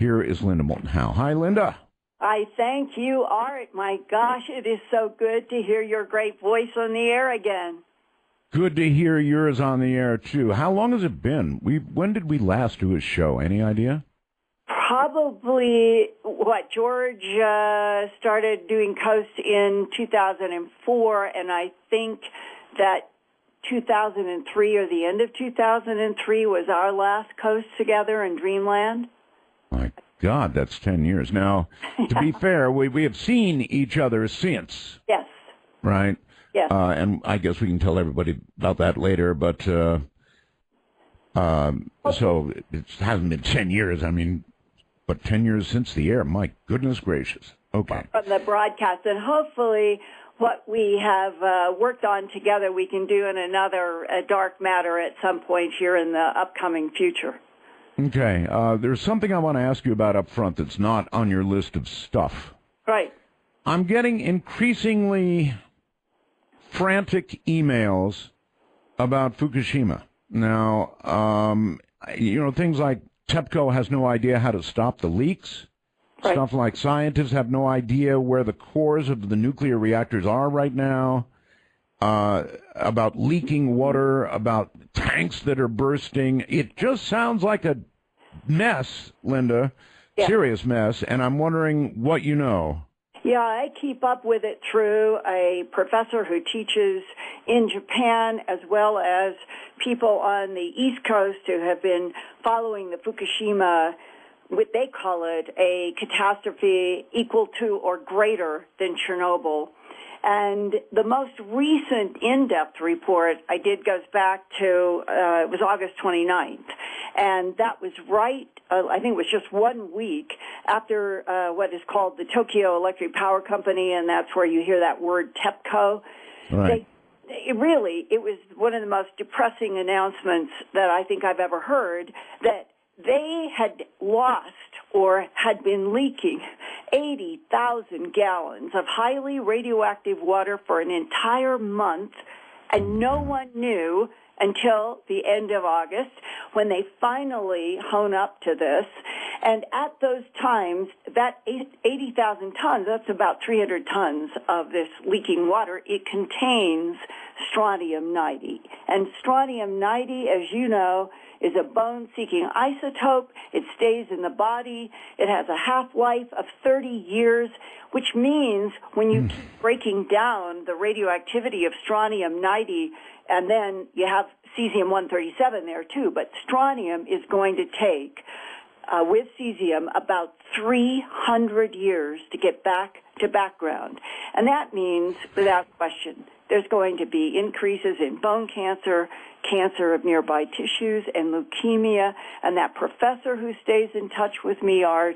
Here is Linda Moulton Howe. Hi, Linda. I thank you, Art. My gosh, it is so good to hear your great voice on the air again. Good to hear yours on the air, too. How long has it been? When did we last do a show? Any idea? Probably, George started doing Coast in 2004, and I think that 2003 or the end of 2003 was our last Coast together in Dreamland. My God, that's 10 years. Now, to be fair, we have seen each other since. Yes. Right? Yes. And I guess we can tell everybody about that later, but so it hasn't been 10 years. I mean, but 10 years since the air. My goodness gracious. Okay. From the broadcast, and hopefully what we have worked on together we can do in another dark matter at some point here in the upcoming future. Okay. There's something I want to ask you about up front that's not on your list of stuff. Right. I'm getting increasingly frantic emails about Fukushima. Now, things like TEPCO has no idea how to stop the leaks. Right. Stuff like scientists have no idea where the cores of the nuclear reactors are right now, about leaking water, about tanks that are bursting. It just sounds like a mess, Linda, yeah. Serious mess, and I'm wondering what you know. Yeah, I keep up with it through a professor who teaches in Japan, as well as people on the East Coast who have been following the Fukushima, what they call it, a catastrophe equal to or greater than Chernobyl. And the most recent in-depth report I did goes back to, it was August 29th. And that was right, I think it was just 1 week after what is called the Tokyo Electric Power Company, and that's where you hear that word TEPCO. Right. It was one of the most depressing announcements that I think I've ever heard, that they had lost or had been leaking 80,000 gallons of highly radioactive water for an entire month, and no one knew until the end of August when they finally hone up to this. And at those times, that 80,000 tons, that's about 300 tons of this leaking water, it contains strontium-90. And strontium-90, as you know, is a bone-seeking isotope. It stays in the body. It has a half-life of 30 years, which means when you keep breaking down the radioactivity of strontium-90, and then you have cesium-137 there too, but strontium is going to take, with cesium, about 300 years to get back to background. And that means, without question, there's going to be increases in bone cancer, cancer of nearby tissues, and leukemia. And that professor who stays in touch with me, Art,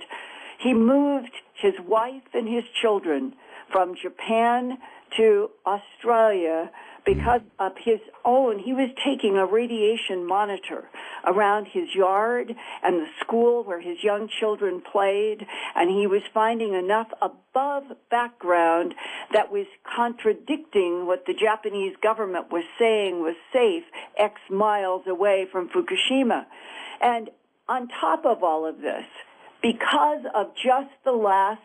he moved his wife and his children from Japan to Australia because of his own. He was taking a radiation monitor around his yard and the school where his young children played, and he was finding enough above background that was contradicting what the Japanese government was saying was safe X miles away from Fukushima. And on top of all of this, because of just the last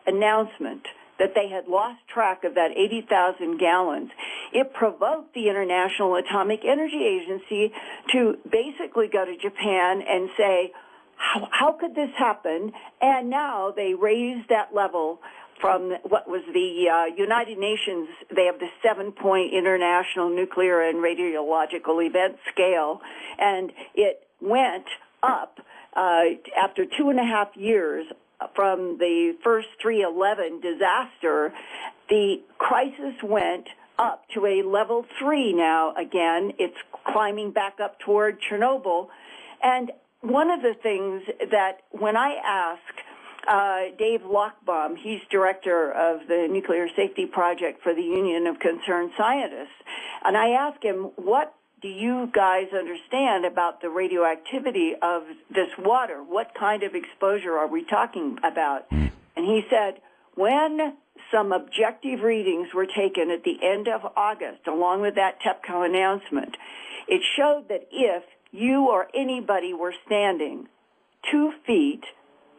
announcement that they had lost track of that 80,000 gallons, it provoked the International Atomic Energy Agency to basically go to Japan and say, how could this happen? And now they raised that level from what was the United Nations. They have the 7-point International Nuclear and Radiological Event Scale, and it went up after 2.5 years from the first 3/11 disaster. The crisis went up to a level 3 now again. It's climbing back up toward Chernobyl. And one of the things that when I ask Dave Lochbaum, he's director of the Nuclear Safety Project for the Union of Concerned Scientists, and I ask him, what do you guys understand about the radioactivity of this water? What kind of exposure are we talking about? And he said, when some objective readings were taken at the end of August, along with that TEPCO announcement, it showed that if you or anybody were standing 2 feet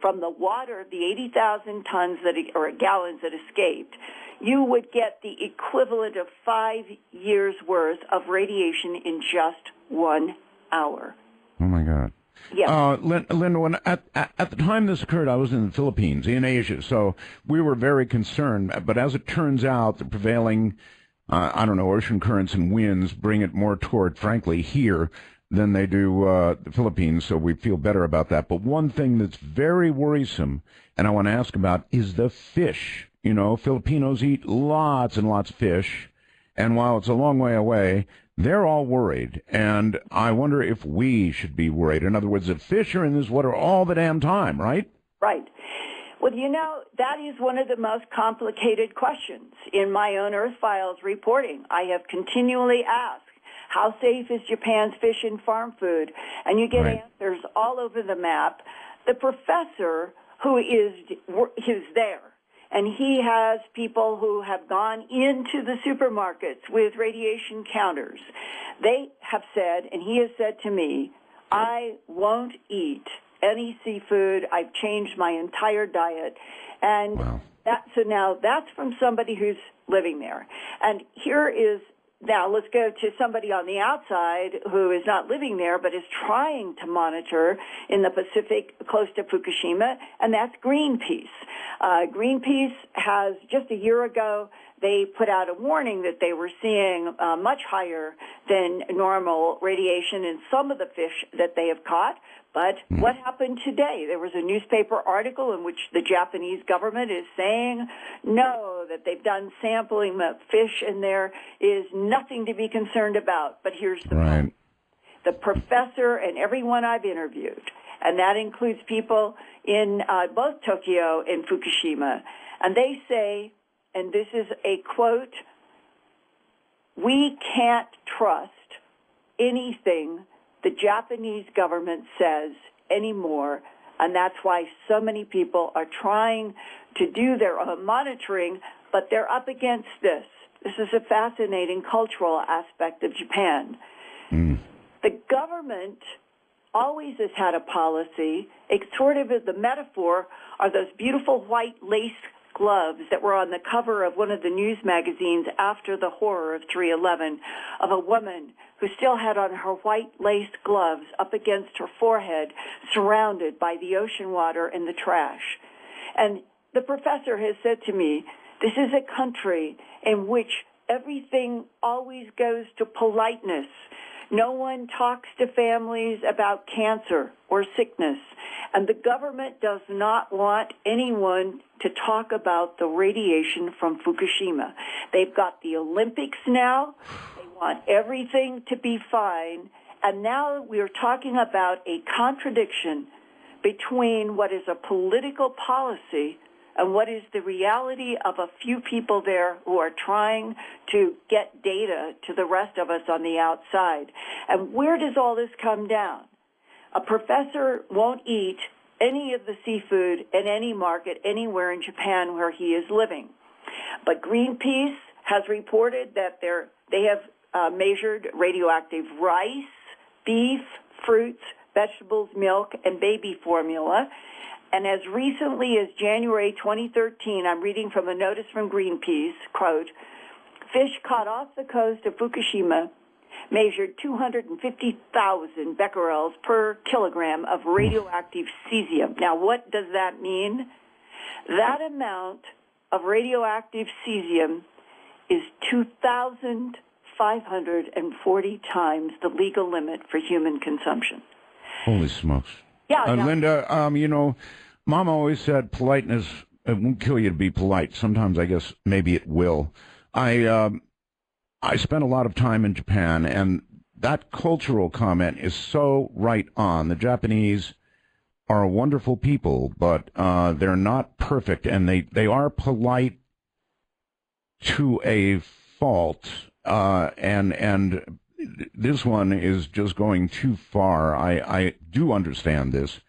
from the water, the 80,000 tons or gallons that escaped, you would get the equivalent of 5 years' worth of radiation in just 1 hour. Oh, my God. Yeah. Linda, when at the time this occurred, I was in the Philippines, in Asia, so we were very concerned. But as it turns out, the prevailing, ocean currents and winds bring it more toward, frankly, here than they do the Philippines, so we feel better about that. But one thing that's very worrisome, and I want to ask about, is the fish. You know, Filipinos eat lots and lots of fish, and while it's a long way away, they're all worried, and I wonder if we should be worried. In other words, the fish are in this water all the damn time, right? Right. Well, that is one of the most complicated questions in my own Earth Files reporting. I have continually asked, how safe is Japan's fish and farm food? And you get answers all over the map. The professor who is there, and he has people who have gone into the supermarkets with radiation counters. They have said, and he has said to me, I won't eat any seafood. I've changed my entire diet. And so now that's from somebody who's living there. And now let's go to somebody on the outside who is not living there but is trying to monitor in the Pacific close to Fukushima, and that's Greenpeace. Greenpeace has, just a year ago, they put out a warning that they were seeing much higher than normal radiation in some of the fish that they have caught. But what happened today? There was a newspaper article in which the Japanese government is saying, no, that they've done sampling of fish and there is nothing to be concerned about. But here's the point. The professor and everyone I've interviewed, and that includes people in both Tokyo and Fukushima, and they say, and this is a quote, we can't trust anything the Japanese government says anymore, and that's why so many people are trying to do their own monitoring, but they're up against this. This is a fascinating cultural aspect of Japan. The government always has had a policy. It's sort of the metaphor are those beautiful white lace gloves that were on the cover of one of the news magazines after the horror of 3/11, of a woman who still had on her white lace gloves up against her forehead, surrounded by the ocean water and the trash. And the professor has said to me, this is a country in which everything always goes to politeness. No one talks to families about cancer or sickness, and the government does not want anyone to talk about the radiation from Fukushima. They've got the Olympics now. They want everything to be fine, and now we're talking about a contradiction between what is a political policy and what is the reality of a few people there who are trying to get data to the rest of us on the outside. And where does all this come down? A professor won't eat any of the seafood in any market anywhere in Japan where he is living. But Greenpeace has reported that they have measured radioactive rice, beef, fruits, vegetables, milk, and baby formula. And as recently as January 2013, I'm reading from a notice from Greenpeace, quote, fish caught off the coast of Fukushima measured 250,000 becquerels per kilogram of radioactive cesium. Now, what does that mean? That amount of radioactive cesium is 2,540 times the legal limit for human consumption. Holy smokes. Yeah, Linda, Mom always said politeness, it won't kill you to be polite. Sometimes I guess maybe it will. I spent a lot of time in Japan, and that cultural comment is so right on. The Japanese are wonderful people, but they're not perfect, and they are polite to a fault, and this one is just going too far. I do understand this.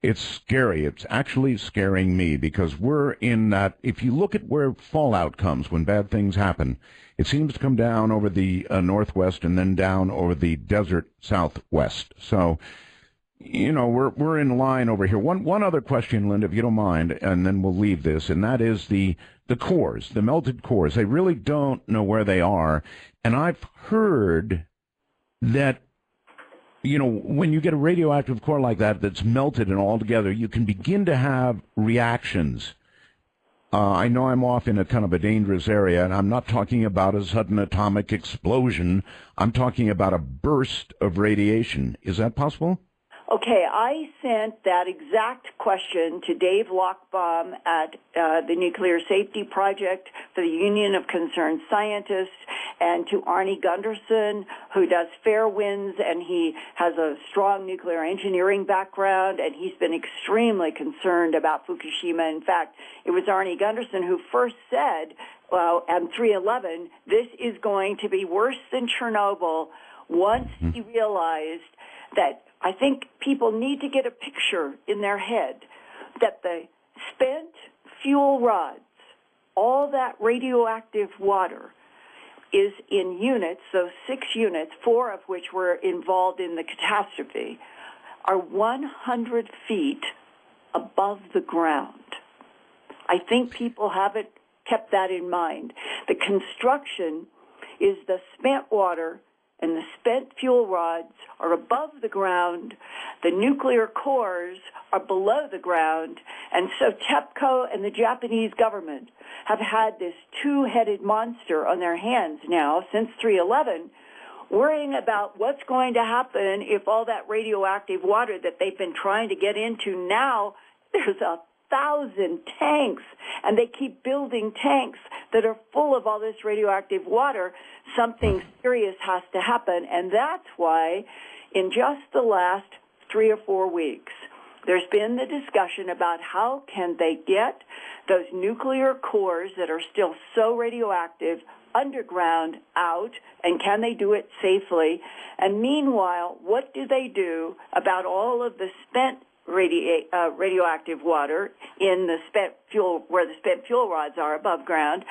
It's scary. It's actually scaring me because we're in that. If you look at where fallout comes when bad things happen, it seems to come down over the northwest and then down over the desert southwest. So we're in line over here. One other question, Linda, if you don't mind, and then we'll leave this, and that is the cores, the melted cores. They really don't know where they are, and I've heard that when you get a radioactive core like that that's melted and all together, you can begin to have reactions. I know I'm off in a kind of a dangerous area, and I'm not talking about a sudden atomic explosion. I'm talking about a burst of radiation. Is that possible? Okay, I sent that exact question to Dave Lochbaum at the Nuclear Safety Project for the Union of Concerned Scientists, and to Arnie Gunderson, who does Fairwinds, and he has a strong nuclear engineering background, and he's been extremely concerned about Fukushima. In fact, it was Arnie Gunderson who first said, well, on 3/11, this is going to be worse than Chernobyl, once he realized that I think people need to get a picture in their head that the spent fuel rods, all that radioactive water, is in units, those 6 units, 4 of which were involved in the catastrophe, are 100 feet above the ground. I think people haven't kept that in mind. The construction is the spent water and the spent fuel rods are above the ground, the nuclear cores are below the ground, and so TEPCO and the Japanese government have had this two-headed monster on their hands now since 3/11, worrying about what's going to happen if all that radioactive water that they've been trying to get into now, there's 1,000 tanks, and they keep building tanks that are full of all this radioactive water. Something serious has to happen, and that's why in just the last 3 or 4 weeks, there's been the discussion about how can they get those nuclear cores that are still so radioactive underground out, and can they do it safely? And meanwhile, what do they do about all of the spent radioactive water in the spent fuel, where the spent fuel rods are above ground?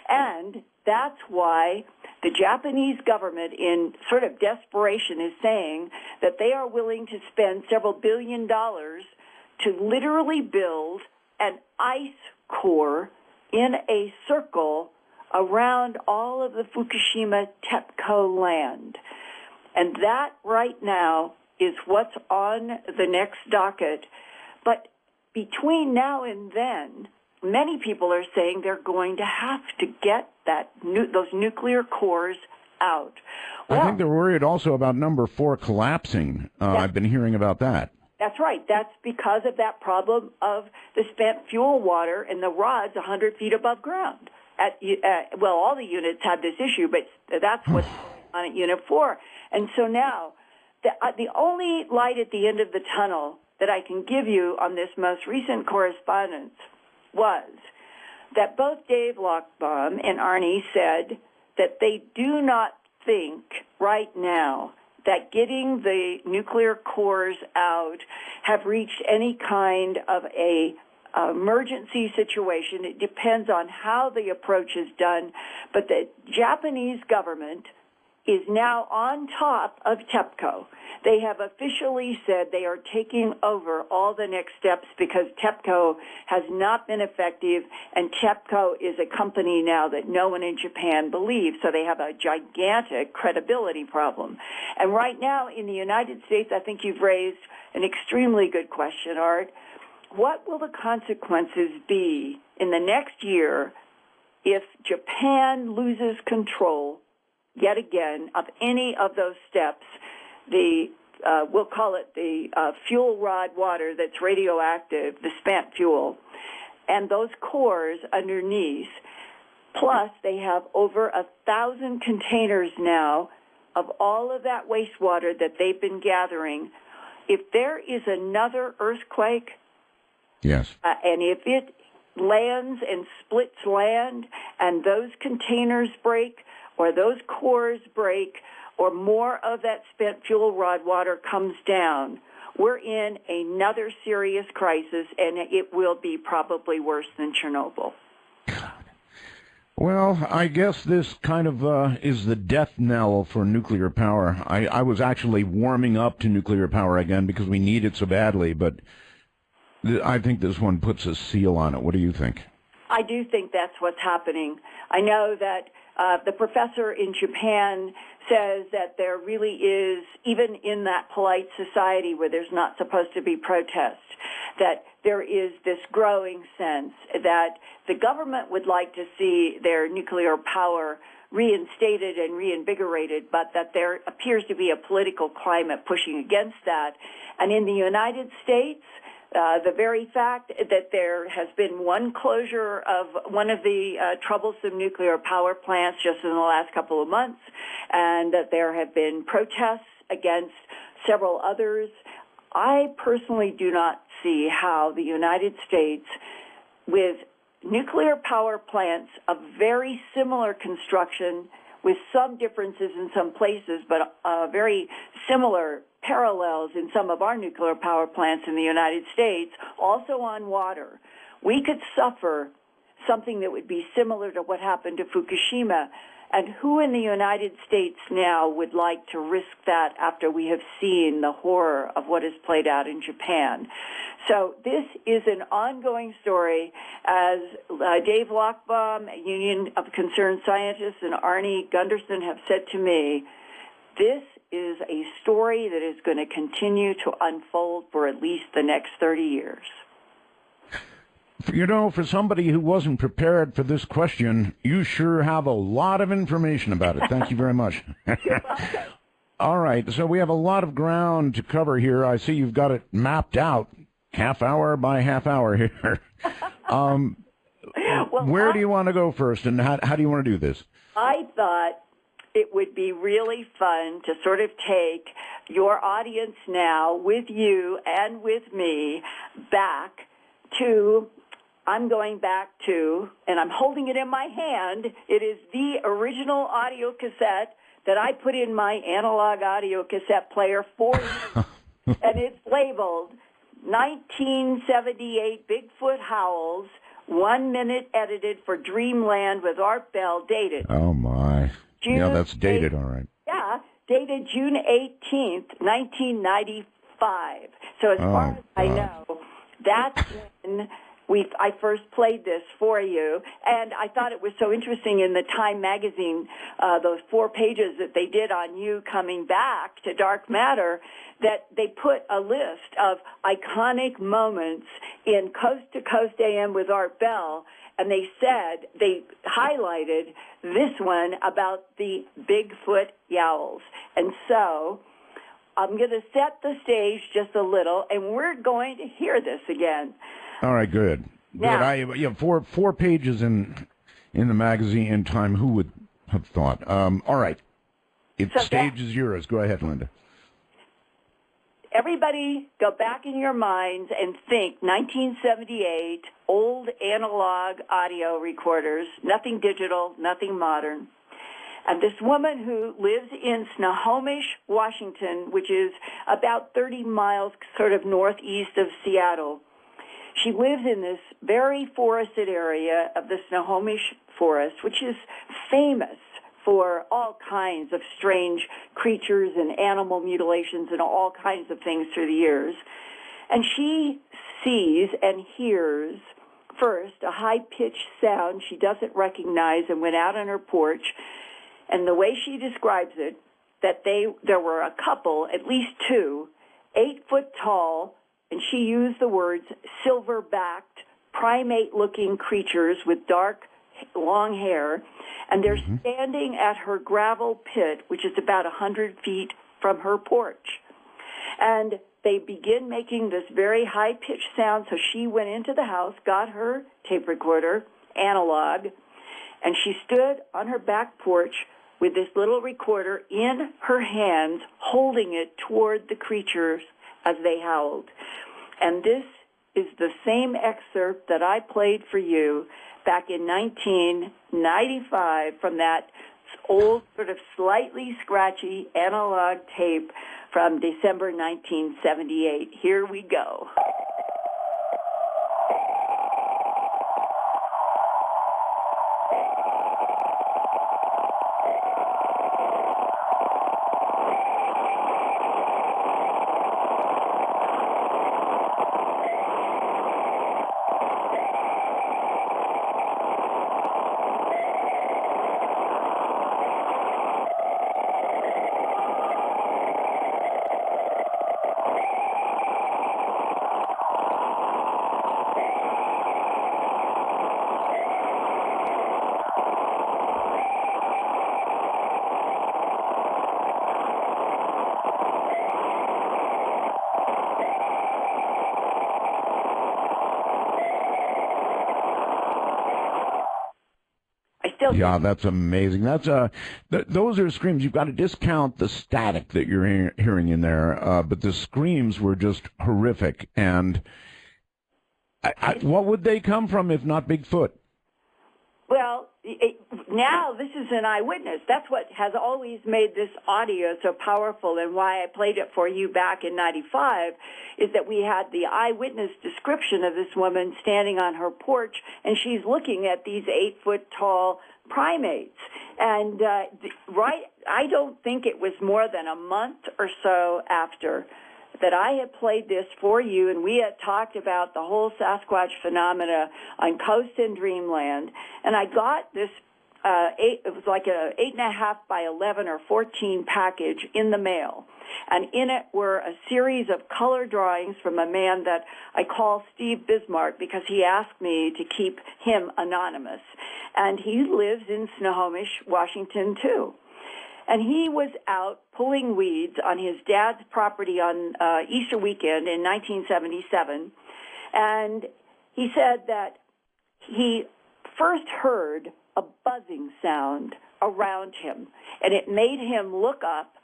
And that's why the Japanese government, in sort of desperation, is saying that they are willing to spend several $billions to literally build an ice core in a circle around all of the Fukushima TEPCO land. And that right now is what's on the next docket. But between now and then, many people are saying they're going to have to get those nuclear cores out. Well, I think they're worried also about number 4 collapsing. I've been hearing about that. That's right. That's because of that problem of the spent fuel water and the rods 100 feet above ground. Well, all the units have this issue, but that's what's on at Unit 4. And so now, the only light at the end of the tunnel that I can give you on this most recent correspondence was that both Dave Lochbaum and Arnie said that they do not think right now that getting the nuclear cores out have reached any kind of a emergency situation. It depends on how the approach is done, but the Japanese government is now on top of TEPCO. They have officially said they are taking over all the next steps because TEPCO has not been effective, and TEPCO is a company now that no one in Japan believes, so they have a gigantic credibility problem. And right now in the United States, I think you've raised an extremely good question, Art. What will the consequences be in the next year if Japan loses control yet again of any of those steps? We'll call it the fuel rod water that's radioactive, the spent fuel, and those cores underneath. Plus, they have over 1,000 containers now of all of that wastewater that they've been gathering. If there is another earthquake, yes, and if it lands and splits land and those containers break or those cores break or more of that spent fuel rod water comes down, we're in another serious crisis, and it will be probably worse than Chernobyl. Well, I guess this kind of is the death knell for nuclear power. I was actually warming up to nuclear power again because we need it so badly, but I think this one puts a seal on it. What do you think? I do think that's what's happening. I know that the professor in Japan says that there really is, even in that polite society where there's not supposed to be protest, that there is this growing sense that the government would like to see their nuclear power reinstated and reinvigorated, but that there appears to be a political climate pushing against that. And in the United States, the very fact that there has been one closure of one of the troublesome nuclear power plants just in the last couple of months, and that there have been protests against several others, I personally do not see how the United States, with nuclear power plants of very similar construction, with some differences in some places, but very similar parallels in some of our nuclear power plants in the United States, also on water, we could suffer something that would be similar to what happened to Fukushima. And who in the United States now would like to risk that after we have seen the horror of what has played out in Japan? So this is an ongoing story. As Dave Lochbaum, Union of Concerned Scientists, and Arnie Gunderson have said to me, this is a story that is going to continue to unfold for at least the next 30 years. You know, for somebody who wasn't prepared for this question, you sure have a lot of information about it. Thank you very much. All right, so we have a lot of ground to cover here. I see you've got it mapped out, half hour by half hour here. Where do you want to go first, and how do you want to do this? I thought it would be really fun to sort of take your audience now with you and with me back to, I'm going back to, and I'm holding it in my hand, it is the original audio cassette that I put in my analog audio cassette player for you, and it's labeled 1978 Bigfoot Howls, 1 minute edited for Dreamland with Art Bell, dated. Oh, my. Yeah, that's dated, all right. Yeah, dated June 18th, 1995. So as far as I know, that's when I first played this for you. And I thought it was so interesting in the Time magazine, those 4 pages that they did on you coming back to Dark Matter, that they put a list of iconic moments in Coast to Coast AM with Art Bell. And they said, they highlighted this one about the Bigfoot yowls. And so I'm going to set the stage just a little, and we're going to hear this again. All right, good. Now, Good. Four pages in the magazine in Time. Who would have thought? All right. Stage is yours. Go ahead, Linda. Everybody go back in your minds and think 1978, old analog audio recorders, nothing digital, nothing modern. And this woman who lives in Snohomish, Washington, which is about 30 miles sort of northeast of Seattle, she lives in this very forested area of the Snohomish Forest, which is famous for all kinds of strange creatures and animal mutilations and all kinds of things through the years. And she sees and hears first a high-pitched sound she doesn't recognize, and went out on her porch. And the way she describes it, that there were a couple, at least 2, 8 foot tall, and she used the words silver-backed, primate-looking creatures with dark, long hair, and they're standing at her gravel pit, which is about 100 feet from her porch. And they begin making this very high-pitched sound, so she went into the house, got her tape recorder, analog, and she stood on her back porch with this little recorder in her hands, holding it toward the creatures as they howled. And this is the same excerpt that I played for you back in 1995 from that old, sort of slightly scratchy analog tape from December 1978. Here we go. Yeah, that's amazing. Those are screams. You've got to discount the static that you're hearing in there, but the screams were just horrific. And what would they come from if not Bigfoot? Well, now this is an eyewitness. That's what has always made this audio so powerful, and why I played it for you back in '95, is that we had the eyewitness description of this woman standing on her porch, and she's looking at these 8-foot-tall primates. And I don't think it was more than a month or so after that I had played this for you, and we had talked about the whole Sasquatch phenomena on Coast and Dreamland, and I got this, it was like a 8.5 by 11 or 14 package in the mail, and in it were a series of color drawings from a man that I call Steve Bismarck because he asked me to keep him anonymous, and he lives in Snohomish, Washington, too. And he was out pulling weeds on his dad's property on Easter weekend in 1977. And he said that he first heard a buzzing sound around him. And it made him look up,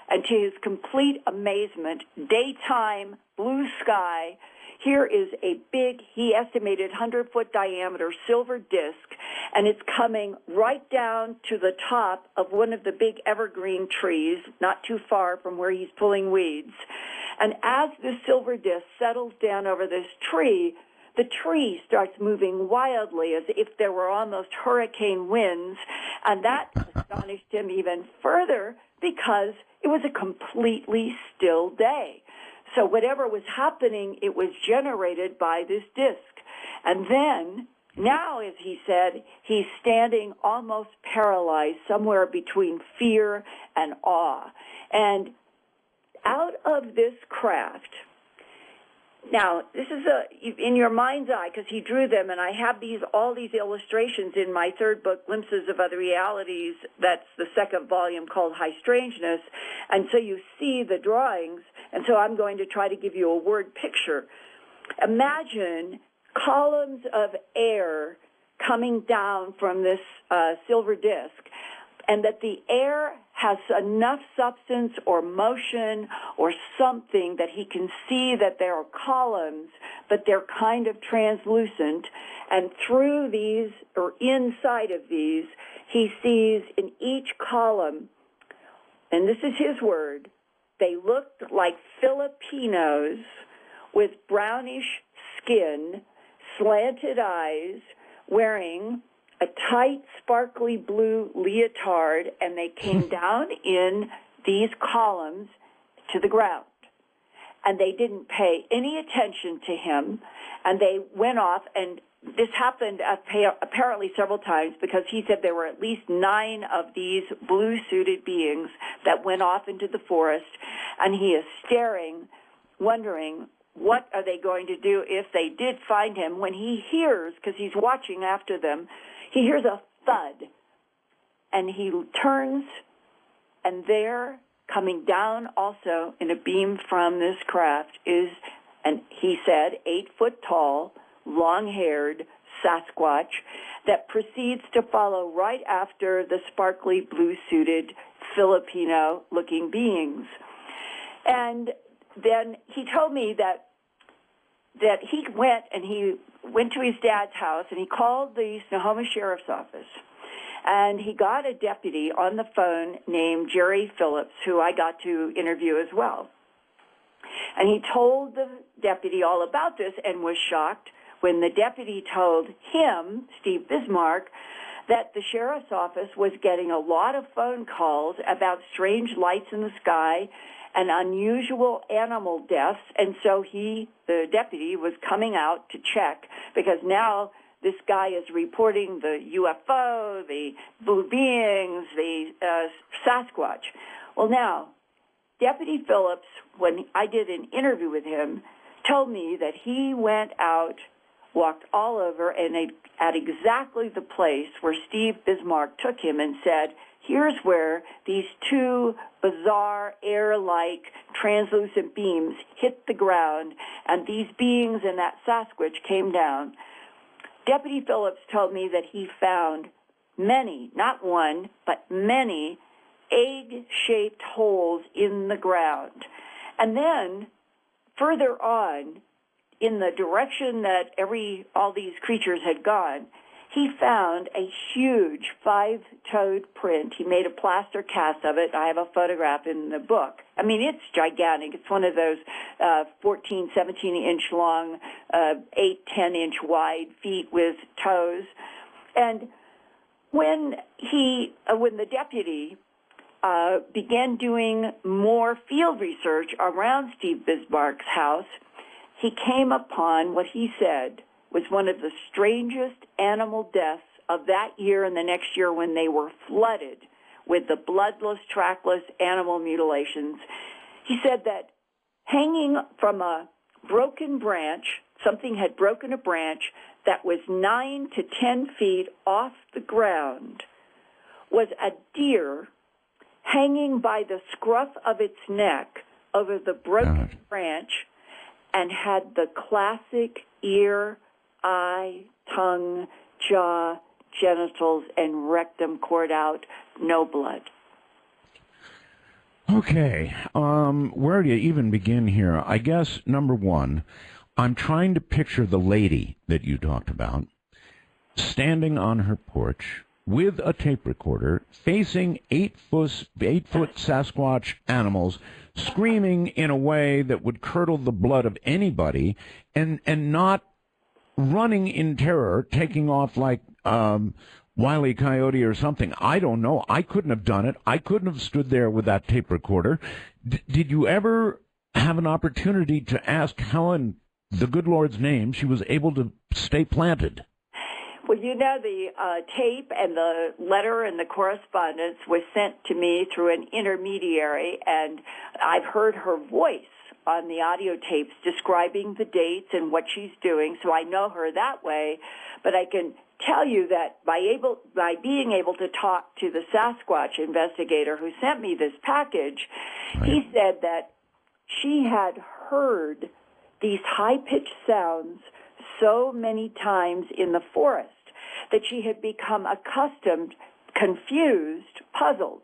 and to his complete amazement, daytime, blue sky, here is a big, he estimated 100-foot diameter silver disc, and it's coming right down to the top of one of the big evergreen trees, not too far from where he's pulling weeds. And as this silver disc settles down over this tree, the tree starts moving wildly as if there were almost hurricane winds, and that astonished him even further because it was a completely still day. So whatever was happening, it was generated by this disc. And then, now, as he said, he's standing almost paralyzed, somewhere between fear and awe. And out of this craft, now, this is in your mind's eye, because he drew them, and I have all these illustrations in my third book, Glimpses of Other Realities. That's the second volume, called High Strangeness. And so you see the drawings, and so I'm going to try to give you a word picture. Imagine columns of air coming down from this silver disc, and that the air has enough substance or motion or something that he can see that there are columns, but they're kind of translucent. And through these, or inside of these, he sees in each column, and this is his word, they looked like Filipinos with brownish skin, slanted eyes, wearing a tight, sparkly blue leotard, and they came down in these columns to the ground. And they didn't pay any attention to him, and they went off, and this happened apparently several times, because he said there were at least 9 of these blue-suited beings that went off into the forest, and he is staring, wondering, what are they going to do if they did find him, when he hears, because he's watching after them, he hears a thud, and he turns, and there, coming down also in a beam from this craft, is, and he said, 8-foot tall, long-haired Sasquatch that proceeds to follow right after the sparkly blue-suited Filipino-looking beings. And then he told me that he went to his dad's house, and he called the Snohomish Sheriff's Office, and he got a deputy on the phone named Jerry Phillips, who I got to interview as well. And he told the deputy all about this and was shocked when the deputy told him, Steve Bismarck, that the sheriff's office was getting a lot of phone calls about strange lights in the sky and unusual animal deaths, and so the deputy, was coming out to check, because now this guy is reporting the UFO, the blue beings, the Sasquatch. Well, now, Deputy Phillips, when I did an interview with him, told me that he went out, walked all over, and at exactly the place where Steve Bismarck took him and said, here's where these 2 bizarre air-like translucent beams hit the ground, and these beings and that Sasquatch came down. Deputy Phillips told me that he found many, not one, but many egg-shaped holes in the ground. And then further on, in the direction that all these creatures had gone, he found a huge 5-toed print. He made a plaster cast of it. I have a photograph in the book. I mean, it's gigantic. It's one of those 14, 17-inch long, 8, 10-inch wide feet with toes. And when the deputy began doing more field research around Steve Bismarck's house, he came upon what he said was one of the strangest animal deaths of that year and the next year when they were flooded with the bloodless, trackless animal mutilations. He said that hanging from a broken branch, something had broken a branch that was 9 to 10 feet off the ground, was a deer hanging by the scruff of its neck over the broken branch, and had the classic ear, eye, tongue, jaw, genitals, and rectum cord out, no blood. Okay, where do you even begin here? I guess, number one, I'm trying to picture the lady that you talked about standing on her porch with a tape recorder, facing 8-foot Sasquatch animals, screaming in a way that would curdle the blood of anybody, and not running in terror, taking off like Wile E. Coyote or something. I don't know. I couldn't have done it. I couldn't have stood there with that tape recorder. Did you ever have an opportunity to ask Helen, the good Lord's name, she was able to stay planted? Well, you know, the tape and the letter and the correspondence was sent to me through an intermediary, and I've heard her voice on the audio tapes describing the dates and what she's doing, so I know her that way. But I can tell you that by being able to talk to the Sasquatch investigator who sent me this package, he said that she had heard these high-pitched sounds so many times in the forest that she had become accustomed, confused, puzzled,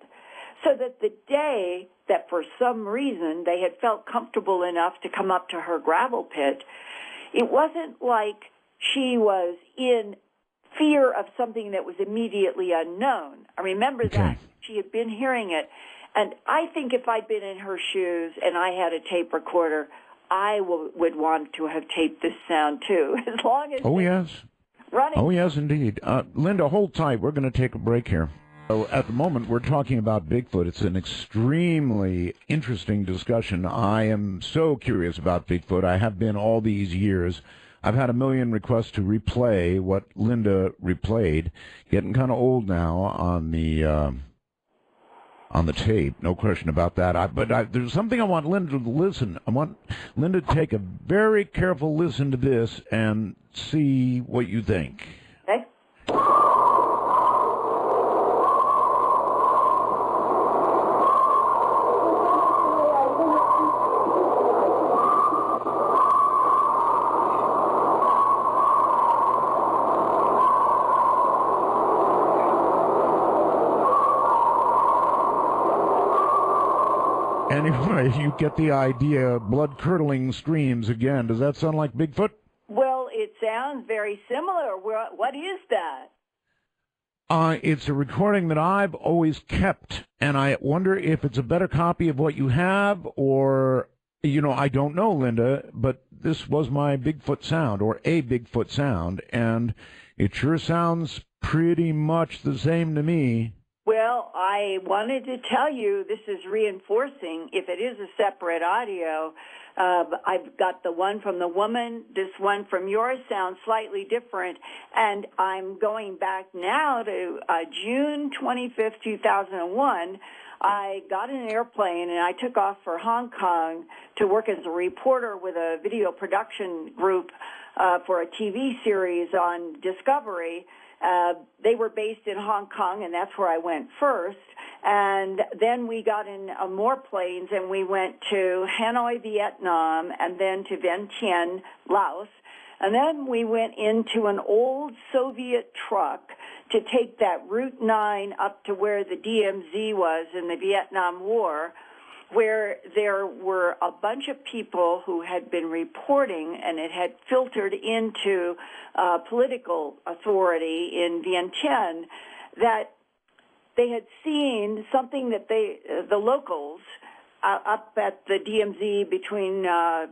so that the day that for some reason they had felt comfortable enough to come up to her gravel pit, it wasn't like she was in fear of something that was immediately unknown. I remember that. She had been hearing it. And I think if I'd been in her shoes and I had a tape recorder, I would want to have taped this sound too, as long as running. Oh, yes, indeed. Linda, hold tight. We're going to take a break here. So at the moment, we're talking about Bigfoot. It's an extremely interesting discussion. I am so curious about Bigfoot. I have been all these years. I've had a million requests to replay what Linda replayed. Getting kind of old now on the tape, no question about that. But there's something I want Linda to listen. I want Linda to take a very careful listen to this and see what you think. Okay. Anyway, you get the idea. Blood-curdling screams again. Does that sound like Bigfoot? Well, it sounds very similar. What is that? It's a recording that I've always kept, and I wonder if it's a better copy of what you have, or, I don't know, Linda, but this was my Bigfoot sound, or a Bigfoot sound, and it sure sounds pretty much the same to me. Well, I wanted to tell you this is reinforcing. If it is a separate audio, I've got the one from the woman. This one from yours sounds slightly different. And I'm going back now to June 25th, 2001. I got in an airplane and I took off for Hong Kong to work as a reporter with a video production group for a TV series on Discovery. They were based in Hong Kong, and that's where I went first. And then we got in more planes, and we went to Hanoi, Vietnam, and then to Vientiane, Laos. And then we went into an old Soviet truck to take that Route 9 up to where the DMZ was in the Vietnam War, where there were a bunch of people who had been reporting, and it had filtered into political authority in Vientiane, that they had seen something that the locals up at the DMZ between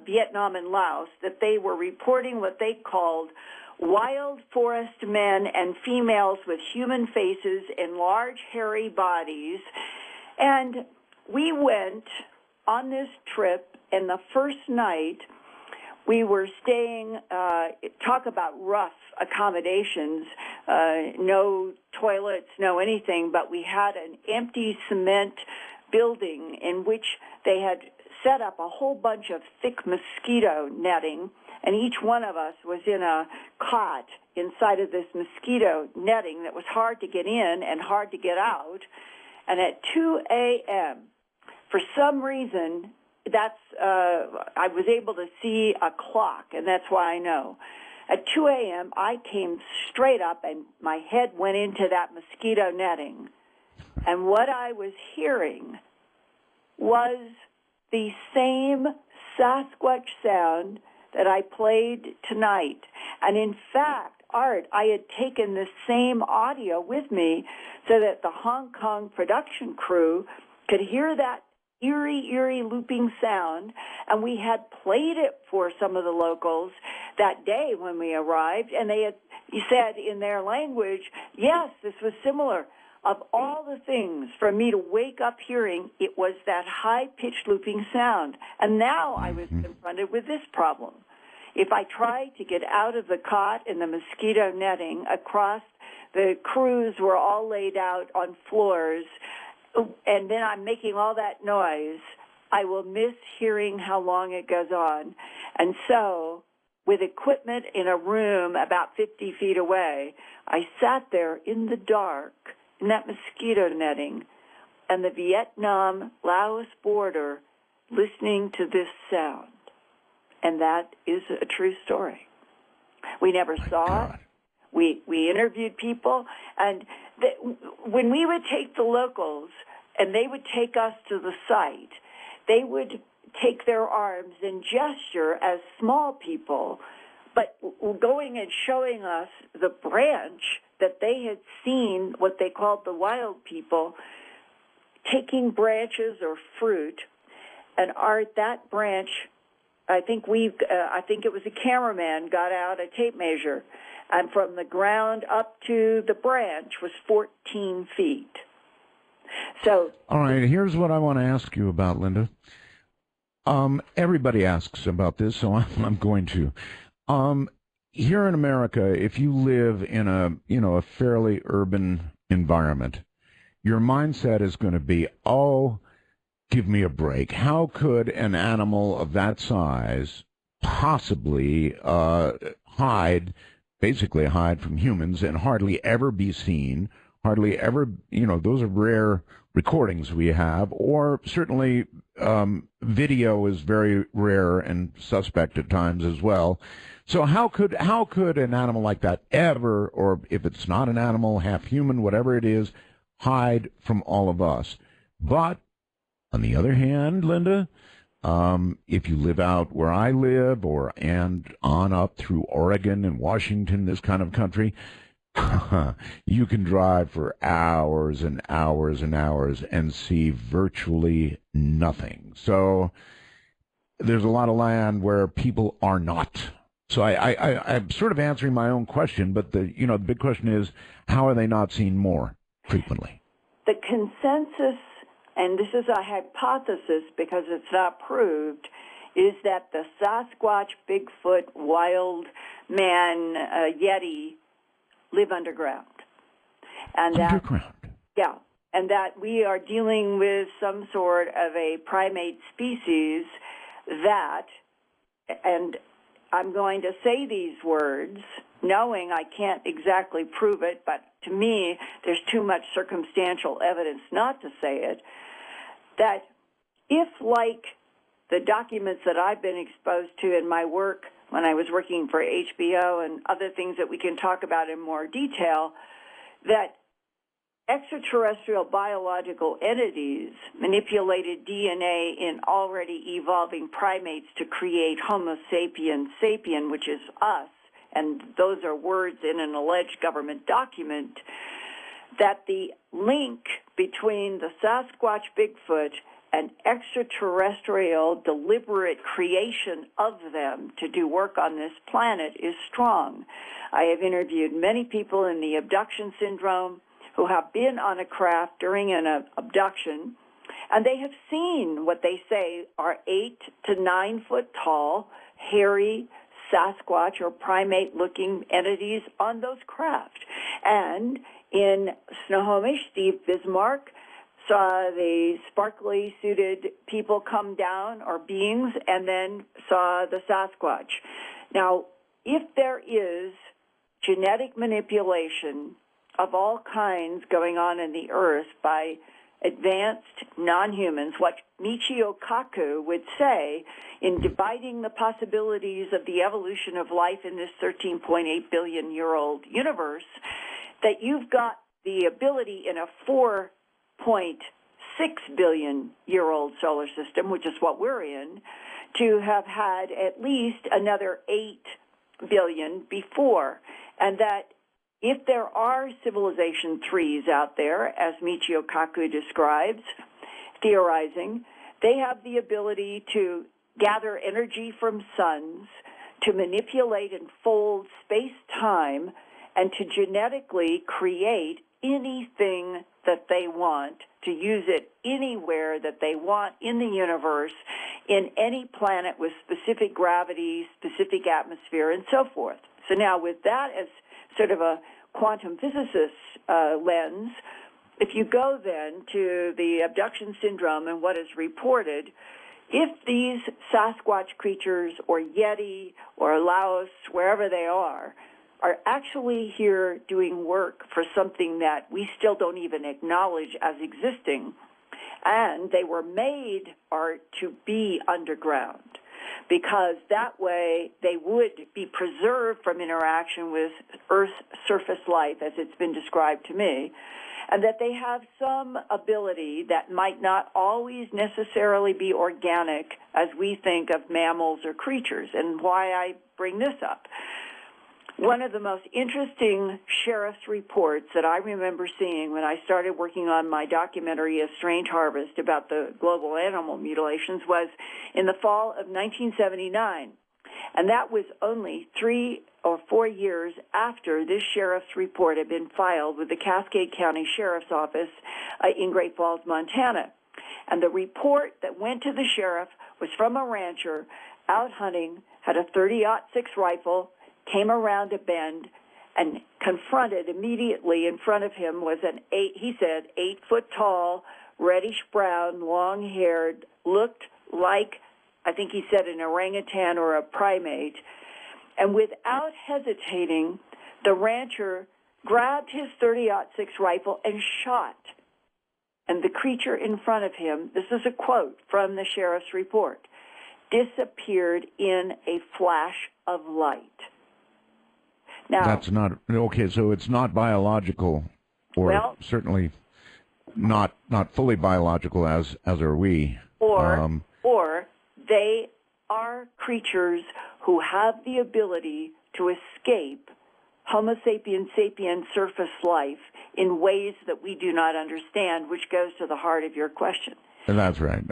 Vietnam and Laos, that they were reporting what they called wild forest men and females with human faces and large hairy bodies. And we went on this trip, and the first night we were staying, talk about rough accommodations, no toilets, no anything, but we had an empty cement building in which they had set up a whole bunch of thick mosquito netting, and each one of us was in a cot inside of this mosquito netting that was hard to get in and hard to get out. And at 2 a.m., for some reason, I was able to see a clock, and that's why I know. At 2 a.m., I came straight up, and my head went into that mosquito netting. And what I was hearing was the same Sasquatch sound that I played tonight. And in fact, Art, I had taken this same audio with me so that the Hong Kong production crew could hear that eerie looping sound, and we had played it for some of the locals that day when we arrived, and they had said in their language, yes, this was similar. Of all the things for me to wake up hearing, it was that high-pitched looping sound. And now I was confronted with this problem. If I tried to get out of the cot in the mosquito netting across, the crews were all laid out on floors, and then I'm making all that noise, I will miss hearing how long it goes on. And so, with equipment in a room about 50 feet away, I sat there in the dark in that mosquito netting and the Vietnam-Laos border listening to this sound. And that is a true story. We never saw it. We interviewed people, and when we would take the locals and they would take us to the site, they would take their arms and gesture as small people, but going and showing us the branch that they had seen, what they called the wild people, taking branches or fruit, and Art, that branch, I think it was a cameraman got out a tape measure, and from the ground up to the branch was 14 feet. So, all right, here's what I want to ask you about, Linda. Everybody asks about this, so I'm going to. Here in America, if you live in a fairly urban environment, your mindset is going to be, oh, give me a break. How could an animal of that size possibly basically hide from humans and hardly ever be seen, hardly ever, those are rare recordings we have, or certainly video is very rare and suspect at times as well. So how could an animal like that ever, or if it's not an animal, half human, whatever it is, hide from all of us? But on the other hand, Linda, if you live out where I live and on up through Oregon and Washington, this kind of country, you can drive for hours and hours and hours and see virtually nothing. So there's a lot of land where people are not. So I'm sort of answering my own question, but the big question is, how are they not seen more frequently? The consensus, and this is a hypothesis because it's not proved, is that the Sasquatch, Bigfoot, wild man, Yeti live underground. And underground? Yeah, and that we are dealing with some sort of a primate species that, and I'm going to say these words, knowing I can't exactly prove it, but to me, there's too much circumstantial evidence not to say it, that if, like the documents that I've been exposed to in my work when I was working for HBO and other things that we can talk about in more detail, that extraterrestrial biological entities manipulated DNA in already evolving primates to create Homo sapiens sapien, which is us, and those are words in an alleged government document, that the link between the Sasquatch Bigfoot and extraterrestrial deliberate creation of them to do work on this planet is strong. I have interviewed many people in the abduction syndrome who have been on a craft during an abduction, and they have seen what they say are 8 to 9 foot tall, hairy Sasquatch or primate-looking entities on those craft. And in Snohomish, Steve Bismarck saw the sparkly suited people come down, or beings, and then saw the Sasquatch. Now, if there is genetic manipulation of all kinds going on in the earth by advanced non-humans, what Michio Kaku would say in dividing the possibilities of the evolution of life in this 13.8 billion-year-old universe, that you've got the ability in a 4.6 billion-year-old solar system, which is what we're in, to have had at least another 8 billion before, and that if there are civilization trees out there, as Michio Kaku describes, theorizing, they have the ability to gather energy from suns, to manipulate and fold space-time, and to genetically create anything that they want, to use it anywhere that they want in the universe, in any planet with specific gravity, specific atmosphere, and so forth. So now with that as sort of a quantum physicist lens, if you go then to the abduction syndrome and what is reported, if these Sasquatch creatures or Yeti or Laos, wherever they are actually here doing work for something that we still don't even acknowledge as existing, and they were made to be underground, because that way they would be preserved from interaction with Earth's surface life as it's been described to me, and that they have some ability that might not always necessarily be organic as we think of mammals or creatures. And why I bring this up, one of the most interesting sheriff's reports that I remember seeing when I started working on my documentary, A Strange Harvest, about the global animal mutilations, was in the fall of 1979. And that was only 3 or 4 years after this sheriff's report had been filed with the Cascade County Sheriff's Office in Great Falls, Montana. And the report that went to the sheriff was from a rancher out hunting, had a .30-06 rifle, came around a bend, and confronted immediately in front of him was an 8 foot tall, reddish brown, long haired, looked like, I think he said, an orangutan or a primate. And without hesitating, the rancher grabbed his .30-06 rifle and shot. And the creature in front of him, this is a quote from the sheriff's report, disappeared in a flash of light. Now, that's not okay. So it's not biological, or certainly not fully biological, as are we. Or they are creatures who have the ability to escape Homo sapiens sapien surface life in ways that we do not understand, which goes to the heart of your question. And that's right.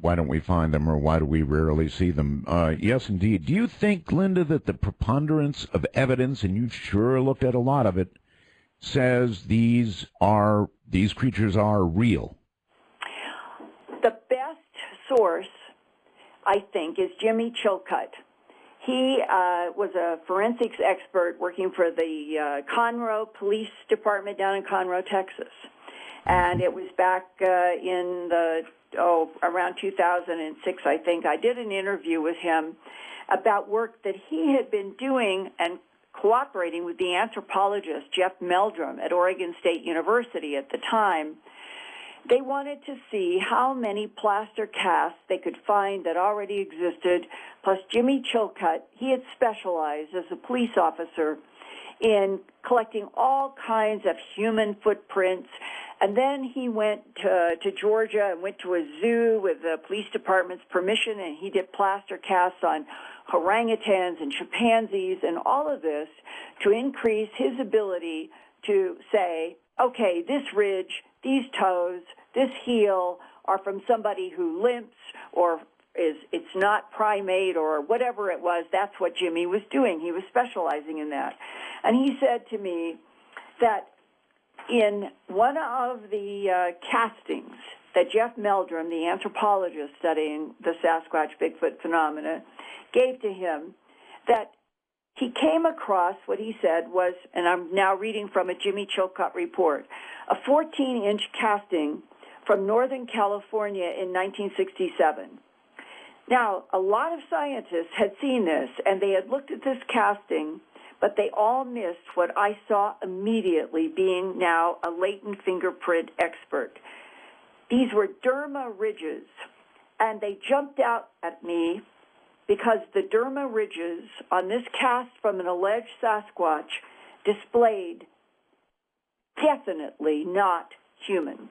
Why don't we find them, or why do we rarely see them? Yes, indeed. Do you think, Linda, that the preponderance of evidence, and you've sure looked at a lot of it, says these creatures are real? The best source, I think, is Jimmy Chilcutt. He was a forensics expert working for the Conroe Police Department down in Conroe, Texas. And it was back in around 2006, I think. I did an interview with him about work that he had been doing and cooperating with the anthropologist Jeff Meldrum at Oregon State University at the time, They wanted to see how many plaster casts they could find that already existed, plus Jimmy Chilcutt, he had specialized as a police officer in collecting all kinds of human footprints. And then he went to Georgia and went to a zoo with the police department's permission, and he did plaster casts on orangutans and chimpanzees and all of this to increase his ability to say, okay, this ridge, these toes, this heel are from somebody who limps or it's not primate or whatever it was. That's what Jimmy was doing. He was specializing in that. And he said to me that in one of the castings that Jeff Meldrum, the anthropologist studying the Sasquatch Bigfoot phenomena, gave to him, that he came across what he said was, and I'm now reading from a Jimmy Chilcutt report, a 14-inch casting from Northern California in 1967. Now, a lot of scientists had seen this, and they had looked at this casting, but they all missed what I saw immediately, being now a latent fingerprint expert. These were derma ridges, and they jumped out at me because the derma ridges on this cast from an alleged Sasquatch displayed definitely not human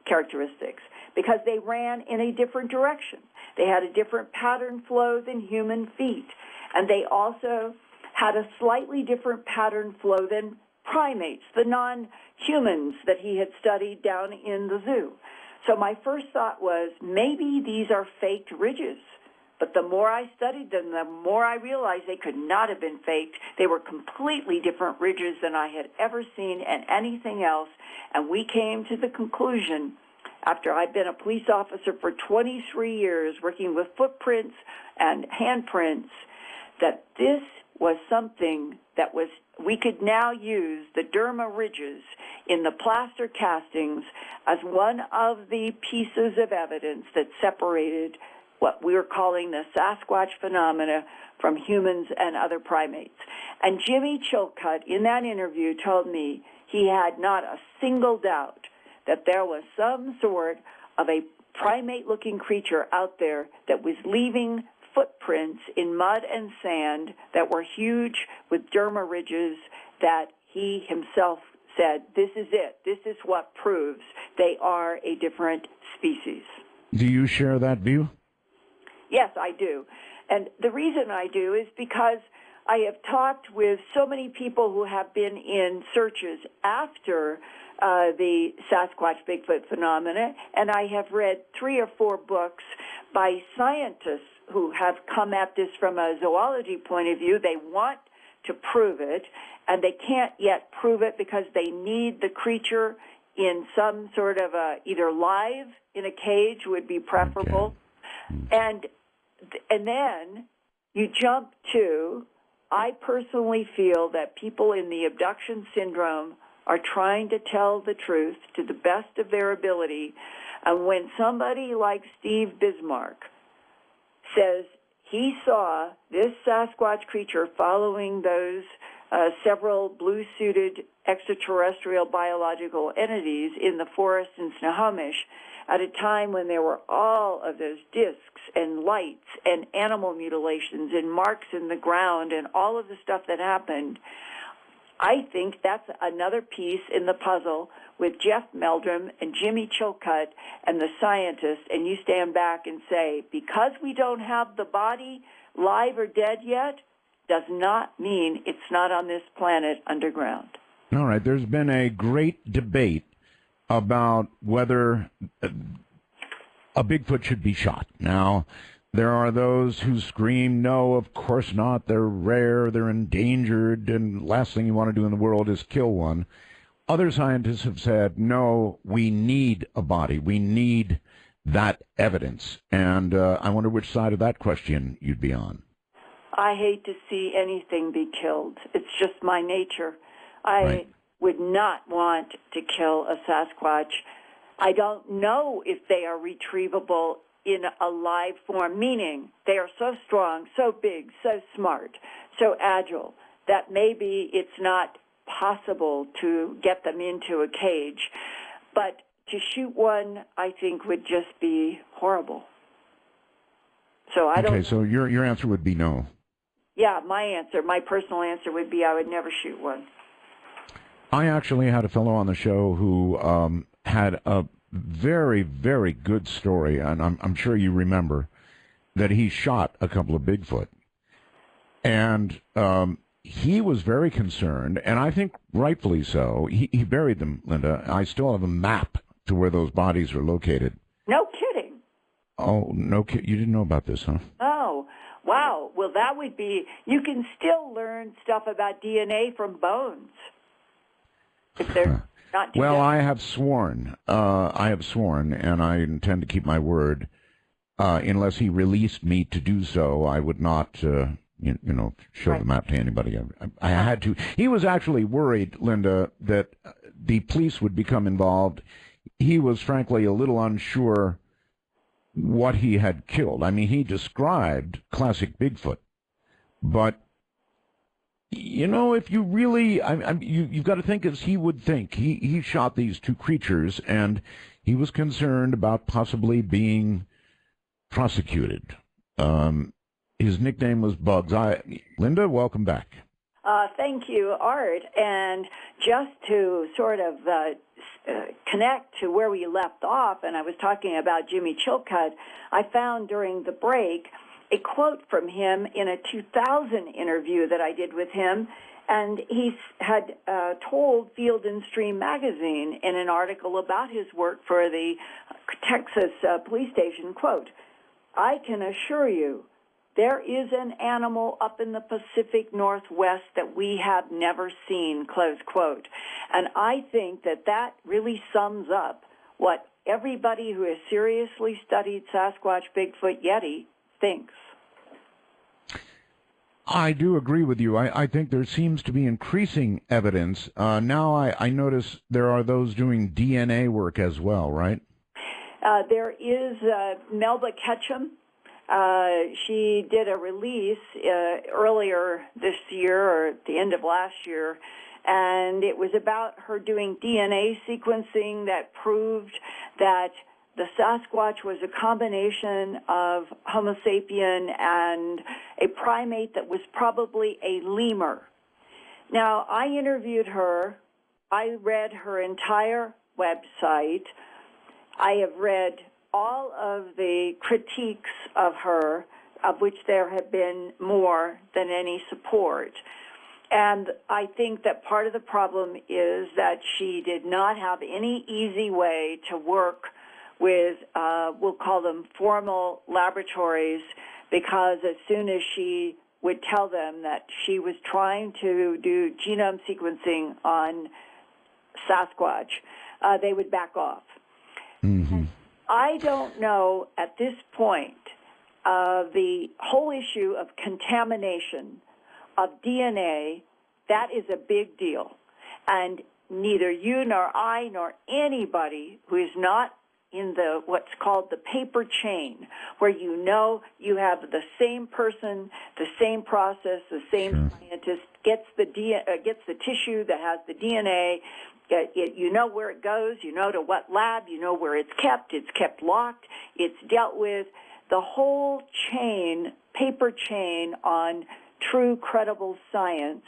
characteristics, because they ran in a different direction. They had a different pattern flow than human feet, and they also had a slightly different pattern flow than primates, the non-humans that he had studied down in the zoo. So my first thought was, maybe these are faked ridges. But the more I studied them, the more I realized they could not have been faked. They were completely different ridges than I had ever seen and anything else. And we came to the conclusion, after I'd been a police officer for 23 years working with footprints and handprints, that this was something that we could now use the derma ridges in the plaster castings as one of the pieces of evidence that separated what we were calling the Sasquatch phenomena from humans and other primates. And Jimmy Chilcutt, in that interview, told me he had not a single doubt that there was some sort of a primate-looking creature out there that was leaving footprints in mud and sand that were huge with derma ridges that he himself said, this is it. This is what proves they are a different species. Do you share that view? Yes, I do. And the reason I do is because I have talked with so many people who have been in searches after the Sasquatch Bigfoot phenomena, and I have read 3 or 4 books by scientists who have come at this from a zoology point of view. They want to prove it, and they can't yet prove it because they need the creature in some sort of either live in a cage would be preferable. Okay. And then you jump to, I personally feel that people in the abduction syndrome are trying to tell the truth to the best of their ability. And when somebody like Steve Bismarck says he saw this Sasquatch creature following those several blue-suited extraterrestrial biological entities in the forest in Snohomish, at a time when there were all of those discs and lights and animal mutilations and marks in the ground and all of the stuff that happened, I think that's another piece in the puzzle with Jeff Meldrum and Jimmy Chilcutt and the scientists, and you stand back and say, because we don't have the body live or dead yet, does not mean it's not on this planet underground. All right, there's been a great debate about whether a Bigfoot should be shot. Now, there are those who scream, no, of course not, they're rare, they're endangered, and last thing you want to do in the world is kill one. Other scientists have said, no, we need a body, we need that evidence. And I wonder which side of that question you'd be on. I hate to see anything be killed. It's just my nature. I would not want to kill a Sasquatch. I don't know if they are retrievable in a live form, meaning they are so strong, so big, so smart, so agile, that maybe it's not possible to get them into a cage. But to shoot one, I think, would just be horrible. So I don't. Okay, so your answer would be no. Yeah, my personal answer would be I would never shoot one. I actually had a fellow on the show who had a very, very good story, and I'm sure you remember that he shot a couple of Bigfoot. And he was very concerned, and I think rightfully so. He buried them, Linda. I still have a map to where those bodies are located. No kidding. Oh, no, you didn't know about this, huh? Oh, wow. Well, that would be, you can still learn stuff about DNA from bones. If they're not well, DNA. I have sworn, and I intend to keep my word. Unless he released me to do so, I would not, show the map to anybody. I had to. He was actually worried, Linda, that the police would become involved. He was, frankly, a little unsure what he had killed. I mean, he described classic Bigfoot, but if you really, you've got to think as he would think. He shot these two creatures, and he was concerned about possibly being prosecuted. His nickname was Bugs. Linda, welcome back. Thank you, Art. And just to sort of connect to where we left off, and I was talking about Jimmy Chilcutt, I found during the break a quote from him in a 2000 interview that I did with him, and he had told Field and Stream magazine in an article about his work for the Texas police station, quote, "I can assure you there is an animal up in the Pacific Northwest that we have never seen," close quote. And I think that really sums up what everybody who has seriously studied Sasquatch, Bigfoot, Yeti thinks. I do agree with you. I think there seems to be increasing evidence. Now I notice there are those doing DNA work as well, right? There is Melba Ketchum. She did a release earlier this year or at the end of last year, and it was about her doing DNA sequencing that proved that the Sasquatch was a combination of Homo sapien and a primate that was probably a lemur. Now, I interviewed her. I read her entire website. I have read all of the critiques of her, of which there have been more than any support. And I think that part of the problem is that she did not have any easy way to work with, we'll call them formal laboratories, because as soon as she would tell them that she was trying to do genome sequencing on Sasquatch, they would back off. Mm-hmm. I don't know at this point the whole issue of contamination of DNA. That is a big deal. And neither you nor I nor anybody who is not in what's called the paper chain, where you have the same person, the same process, the same scientist gets the tissue that has the DNA. You know where it goes, you know to what lab, you know where it's kept locked, it's dealt with. The whole chain, paper chain on true credible science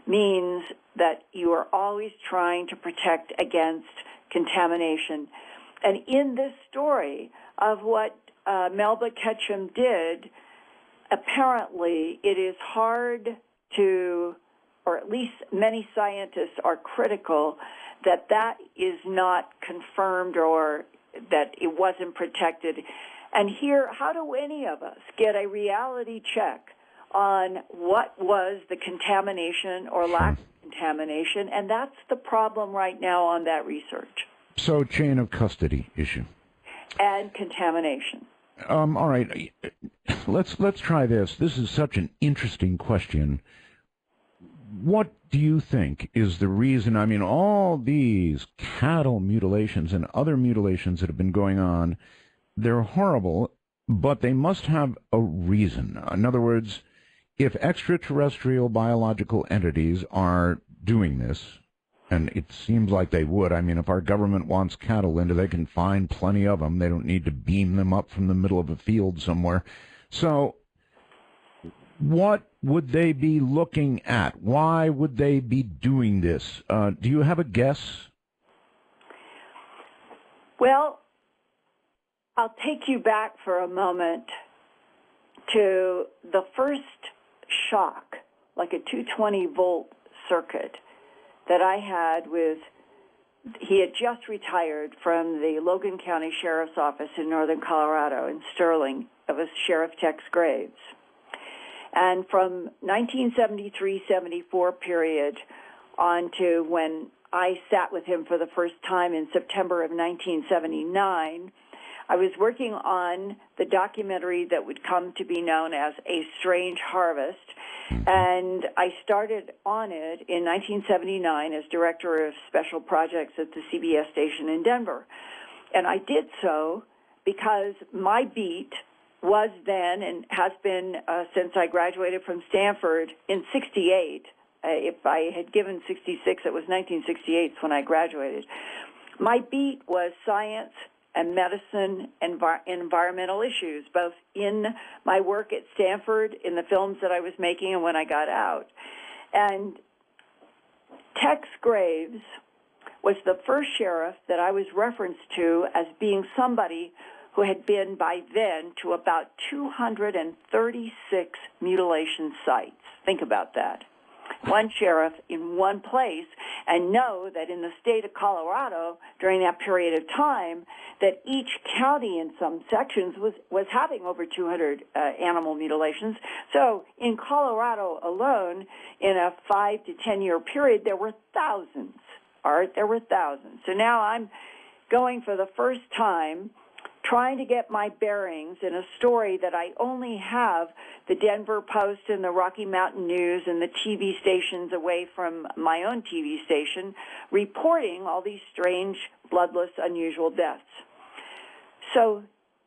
means that you are always trying to protect against contamination. And in this story of what Melba Ketchum did, apparently it is hard to, or at least many scientists are critical, that is not confirmed or that it wasn't protected. And here, how do any of us get a reality check on what was the contamination or lack of contamination? And that's the problem right now on that research. So, chain of custody issue. And contamination. All right. Let's try this. This is such an interesting question. What do you think is the reason? I mean, all these cattle mutilations and other mutilations that have been going on, they're horrible, but they must have a reason. In other words, if extraterrestrial biological entities are doing this, And it seems like they would. I mean, if our government wants cattle, Linda, they can find plenty of them. They don't need to beam them up from the middle of a field somewhere. So what would they be looking at? Why would they be doing this? Do you have a guess? Well, I'll take you back for a moment to the first shock, like a 220-volt circuit that I had with, he had just retired from the Logan County Sheriff's Office in northern Colorado in Sterling. It was Sheriff Tex Graves. And from 1973-74 period on to when I sat with him for the first time in September of 1979, I was working on the documentary that would come to be known as A Strange Harvest, and I started on it in 1979 as Director of Special Projects at the CBS station in Denver. And I did so because my beat was then and has been since I graduated from Stanford in 68. If I had given 66, it was 1968 when I graduated. My beat was science and medicine and environmental issues, both in my work at Stanford, in the films that I was making, and when I got out. And Tex Graves was the first sheriff that I was referenced to as being somebody who had been by then to about 236 mutilation sites. Think about that. One sheriff in one place, and know that in the state of Colorado during that period of time that each county in some sections was having over 200 animal mutilations. So in Colorado alone, in a 5 to 10 year period, there were thousands. Art, there were thousands. So now I'm going for the first time trying to get my bearings in a story that I only have the Denver Post and the Rocky Mountain News and the TV stations away from my own TV station reporting all these strange, bloodless, unusual deaths. So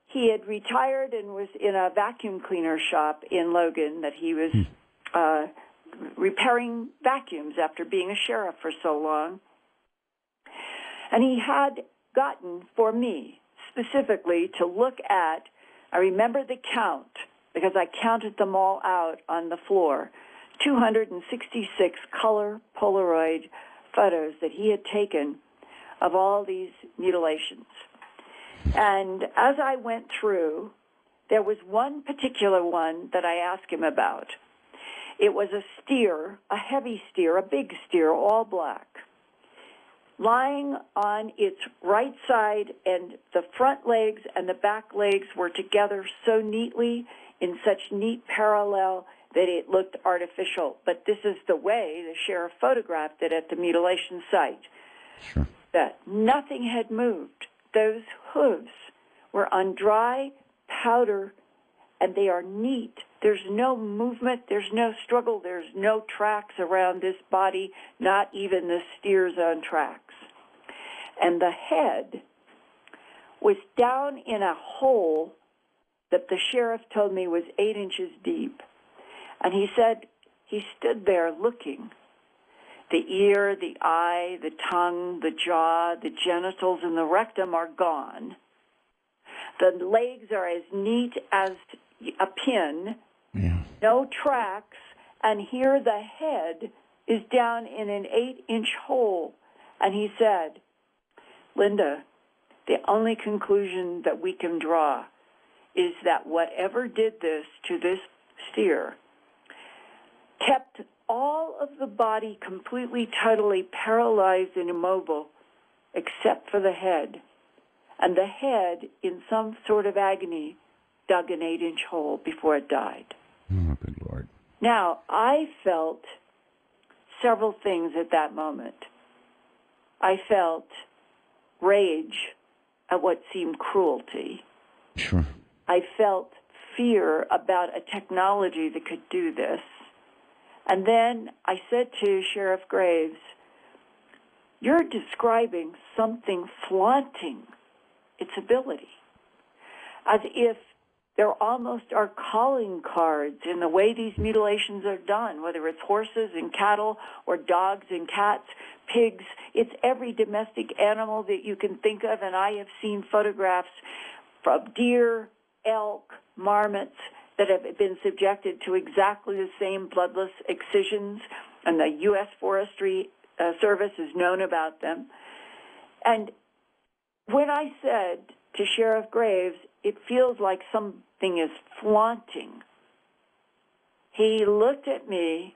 he had retired and was in a vacuum cleaner shop in Logan that he was repairing vacuums after being a sheriff for so long. And he had gotten, for me, specifically to look at, I remember the count because I counted them all out on the floor, 266 color Polaroid photos that he had taken of all these mutilations. And as I went through, there was one particular one that I asked him about. It was a steer, a heavy steer, a big steer, all black, lying on its right side, and the front legs and the back legs were together so neatly in such neat parallel that it looked artificial. But this is the way the sheriff photographed it at the mutilation site. Sure. That nothing had moved. Those hooves were on dry powder, and they are neat. There's no movement, there's no struggle, there's no tracks around this body, not even the steer's own tracks. And the head was down in a hole that the sheriff told me was 8 inches deep. And he said he stood there looking. The ear, the eye, the tongue, the jaw, the genitals, and the rectum are gone. The legs are as neat as a pin, no tracks, and here the head is down in an 8-inch hole. And he said, Linda, the only conclusion that we can draw is that whatever did this to this steer kept all of the body completely, totally paralyzed and immobile except for the head. And the head, in some sort of agony, dug an 8-inch hole before it died. Oh, good Lord. Now, I felt several things at that moment. I felt rage at what seemed cruelty. Sure. I felt fear about a technology that could do this. And then I said to Sheriff Graves, you're describing something flaunting its ability, as if there almost are calling cards in the way these mutilations are done, whether it's horses and cattle or dogs and cats, pigs. It's every domestic animal that you can think of, and I have seen photographs from deer, elk, marmots that have been subjected to exactly the same bloodless excisions, and the U.S. Forestry Service has known about them. And when I said to Sheriff Graves, it feels like something is flaunting, he looked at me,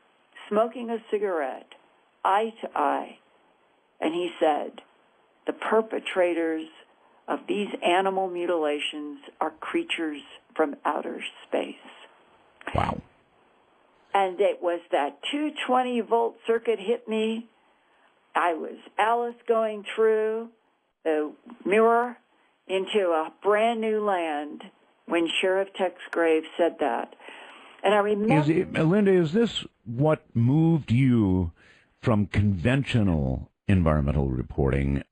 smoking a cigarette, eye to eye, and he said, the perpetrators of these animal mutilations are creatures from outer space. Wow. And it was that 220-volt circuit hit me. I was Alice going through the mirror into a brand new land when Sheriff Tex Graves said that. And I remember... Linda, is this what moved you from conventional environmental reporting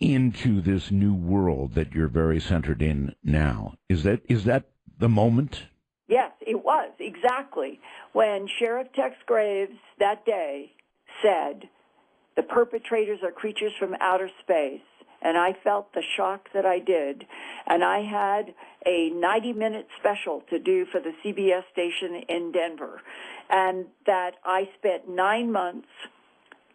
into this new world that you're very centered in now? Is that the moment? Yes, it was, exactly. When Sheriff Tex Graves that day said, the perpetrators are creatures from outer space, and I felt the shock that I did, and I had a 90-minute special to do for the CBS station in Denver, and that I spent 9 months,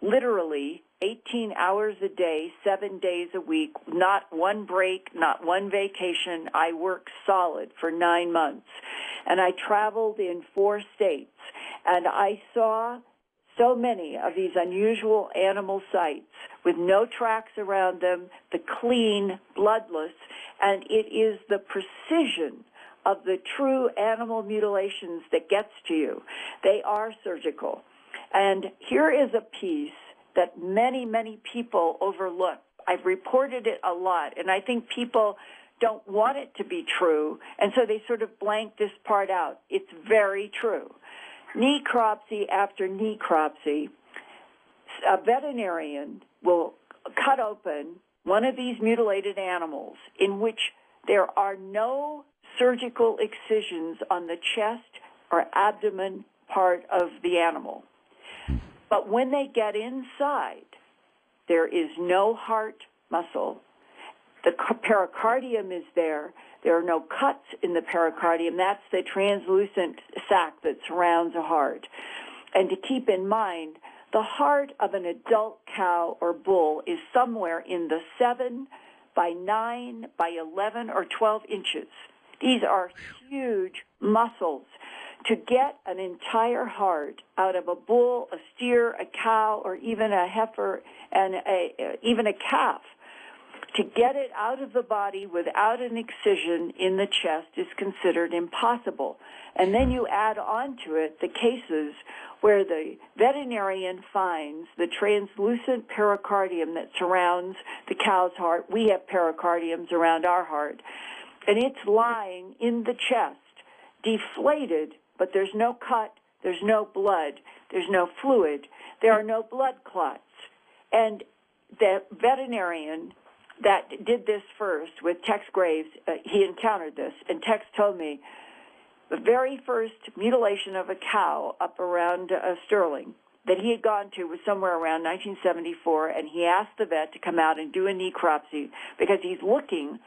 literally 18 hours a day, 7 days a week, not one break, not one vacation. I worked solid for 9 months, and I traveled in 4 states, and I saw so many of these unusual animal sites with no tracks around them, the clean, bloodless, and it is the precision of the true animal mutilations that gets to you. They are surgical. And here is a piece that many, many people overlook. I've reported it a lot, and I think people don't want it to be true, and so they sort of blank this part out. It's very true. Necropsy after necropsy, a veterinarian will cut open one of these mutilated animals in which there are no surgical excisions on the chest or abdomen part of the animal. But when they get inside, there is no heart muscle. The pericardium is there. There are no cuts in the pericardium. That's the translucent sac that surrounds a heart. And to keep in mind, the heart of an adult cow or bull is somewhere in the 7 by 9 by 11 or 12 inches. These are huge muscles. To get an entire heart out of a bull, a steer, a cow, or even a heifer, and even a calf, to get it out of the body without an excision in the chest is considered impossible. And then you add on to it the cases where the veterinarian finds the translucent pericardium that surrounds the cow's heart. We have pericardiums around our heart. And it's lying in the chest, deflated, but there's no cut, there's no blood, there's no fluid, there are no blood clots. And the veterinarian that did this first with Tex Graves, he encountered this, and Tex told me the very first mutilation of a cow up around Sterling that he had gone to was somewhere around 1974, and he asked the vet to come out and do a necropsy because he's looking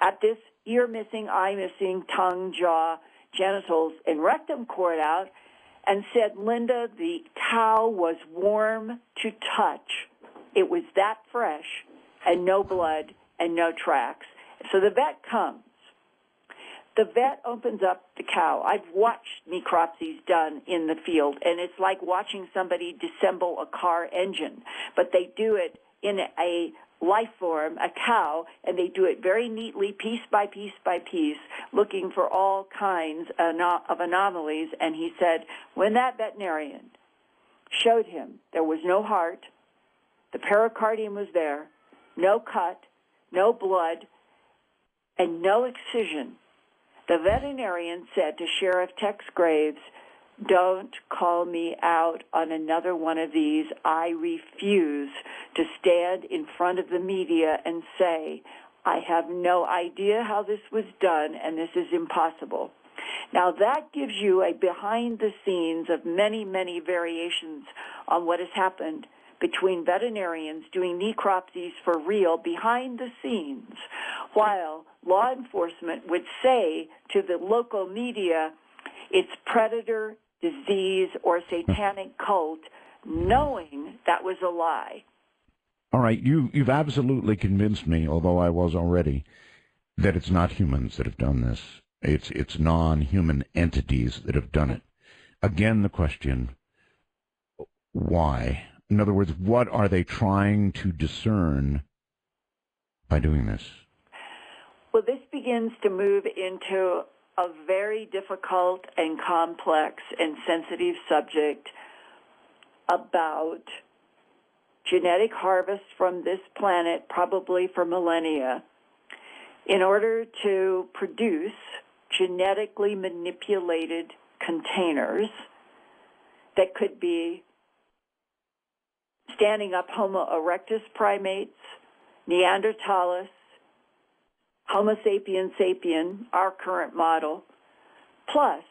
at this ear missing, eye missing, tongue, jaw, genitals, and rectum cord out, and said, Linda, the cow was warm to touch. It was that fresh, and no blood, and no tracks. So the vet comes. The vet opens up the cow. I've watched necropsies done in the field, and it's like watching somebody disassemble a car engine. But they do it in a life form, a cow, and they do it very neatly, piece by piece by piece, looking for all kinds of anomalies. And he said, when that veterinarian showed him there was no heart, the pericardium was there, no cut, no blood, and no excision, the veterinarian said to Sheriff Tex Graves, don't call me out on another one of these. I refuse to stand in front of the media and say, I have no idea how this was done, and this is impossible. Now, that gives you a behind the scenes of many, many variations on what has happened between veterinarians doing necropsies for real behind the scenes, while law enforcement would say to the local media, it's predator, disease, or satanic cult, knowing that was a lie. All right, you've absolutely convinced me, although I was already, that it's not humans that have done this. It's non-human entities that have done it. Again, the question, why? In other words, what are they trying to discern by doing this? Well, this begins to move into a very difficult and complex and sensitive subject about genetic harvest from this planet, probably for millennia, in order to produce genetically manipulated containers that could be standing up Homo erectus primates, Neanderthalis, Homo sapiens sapien, our current model, plus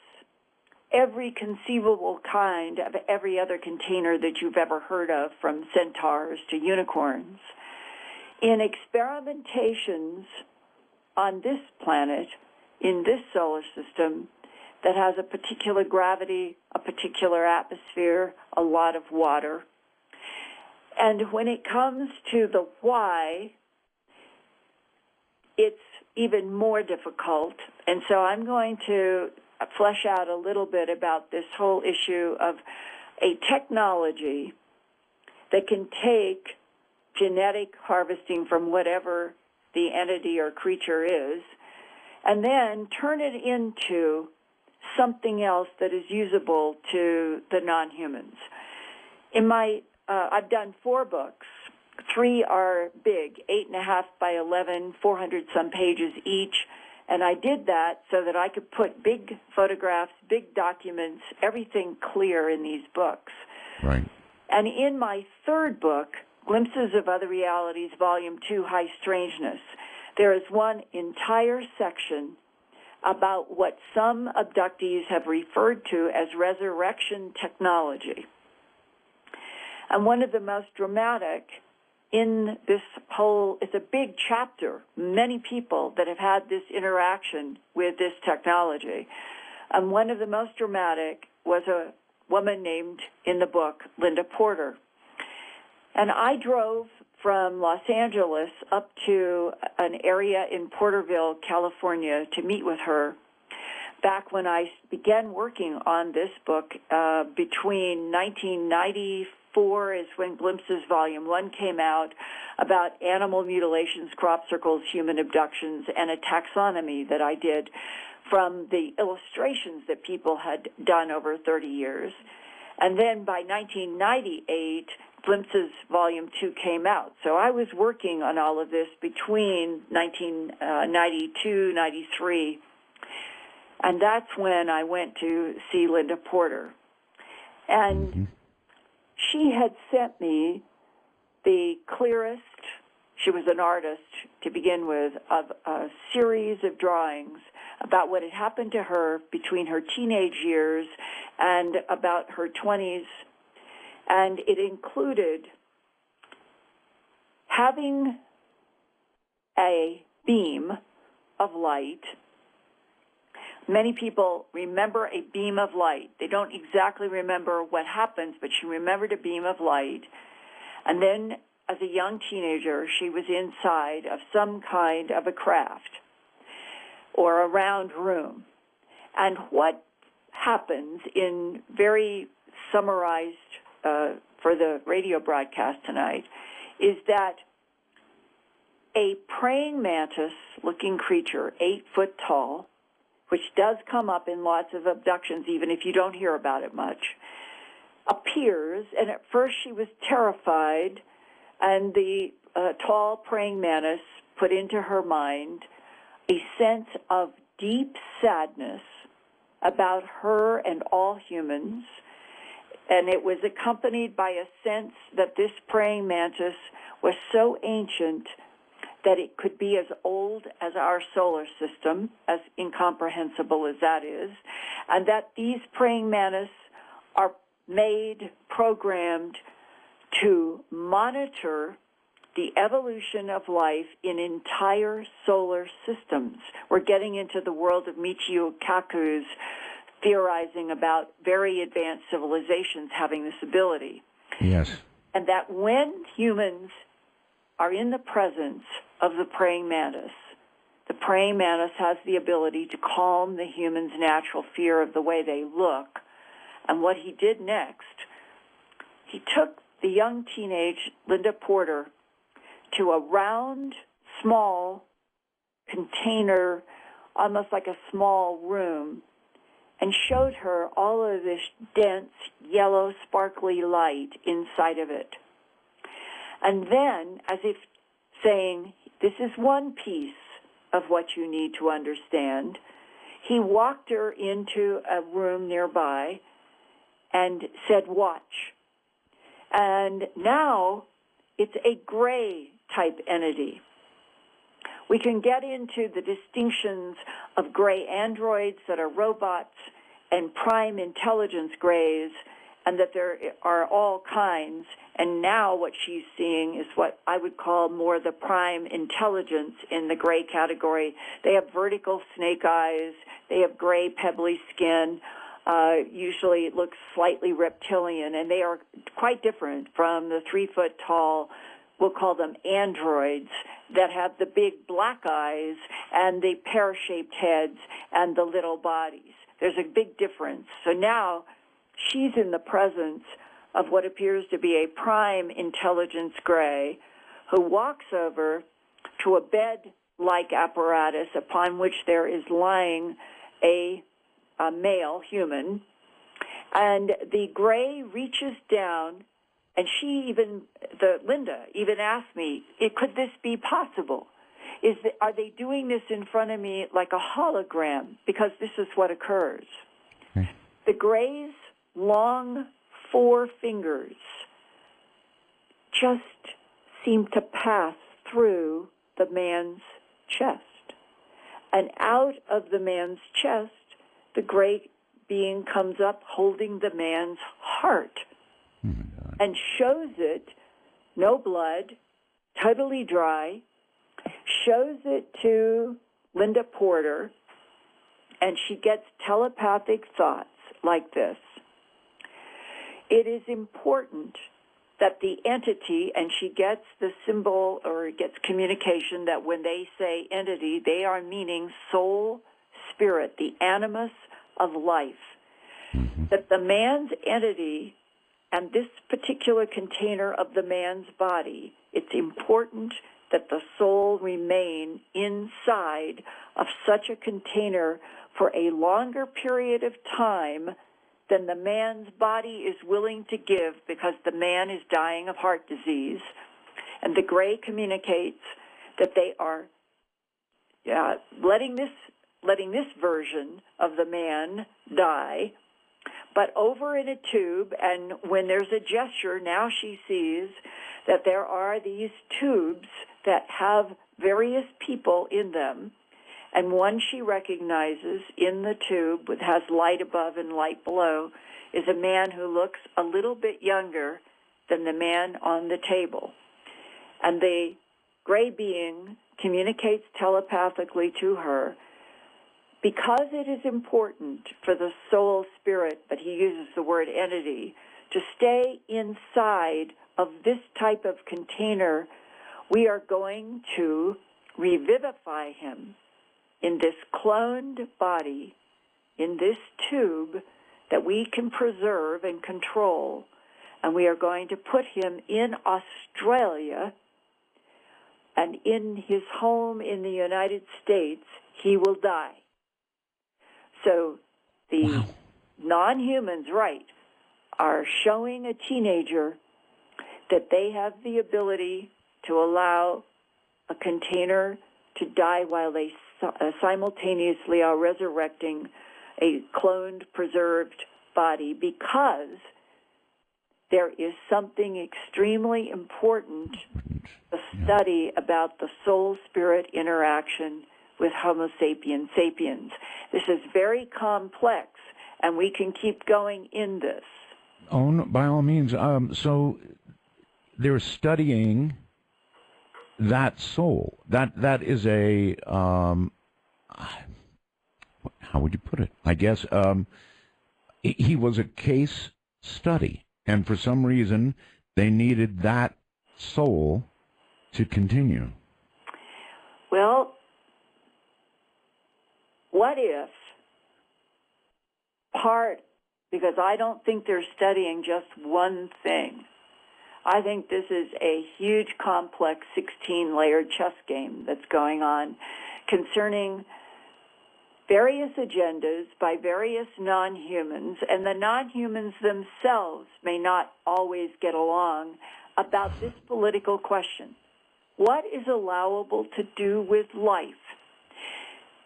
every conceivable kind of every other container that you've ever heard of, from centaurs to unicorns. In experimentations on this planet, in this solar system, that has a particular gravity, a particular atmosphere, a lot of water. And when it comes to the why, it's even more difficult. And so I'm going to flesh out a little bit about this whole issue of a technology that can take genetic harvesting from whatever the entity or creature is, and then turn it into something else that is usable to the non-humans. In my, I've done 4 books. 3 are big, 8.5 by 11, 400-some pages each, and I did that so that I could put big photographs, big documents, everything clear in these books. Right. And in my 3rd book, Glimpses of Other Realities, Volume 2, High Strangeness, there is one entire section about what some abductees have referred to as resurrection technology. And one of the most dramatic in this whole, it's a big chapter, many people that have had this interaction with this technology. And one of the most dramatic was a woman named, in the book, Linda Porter. And I drove from Los Angeles up to an area in Porterville, California, to meet with her back when I began working on this book. Between 1994 is when Glimpses Volume 1 came out, about animal mutilations, crop circles, human abductions, and a taxonomy that I did from the illustrations that people had done over 30 years. And then by 1998, Glimpses Volume 2 came out. So I was working on all of this between 1992, 93, and that's when I went to see Linda Porter. And she had sent me the clearest, she was an artist to begin with, of a series of drawings about what had happened to her between her teenage years and about her 20s. And it included having a beam of light. Many people remember a beam of light. They don't exactly remember what happens, but she remembered a beam of light. And then, as a young teenager, she was inside of some kind of a craft or a round room. And what happens, in very summarized for the radio broadcast tonight, is that a praying mantis-looking creature, 8 foot tall, which does come up in lots of abductions, even if you don't hear about it much, appears, and at first she was terrified, and the tall praying mantis put into her mind a sense of deep sadness about her and all humans, and it was accompanied by a sense that this praying mantis was so ancient that it could be as old as our solar system, as incomprehensible as that is, and that these praying mantis are made, programmed to monitor the evolution of life in entire solar systems. We're getting into the world of Michio Kaku's theorizing about very advanced civilizations having this ability. Yes. And that when humans are in the presence of the praying mantis has the ability to calm the human's natural fear of the way they look. And what he did next, he took the young teenage Linda Porter to a round, small container, almost like a small room, and showed her all of this dense, yellow, sparkly light inside of it. And then, as if saying, this is one piece of what you need to understand, he walked her into a room nearby and said, watch. And now it's a gray type entity. We can get into the distinctions of gray androids that are robots and prime intelligence grays, and that there are all kinds. And now what she's seeing is what I would call more the prime intelligence in the gray category. They have vertical snake eyes. They have gray pebbly skin. Usually it looks slightly reptilian, and they are quite different from the 3-foot-tall, we'll call them androids, that have the big black eyes and the pear-shaped heads and the little bodies. There's a big difference. So now she's in the presence of what appears to be a prime intelligence gray who walks over to a bed-like apparatus upon which there is lying a male human, and the gray reaches down, and Linda even asked me, could this be possible? Are they doing this in front of me like a hologram? Because this is what occurs. Okay. The gray's long 4 fingers just seem to pass through the man's chest. And out of the man's chest, the gray being comes up holding the man's heart and shows it, no blood, totally dry, shows it to Linda Porter, and she gets telepathic thoughts like this. It is important that the entity, and she gets the symbol or gets communication that when they say entity, they are meaning soul, spirit, the animus of life. That the man's entity and this particular container of the man's body, it's important that the soul remain inside of such a container for a longer period of time than the man's body is willing to give, because the man is dying of heart disease. And the gray communicates that they are letting this version of the man die, but over in a tube. And when there's a gesture, now she sees that there are these tubes that have various people in them, and one she recognizes in the tube, that has light above and light below, is a man who looks a little bit younger than the man on the table. And the gray being communicates telepathically to her, because it is important for the soul spirit, but he uses the word entity, to stay inside of this type of container. We are going to revivify him in this cloned body, in this tube that we can preserve and control, and we are going to put him in Australia, and in his home in the United States, he will die. So the non-humans, are showing a teenager that they have the ability to allow a container to die while they simultaneously are resurrecting a cloned, preserved body, because there is something extremely important. The study about the soul-spirit interaction with Homo sapiens sapiens. This is very complex, and we can keep going in this. Oh, no, by all means. So they're studying that soul. That is a how would you put it? I guess he was a case study, and for some reason they needed that soul to continue. Well, what if because I don't think they're studying just one thing. I think this is a huge, complex, 16-layered chess game that's going on concerning various agendas by various non-humans, and the non-humans themselves may not always get along about this political question. What is allowable to do with life?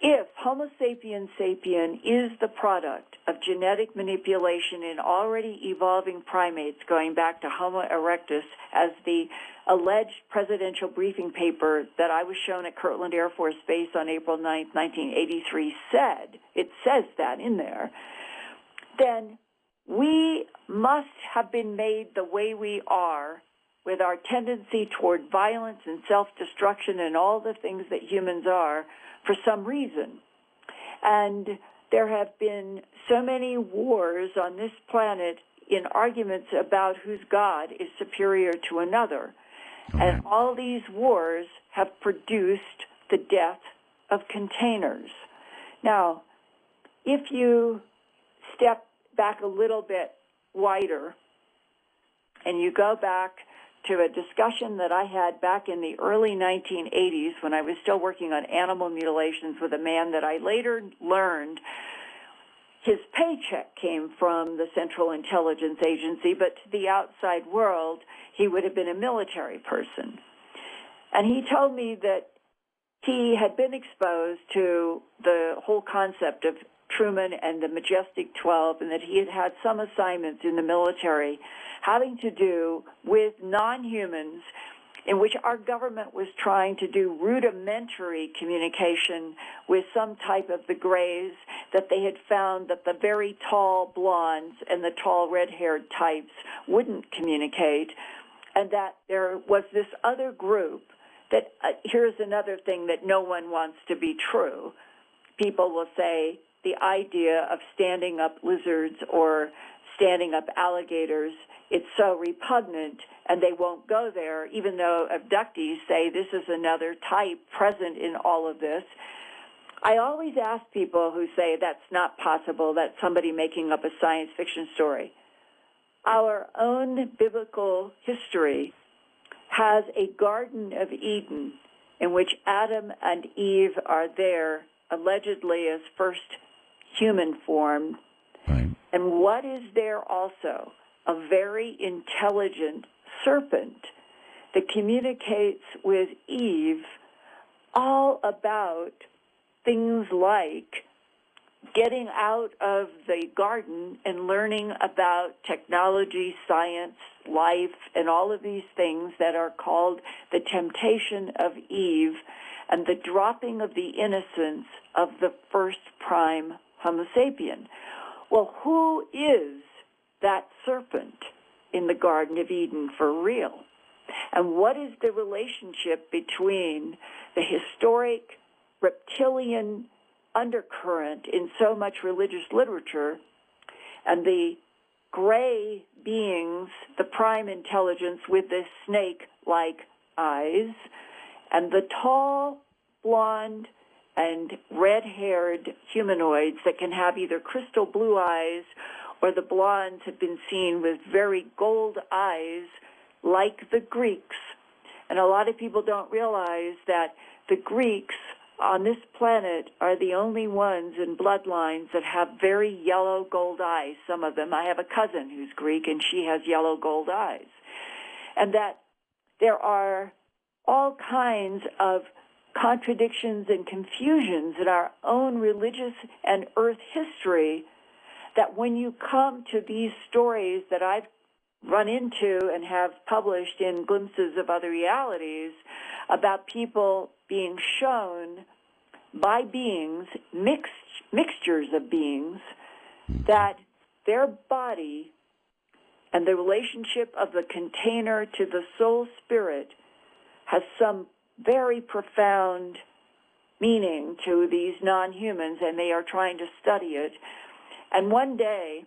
If Homo sapiens sapien is the product of genetic manipulation in already evolving primates going back to Homo erectus, as the alleged presidential briefing paper that I was shown at Kirtland Air Force Base on April 9, 1983 said, it says that in there, then we must have been made the way we are with our tendency toward violence and self-destruction and all the things that humans are for some reason. And there have been so many wars on this planet in arguments about whose God is superior to another. And all these wars have produced the death of containers. Now, if you step back a little bit wider and you go back to a discussion that I had back in the early 1980s when I was still working on animal mutilations with a man that I later learned his paycheck came from the Central Intelligence Agency, but to the outside world, he would have been a military person. And he told me that he had been exposed to the whole concept of Truman and the Majestic 12, and that he had had some assignments in the military having to do with non-humans in which our government was trying to do rudimentary communication with some type of the grays, that they had found that the very tall blondes and the tall red-haired types wouldn't communicate, and that there was this other group that, here's another thing that no one wants to be true. People will say, the idea of standing up lizards or standing up alligators, it's so repugnant, and they won't go there, even though abductees say this is another type present in all of this. I always ask people who say that's not possible, that's somebody making up a science fiction story. Our own biblical history has a Garden of Eden in which Adam and Eve are there, allegedly as first human form. Right. And what is there also? A very intelligent serpent that communicates with Eve all about things like getting out of the garden and learning about technology, science, life, and all of these things that are called the temptation of Eve and the dropping of the innocence of the first prime Homo sapien. Well, who is that serpent in the Garden of Eden for real? And what is the relationship between the historic reptilian undercurrent in so much religious literature and the gray beings, the prime intelligence with the snake-like eyes, and the tall, blonde, and red-haired humanoids that can have either crystal blue eyes or the blondes have been seen with very gold eyes like the Greeks. And a lot of people don't realize that the Greeks on this planet are the only ones in bloodlines that have very yellow gold eyes, some of them. I have a cousin who's Greek, and she has yellow gold eyes. And that there are all kinds of contradictions and confusions in our own religious and earth history that when you come to these stories that I've run into and have published in Glimpses of Other Realities about people being shown by beings, mixtures of beings, that their body and the relationship of the container to the soul spirit has some very profound meaning to these non-humans, and they are trying to study it. And one day,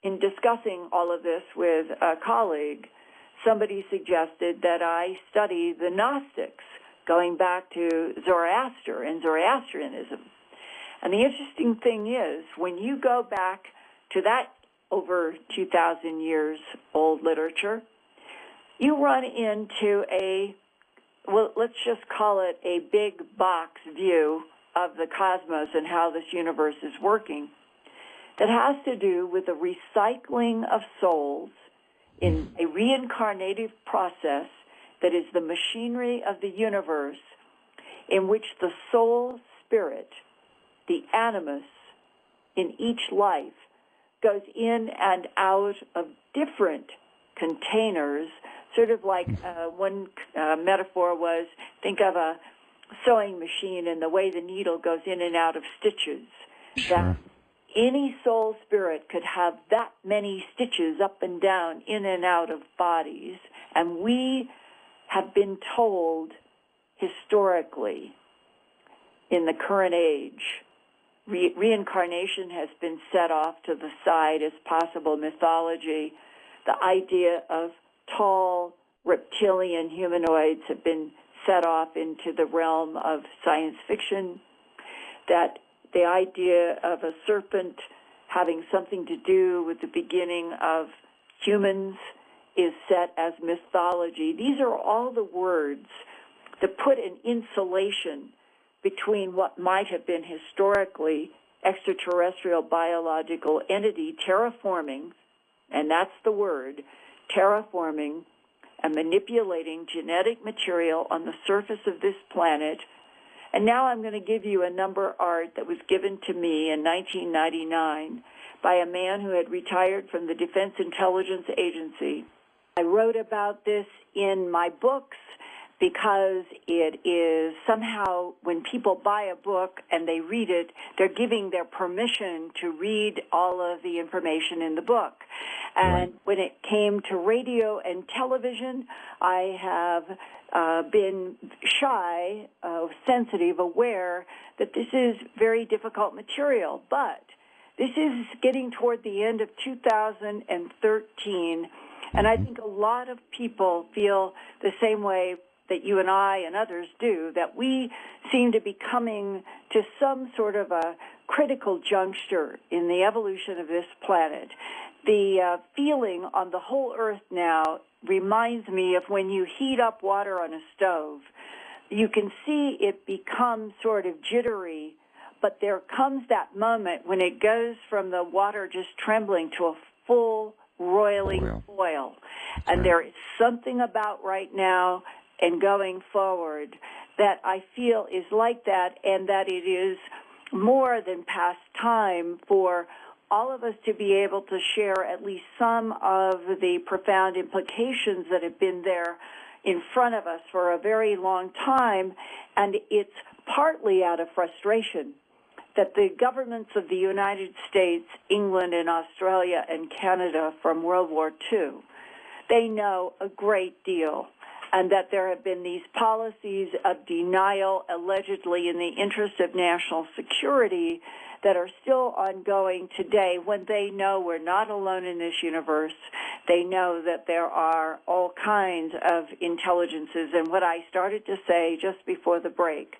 in discussing all of this with a colleague, somebody suggested that I study the Gnostics, going back to Zoroaster and Zoroastrianism. And the interesting thing is, when you go back to that over 2,000 years old literature, you run into let's just call it a big box view of the cosmos and how this universe is working, that has to do with the recycling of souls in a reincarnative process that is the machinery of the universe, in which the soul spirit, the animus, in each life goes in and out of different containers, sort of like one metaphor was, think of a sewing machine and the way the needle goes in and out of stitches. Sure. That any soul spirit could have that many stitches up and down, in and out of bodies. And we have been told historically in the current age, reincarnation has been set off to the side as possible mythology. The idea of tall reptilian humanoids have been set off into the realm of science fiction. That the idea of a serpent having something to do with the beginning of humans is set as mythology. These are all the words that put an insulation between what might have been historically extraterrestrial biological entity terraforming, and that's the word, terraforming and manipulating genetic material on the surface of this planet. And now I'm going to give you a number art that was given to me in 1999 by a man who had retired from the Defense Intelligence Agency. I wrote about this in my books because it is somehow, when people buy a book and they read it, they're giving their permission to read all of the information in the book. And when it came to radio and television, I have been shy, sensitive, aware that this is very difficult material. But this is getting toward the end of 2013, and I think a lot of people feel the same way that you and I and others do, that we seem to be coming to some sort of a critical juncture in the evolution of this planet. The feeling on the whole Earth now reminds me of when you heat up water on a stove. You can see it become sort of jittery, but there comes that moment when it goes from the water just trembling to a full roiling boil. And there is something about right now and going forward that I feel is like that, and that it is more than past time for all of us to be able to share at least some of the profound implications that have been there in front of us for a very long time. And it's partly out of frustration that the governments of the United States, England, and Australia and Canada from World War II, they know a great deal, and that there have been these policies of denial, allegedly in the interest of national security, that are still ongoing today, when they know we're not alone in this universe. They know that there are all kinds of intelligences. And what I started to say just before the break,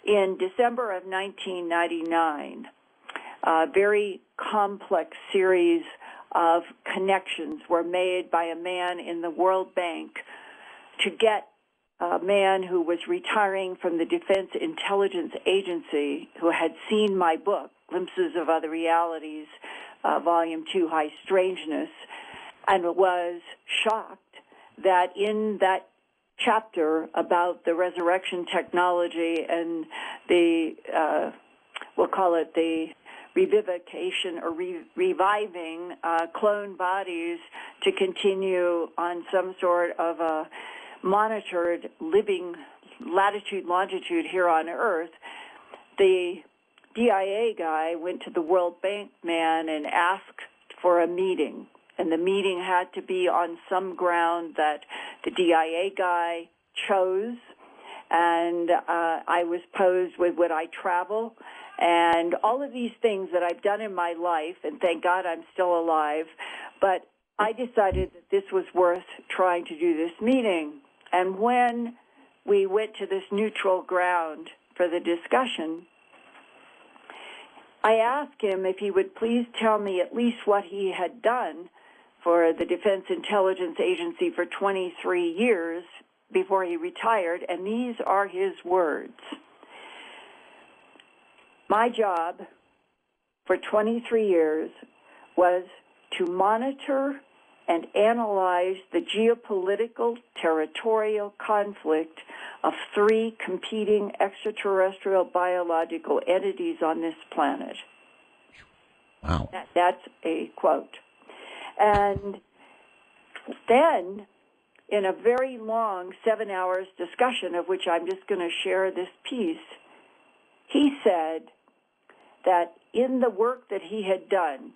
in December of 1999, a very complex series of connections were made by a man in the World Bank to get a man who was retiring from the Defense Intelligence Agency, who had seen my book, Glimpses of Other Realities, Volume 2, High Strangeness, and was shocked that in that chapter about the resurrection technology and the, we'll call it the revivification or reviving clone bodies to continue on some sort of a monitored living latitude, longitude here on Earth, the DIA guy went to the World Bank man and asked for a meeting. And the meeting had to be on some ground that the DIA guy chose. And I was posed with, would I travel? And all of these things that I've done in my life, and thank God I'm still alive, but I decided that this was worth trying to do this meeting. And when we went to this neutral ground for the discussion, I asked him if he would please tell me at least what he had done for the Defense Intelligence Agency for 23 years before he retired, and these are his words. My job for 23 years was to monitor and analyze the geopolitical territorial conflict of 3 competing extraterrestrial biological entities on this planet. Wow. That's a quote. And then, in a very long 7 hours discussion, of which I'm just going to share this piece, he said that in the work that he had done,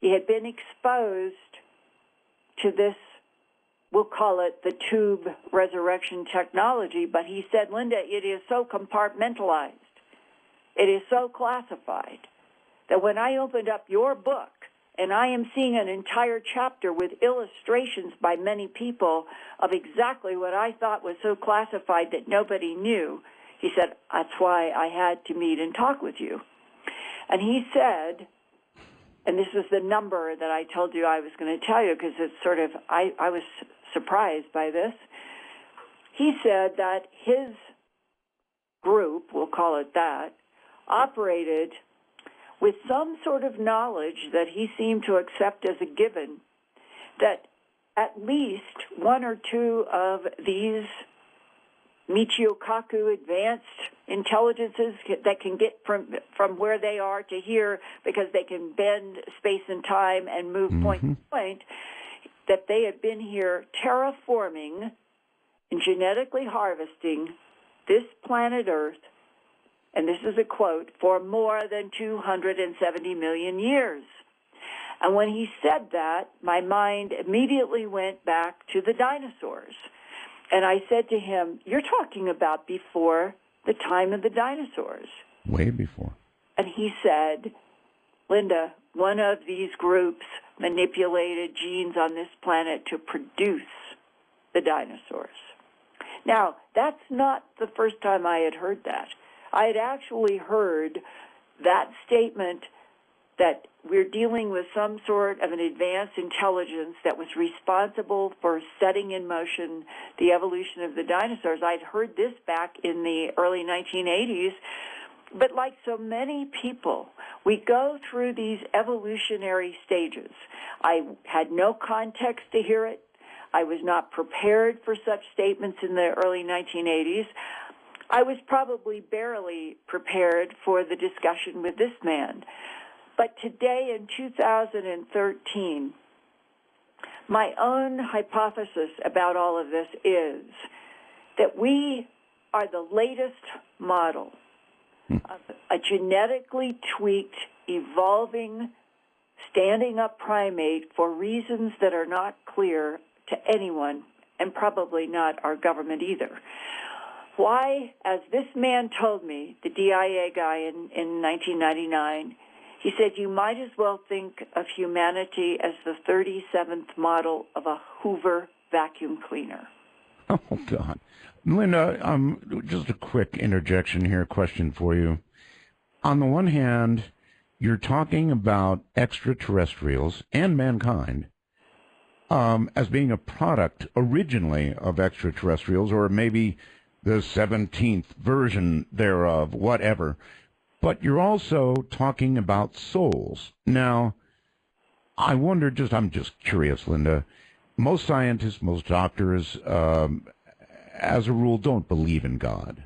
he had been exposed to this, we'll call it the tube resurrection technology, but he said, Linda, it is so compartmentalized, it is so classified, that when I opened up your book, and I am seeing an entire chapter with illustrations by many people of exactly what I thought was so classified that nobody knew, he said, that's why I had to meet and talk with you. And he said, and this was the number that I told you I was going to tell you because it's sort of, I was surprised by this. He said that his group, we'll call it that, operated with some sort of knowledge that he seemed to accept as a given, that at least 1 or 2 of these Michiokaku advanced intelligences that can get from where they are to here because they can bend space and time and move point to point, that they had been here terraforming and genetically harvesting this planet Earth, and this is a quote, for more than 270 million years. And when he said that, my mind immediately went back to the dinosaurs. And I said to him, you're talking about before the time of the dinosaurs. Way before. And he said, Linda, one of these groups manipulated genes on this planet to produce the dinosaurs. Now, that's not the first time I had heard that. I had actually heard that statement that we're dealing with some sort of an advanced intelligence that was responsible for setting in motion the evolution of the dinosaurs. I'd heard this back in the early 1980s, but like so many people, we go through these evolutionary stages. I had no context to hear it. I was not prepared for such statements in the early 1980s. I was probably barely prepared for the discussion with this man. But today in 2013, my own hypothesis about all of this is that we are the latest model of a genetically tweaked, evolving, standing-up primate for reasons that are not clear to anyone, and probably not our government either. Why, as this man told me, the DIA guy in 1999, he said, you might as well think of humanity as the 37th model of a Hoover vacuum cleaner. Oh, God. Linda, just a quick interjection here, question for you. On the one hand, you're talking about extraterrestrials and mankind as being a product originally of extraterrestrials, or maybe the 17th version thereof, whatever. But you're also talking about souls. Now, I wonder, I'm just curious, Linda, most scientists, most doctors, as a rule, don't believe in God.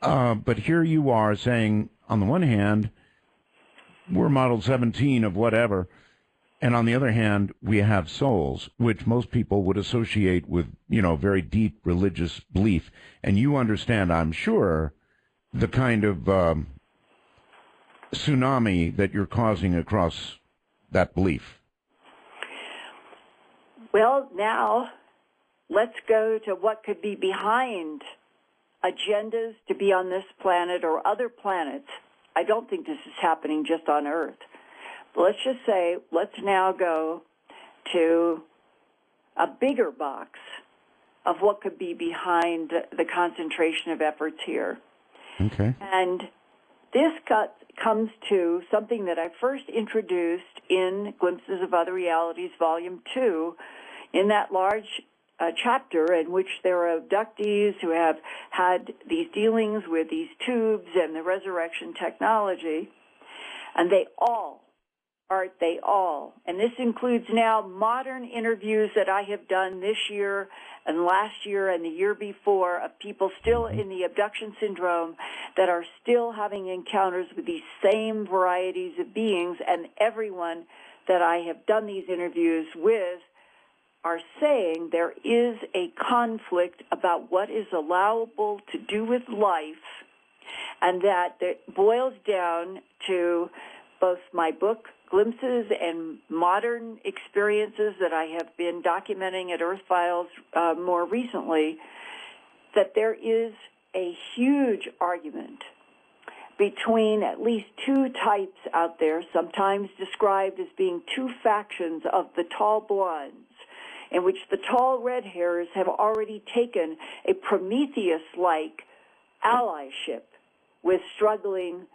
But here you are saying, on the one hand, we're model 17 of whatever. And on the other hand, we have souls, which most people would associate with, very deep religious belief. And you understand, I'm sure, the kind of tsunami that you're causing across that belief. Well, now let's go to what could be behind agendas to be on this planet or other planets. I don't think this is happening just on Earth. But let's just say, let's now go to a bigger box of what could be behind the concentration of efforts here. Okay. And this comes to something that I first introduced in Glimpses of Other Realities, Volume 2, in that large chapter in which there are abductees who have had these dealings with these tubes and the resurrection technology, and they all, and this includes now modern interviews that I have done this year and last year and the year before of people still in the abduction syndrome that are still having encounters with these same varieties of beings, and everyone that I have done these interviews with are saying there is a conflict about what is allowable to do with life, and that it boils down to both my book, Glimpses, and modern experiences that I have been documenting at Earth Files more recently, that there is a huge argument between at least two types out there, sometimes described as being two factions of the tall blondes, in which the tall red hairs have already taken a Prometheus-like allyship with struggling,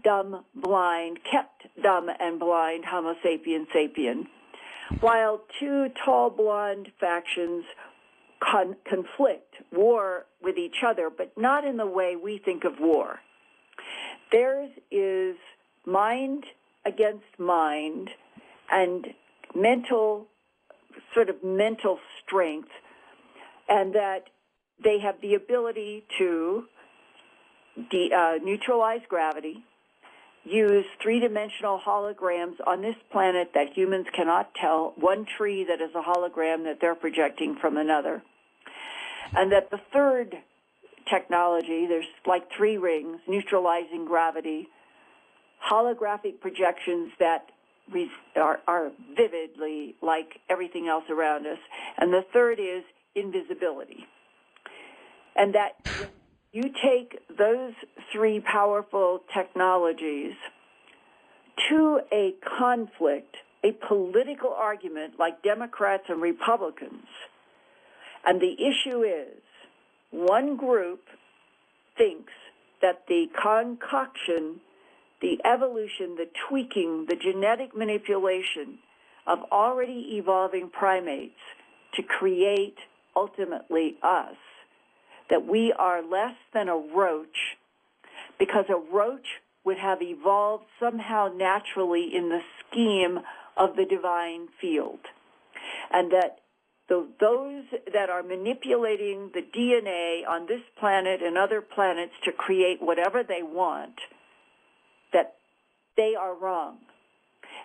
dumb, blind, kept dumb and blind Homo sapien sapien, while two tall blonde factions conflict, war with each other, but not in the way we think of war. Theirs is mind against mind and mental strength, and that they have the ability to neutralize gravity, use three-dimensional holograms on this planet that humans cannot tell, one tree that is a hologram that they're projecting from another, and that the third technology, there's like three rings, neutralizing gravity, holographic projections that are vividly like everything else around us, and the third is invisibility. And that when you take those three powerful technologies to a conflict, a political argument like Democrats and Republicans, and the issue is one group thinks that the concoction, the evolution, the tweaking, the genetic manipulation of already evolving primates to create ultimately us, that we are less than a roach, because a roach would have evolved somehow naturally in the scheme of the divine field, and that those that are manipulating the DNA on this planet and other planets to create whatever they want, that they are wrong,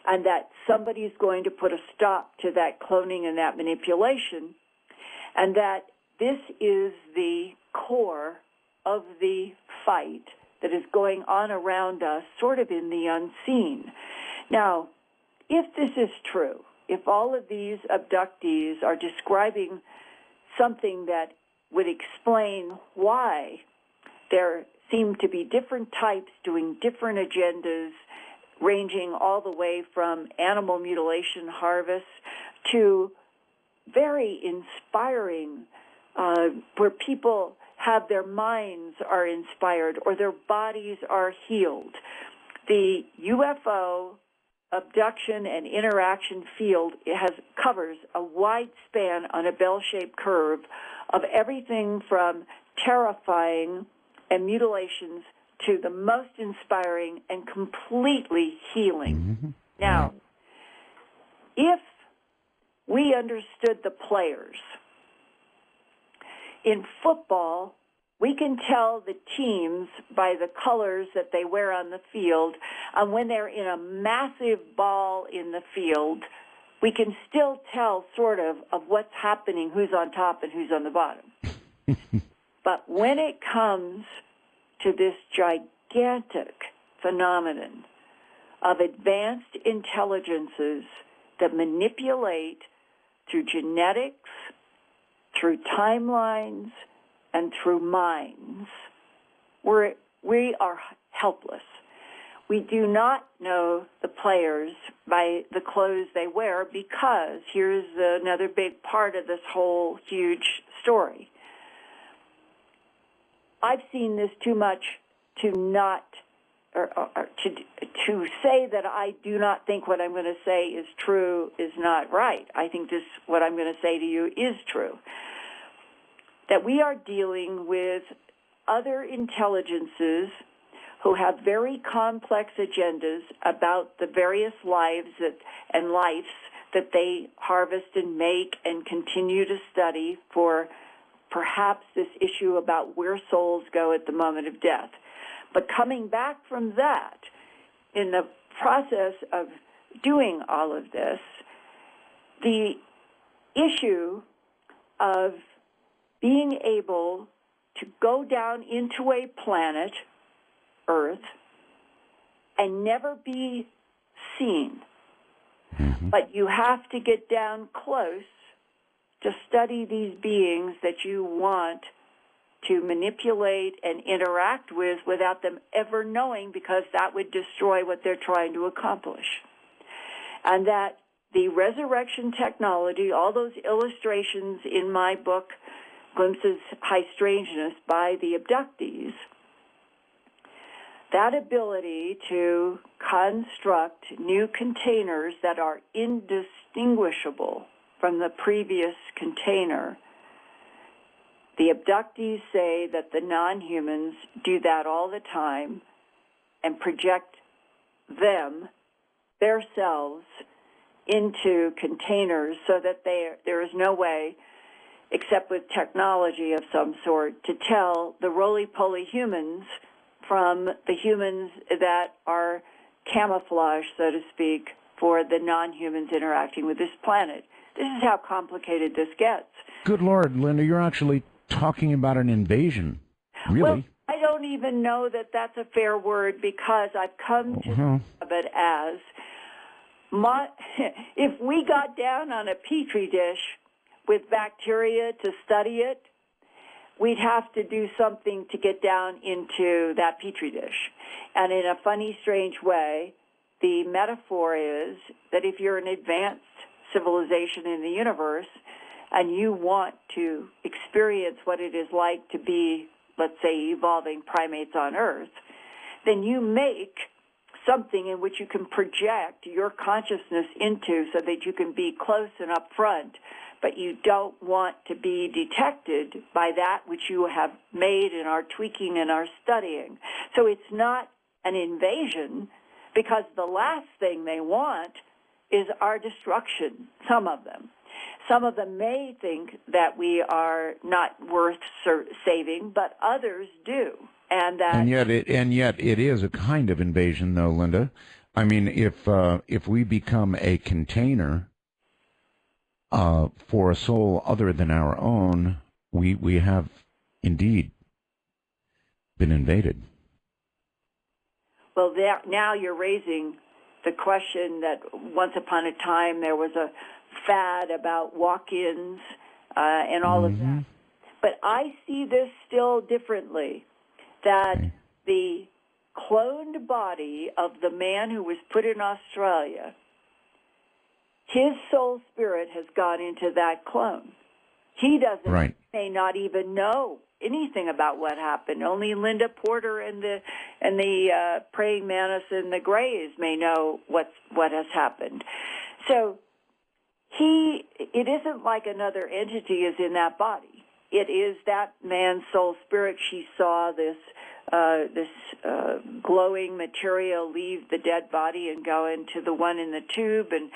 and that somebody is going to put a stop to that cloning and that manipulation, and that this is the core of the fight that is going on around us, sort of in the unseen. Now, if this is true, if all of these abductees are describing something that would explain why there seem to be different types doing different agendas, ranging all the way from animal mutilation harvest to very inspiring, where people have their minds are inspired or their bodies are healed. The UFO abduction and interaction field covers a wide span on a bell-shaped curve of everything from terrifying and mutilations to the most inspiring and completely healing. Mm-hmm. Now, if we understood the players, in football, We can tell the teams by the colors that they wear on the field, and when they're in a massive ball in the field, we can still tell sort of what's happening, who's on top and who's on the bottom. But when it comes to this gigantic phenomenon of advanced intelligences that manipulate through genetics, through timelines, and through minds, we are helpless. We do not know the players by the clothes they wear, because here's another big part of this whole huge story. I've seen this too much to not, or to say that I do not think what I'm going to say is true is not right. I think what I'm going to say to you is true. That we are dealing with other intelligences who have very complex agendas about the various lives and lives that they harvest and make and continue to study for perhaps this issue about where souls go at the moment of death. But coming back from that, in the process of doing all of this, the issue of being able to go down into a planet, Earth, and never be seen. Mm-hmm. But you have to get down close to study these beings that you want to manipulate and interact with without them ever knowing, because that would destroy what they're trying to accomplish. And that the resurrection technology, all those illustrations in my book, Glimpses High Strangeness, by the abductees, that ability to construct new containers that are indistinguishable from the previous container, the abductees say that the non-humans do that all the time and project their selves, into containers so that there is no way, except with technology of some sort, to tell the roly-poly humans from the humans that are camouflaged, so to speak, for the non-humans interacting with this planet. This is how complicated this gets. Good Lord, Linda, you're actually talking about an invasion. Really? Well, I don't even know that that's a fair word, because I've come to think of it as, if we got down on a petri dish with bacteria to study it, we'd have to do something to get down into that petri dish. And in a funny, strange way, the metaphor is that if you're an advanced civilization in the universe and you want to experience what it is like to be, let's say, evolving primates on Earth, then you make something in which you can project your consciousness into so that you can be close and up front, but you don't want to be detected by that which you have made and are tweaking and are studying. So it's not an invasion, because the last thing they want is our destruction, some of them. Some of them may think that we are not worth saving, but others do. And yet it is a kind of invasion, though, Linda. I mean, if we become a container for a soul other than our own, we have indeed been invaded. Well, now you're raising the question that once upon a time there was a fad about walk-ins and all of that. But I see this still differently, that the cloned body of the man who was put in Australia, his soul spirit has gone into that clone. He doesn't, may not even know anything about what happened. Only Linda Porter and the praying mantis and the Greys may know what has happened. So it isn't like another entity is in that body. It is that man's soul spirit. She saw this glowing material leave the dead body and go into the one in the tube, and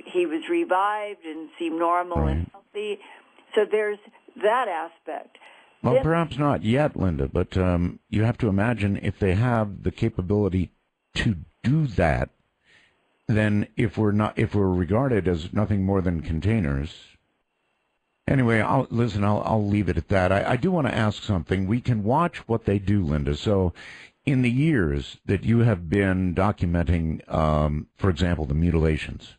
he was revived and seemed normal and healthy. So there's that aspect. Well, perhaps not yet, Linda, but you have to imagine if they have the capability to do that, then if we're regarded as nothing more than containers. Anyway, I'll leave it at that. I do want to ask something. We can watch what they do, Linda. So, in the years that you have been documenting, for example, the mutilations,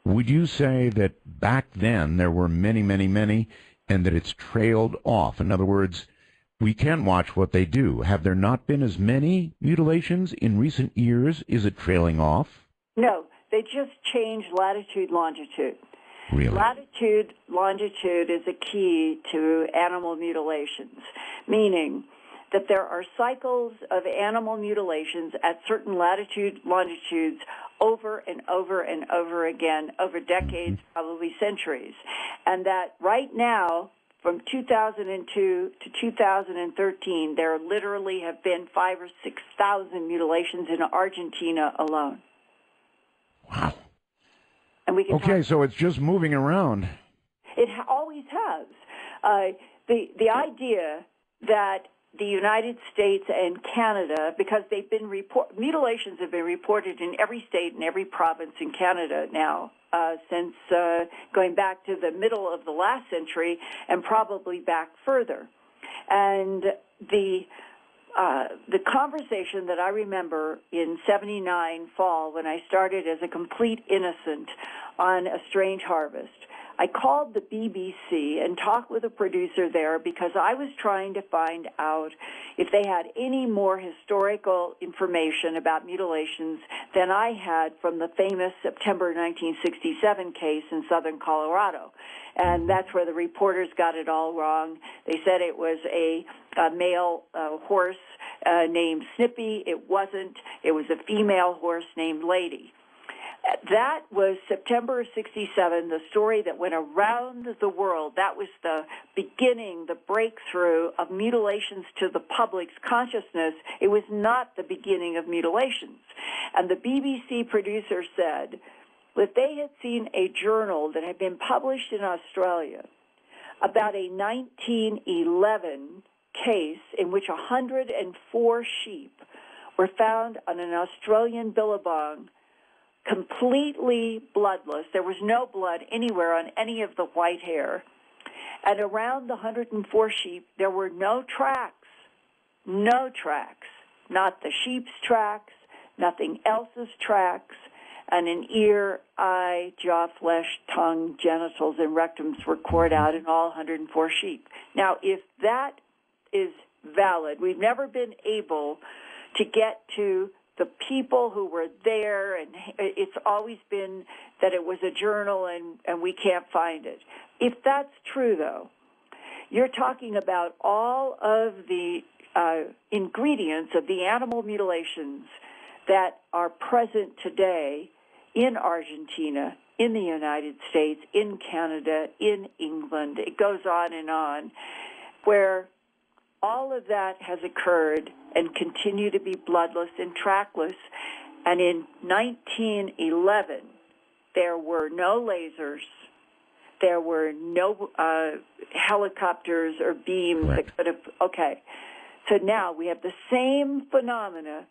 would you say that back then there were many, many, many, and that it's trailed off? In other words, we can watch what they do. Have there not been as many mutilations in recent years? Is it trailing off? No, they just changed latitude, longitude. Really? Latitude, longitude is a key to animal mutilations, meaning that there are cycles of animal mutilations at certain latitude, longitudes over and over and over again, over decades, probably centuries. And that right now, from 2002 to 2013, there literally have been 5,000 or 6,000 mutilations in Argentina alone. Wow. And we can okay, so it's just moving around. It always has. The idea that the United States and Canada, because they've been mutilations have been reported in every state and every province in Canada now since going back to the middle of the last century and probably back further. And the conversation that I remember in '79 fall when I started as a complete innocent on A Strange Harvest, I called the BBC and talked with a producer there because I was trying to find out if they had any more historical information about mutilations than I had from the famous September 1967 case in southern Colorado. And that's where the reporters got it all wrong. They said it was a male horse named Snippy. It wasn't. It was a female horse named Lady. That was September of '67, the story that went around the world. That was the beginning, the breakthrough of mutilations to the public's consciousness. It was not the beginning of mutilations. And the BBC producer said that they had seen a journal that had been published in Australia about a 1911 case in which 104 sheep were found on an Australian billabong, completely bloodless. There was no blood anywhere on any of the white hair. And around the 104 sheep, there were no tracks. No tracks. Not the sheep's tracks, nothing else's tracks, and an ear, eye, jaw, flesh, tongue, genitals, and rectums were cored out in all 104 sheep. Now, if that is valid, we've never been able to get to the people who were there, and it's always been that it was a journal and we can't find it. If that's true, though, you're talking about all of the ingredients of the animal mutilations that are present today in Argentina, in the United States, in Canada, in England. It goes on, where all of that has occurred and continue to be bloodless and trackless. And in 1911, there were no lasers, there were no helicopters or beams that could have, okay. So now we have the same phenomena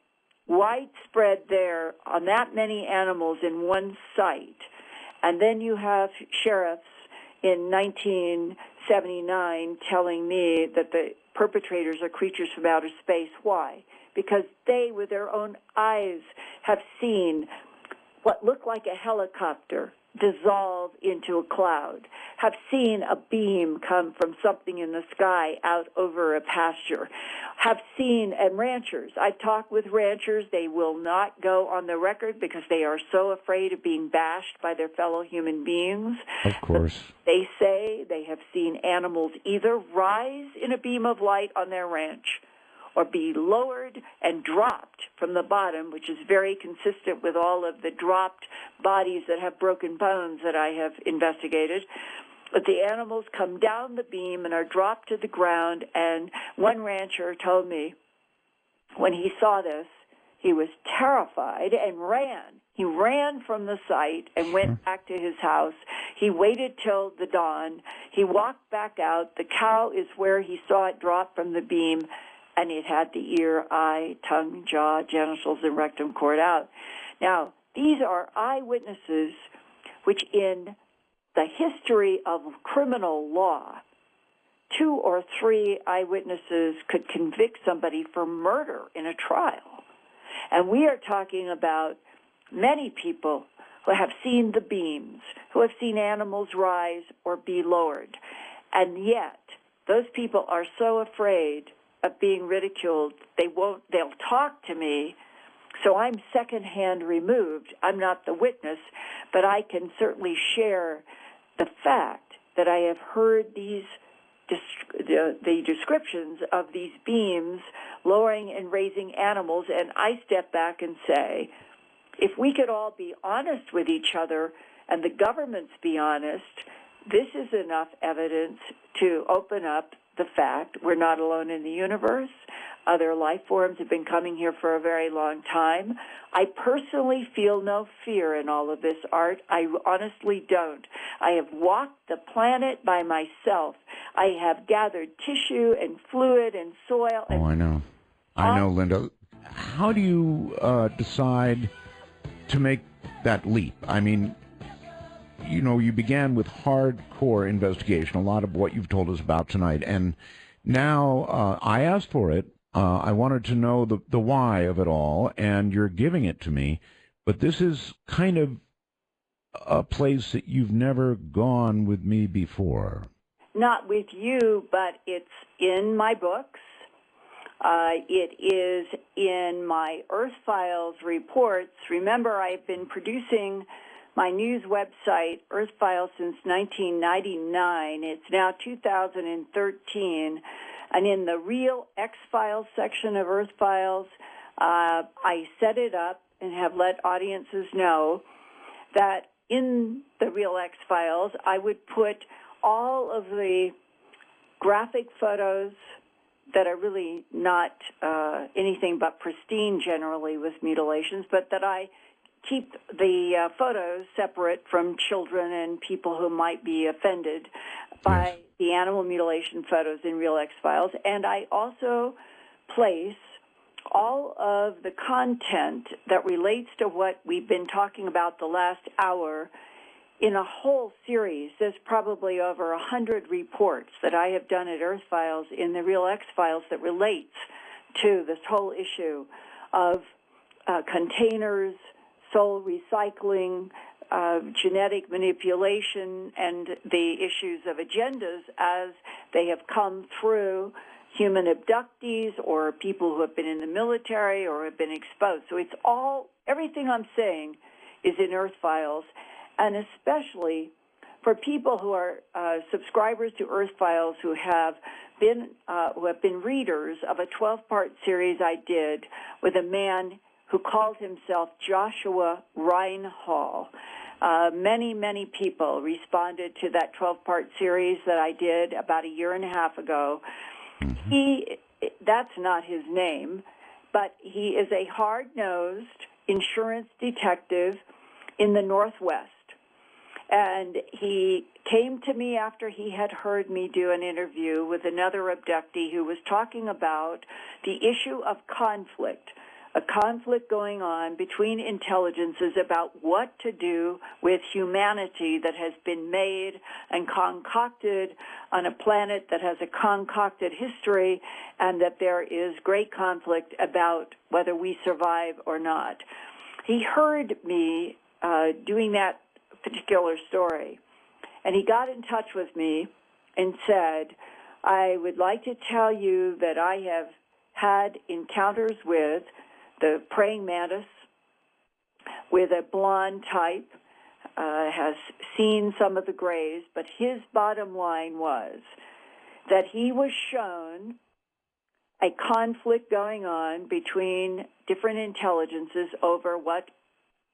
widespread there on that many animals in one site. And then you have sheriffs in 1979 telling me that the perpetrators are creatures from outer space. Why? Because they, with their own eyes, have seen what looked like a helicopter dissolve into a cloud, have seen a beam come from something in the sky out over a pasture, have seen, and ranchers. I've talked with ranchers. They will not go on the record because they are so afraid of being bashed by their fellow human beings. Of course. They say they have seen animals either rise in a beam of light on their ranch or be lowered and dropped from the bottom, which is very consistent with all of the dropped bodies that have broken bones that I have investigated. But the animals come down the beam and are dropped to the ground, and one rancher told me when he saw this, he was terrified and ran. He ran from the site and went back to his house. He waited till the dawn. He walked back out. The cow is where he saw it drop from the beam, and it had the ear, eye, tongue, jaw, genitals, and rectum cord out. Now, these are eyewitnesses which in the history of criminal law, 2 or 3 eyewitnesses could convict somebody for murder in a trial. And we are talking about many people who have seen the beams, who have seen animals rise or be lowered. And yet, those people are so afraid of being ridiculed, they'll talk to me, so I'm secondhand removed. I'm not the witness, but I can certainly share the fact that I have heard the descriptions of these beams lowering and raising animals, and I step back and say, if we could all be honest with each other and the governments be honest, this is enough evidence to open up the fact we're not alone in the universe. Other life forms have been coming here for a very long time. I personally feel no fear in all of this, Art. I honestly don't. I have walked the planet by myself. I have gathered tissue and fluid and soil. Oh, I know. I know, Linda. How do you decide to make that leap? I mean, you know, you began with hardcore investigation, a lot of what you've told us about tonight, and now I asked for it. I wanted to know the why of it all, and you're giving it to me, but this is kind of a place that you've never gone with me before. Not with you, but it's in my books. It is in my Earth Files reports. Remember, I've been producing my news website, Earth Files, since 1999. It's now 2013. And in the Real X-Files section of Earth Files, I set it up and have let audiences know that in the Real X-Files, I would put all of the graphic photos that are really not anything but pristine generally with mutilations, but that I keep the photos separate from children and people who might be offended by the animal mutilation photos in Real X-Files. And I also place all of the content that relates to what we've been talking about the last hour in a whole series. There's probably over 100 reports that I have done at Earth Files in the Real X-Files that relates to this whole issue of containers, soul recycling, genetic manipulation, and the issues of agendas as they have come through human abductees or people who have been in the military or have been exposed. So it's all, everything I'm saying is in Earth Files, and especially for people who are subscribers to Earth Files who have been readers of a 12-part series I did with a man who called himself Joshua Reinhall. Many, many people responded to that 12-part series that I did about a year and a half ago. That's not his name, but he is a hard-nosed insurance detective in the Northwest. And he came to me after he had heard me do an interview with another abductee who was talking about the issue of conflict, a conflict going on between intelligences about what to do with humanity that has been made and concocted on a planet that has a concocted history, and that there is great conflict about whether we survive or not. He heard me doing that particular story, and he got in touch with me and said, I would like to tell you that I have had encounters with the praying mantis, with a blonde type, has seen some of the grays, but his bottom line was that he was shown a conflict going on between different intelligences over what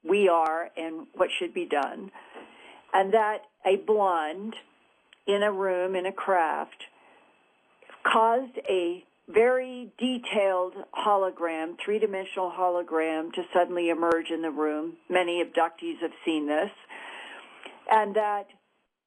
we are and what should be done, and that a blonde in a room in a craft caused a very detailed hologram, three-dimensional hologram, to suddenly emerge in the room. Many abductees have seen this. And that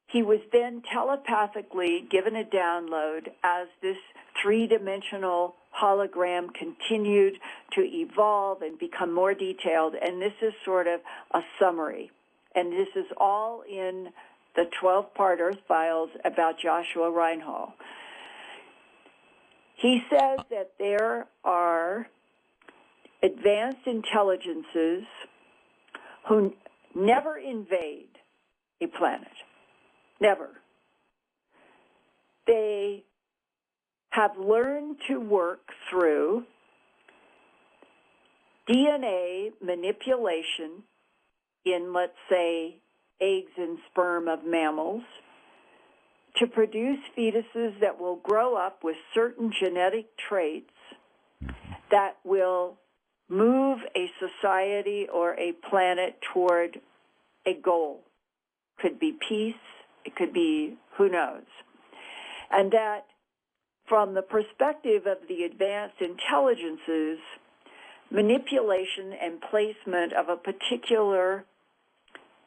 he was then telepathically given a download as this three-dimensional hologram continued to evolve and become more detailed. And this is sort of a summary. And this is all in the 12-part Earth Files about Joshua Reinhold. He says that there are advanced intelligences who never invade a planet. Never. They have learned to work through DNA manipulation in, let's say, eggs and sperm of mammals, to produce fetuses that will grow up with certain genetic traits that will move a society or a planet toward a goal. Could be peace, it could be who knows. And that from the perspective of the advanced intelligences, manipulation and placement of a particular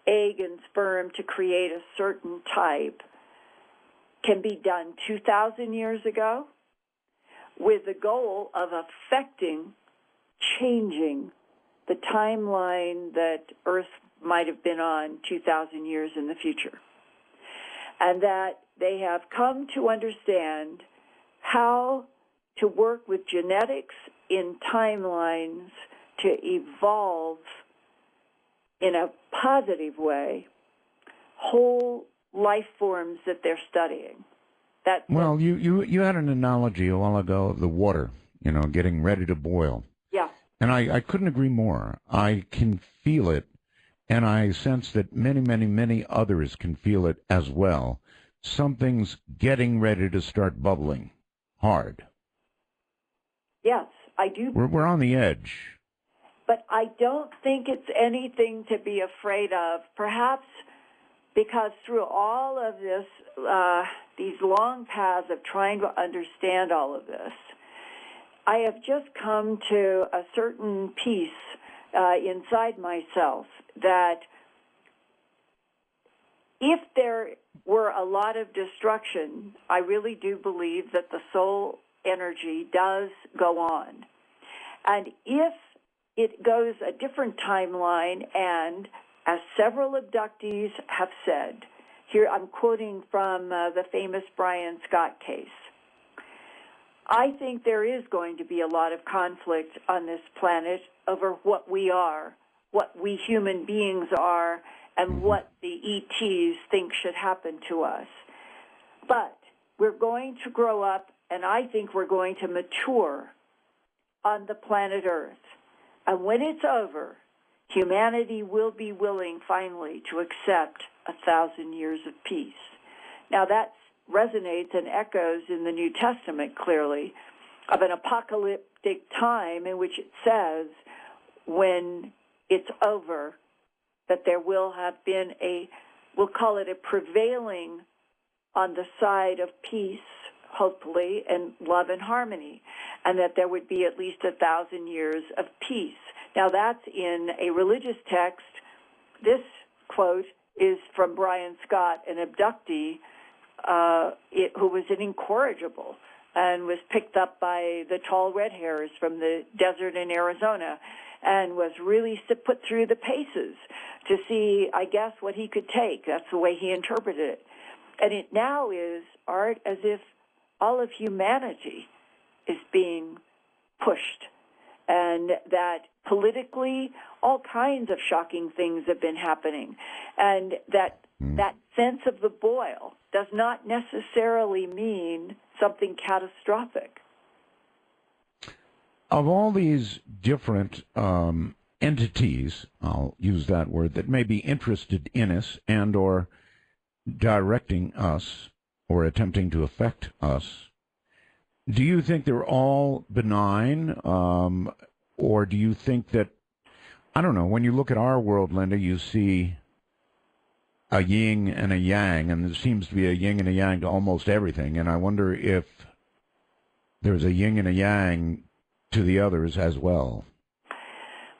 egg and sperm to create a certain type can be done 2,000 years ago with the goal of affecting, changing the timeline that Earth might have been on 2,000 years in the future. And that they have come to understand how to work with genetics in timelines to evolve in a positive way whole life forms that they're studying. Well, you had an analogy a while ago of the water, getting ready to boil. Yeah. And I couldn't agree more. I can feel it, and I sense that many, many, many others can feel it as well. Something's getting ready to start bubbling hard. Yes, I do. We're on the edge. But I don't think it's anything to be afraid of. Perhaps because through all of this, these long paths of trying to understand all of this, I have just come to a certain peace inside myself that if there were a lot of destruction, I really do believe that the soul energy does go on. And if it goes a different timeline, and as several abductees have said, here I'm quoting from the famous Brian Scott case, I think there is going to be a lot of conflict on this planet over what we are, what we human beings are, and what the ETs think should happen to us. But we're going to grow up, and I think we're going to mature on the planet Earth. And when it's over, humanity will be willing finally to accept 1,000 years of peace. Now that resonates and echoes in the New Testament clearly of an apocalyptic time in which it says when it's over that there will have been we'll call it a prevailing on the side of peace, hopefully, and love and harmony, and that there would be at least 1,000 years of peace. Now that's in a religious text. This quote is from Brian Scott, an abductee who was an incorrigible and was picked up by the tall red hairs from the desert in Arizona and was really put through the paces to see, I guess, what he could take. That's the way he interpreted it. And it now is, Art, as if all of humanity is being pushed, and that politically all kinds of shocking things have been happening, and that sense of the boil does not necessarily mean something catastrophic. Of all these different entities, I'll use that word, that may be interested in us and or directing us or attempting to affect us, do you think they're all benign, or do you think that, I don't know, when you look at our world, Linda, you see a yin and a yang, and there seems to be a yin and a yang to almost everything, and I wonder if there's a yin and a yang to the others as well.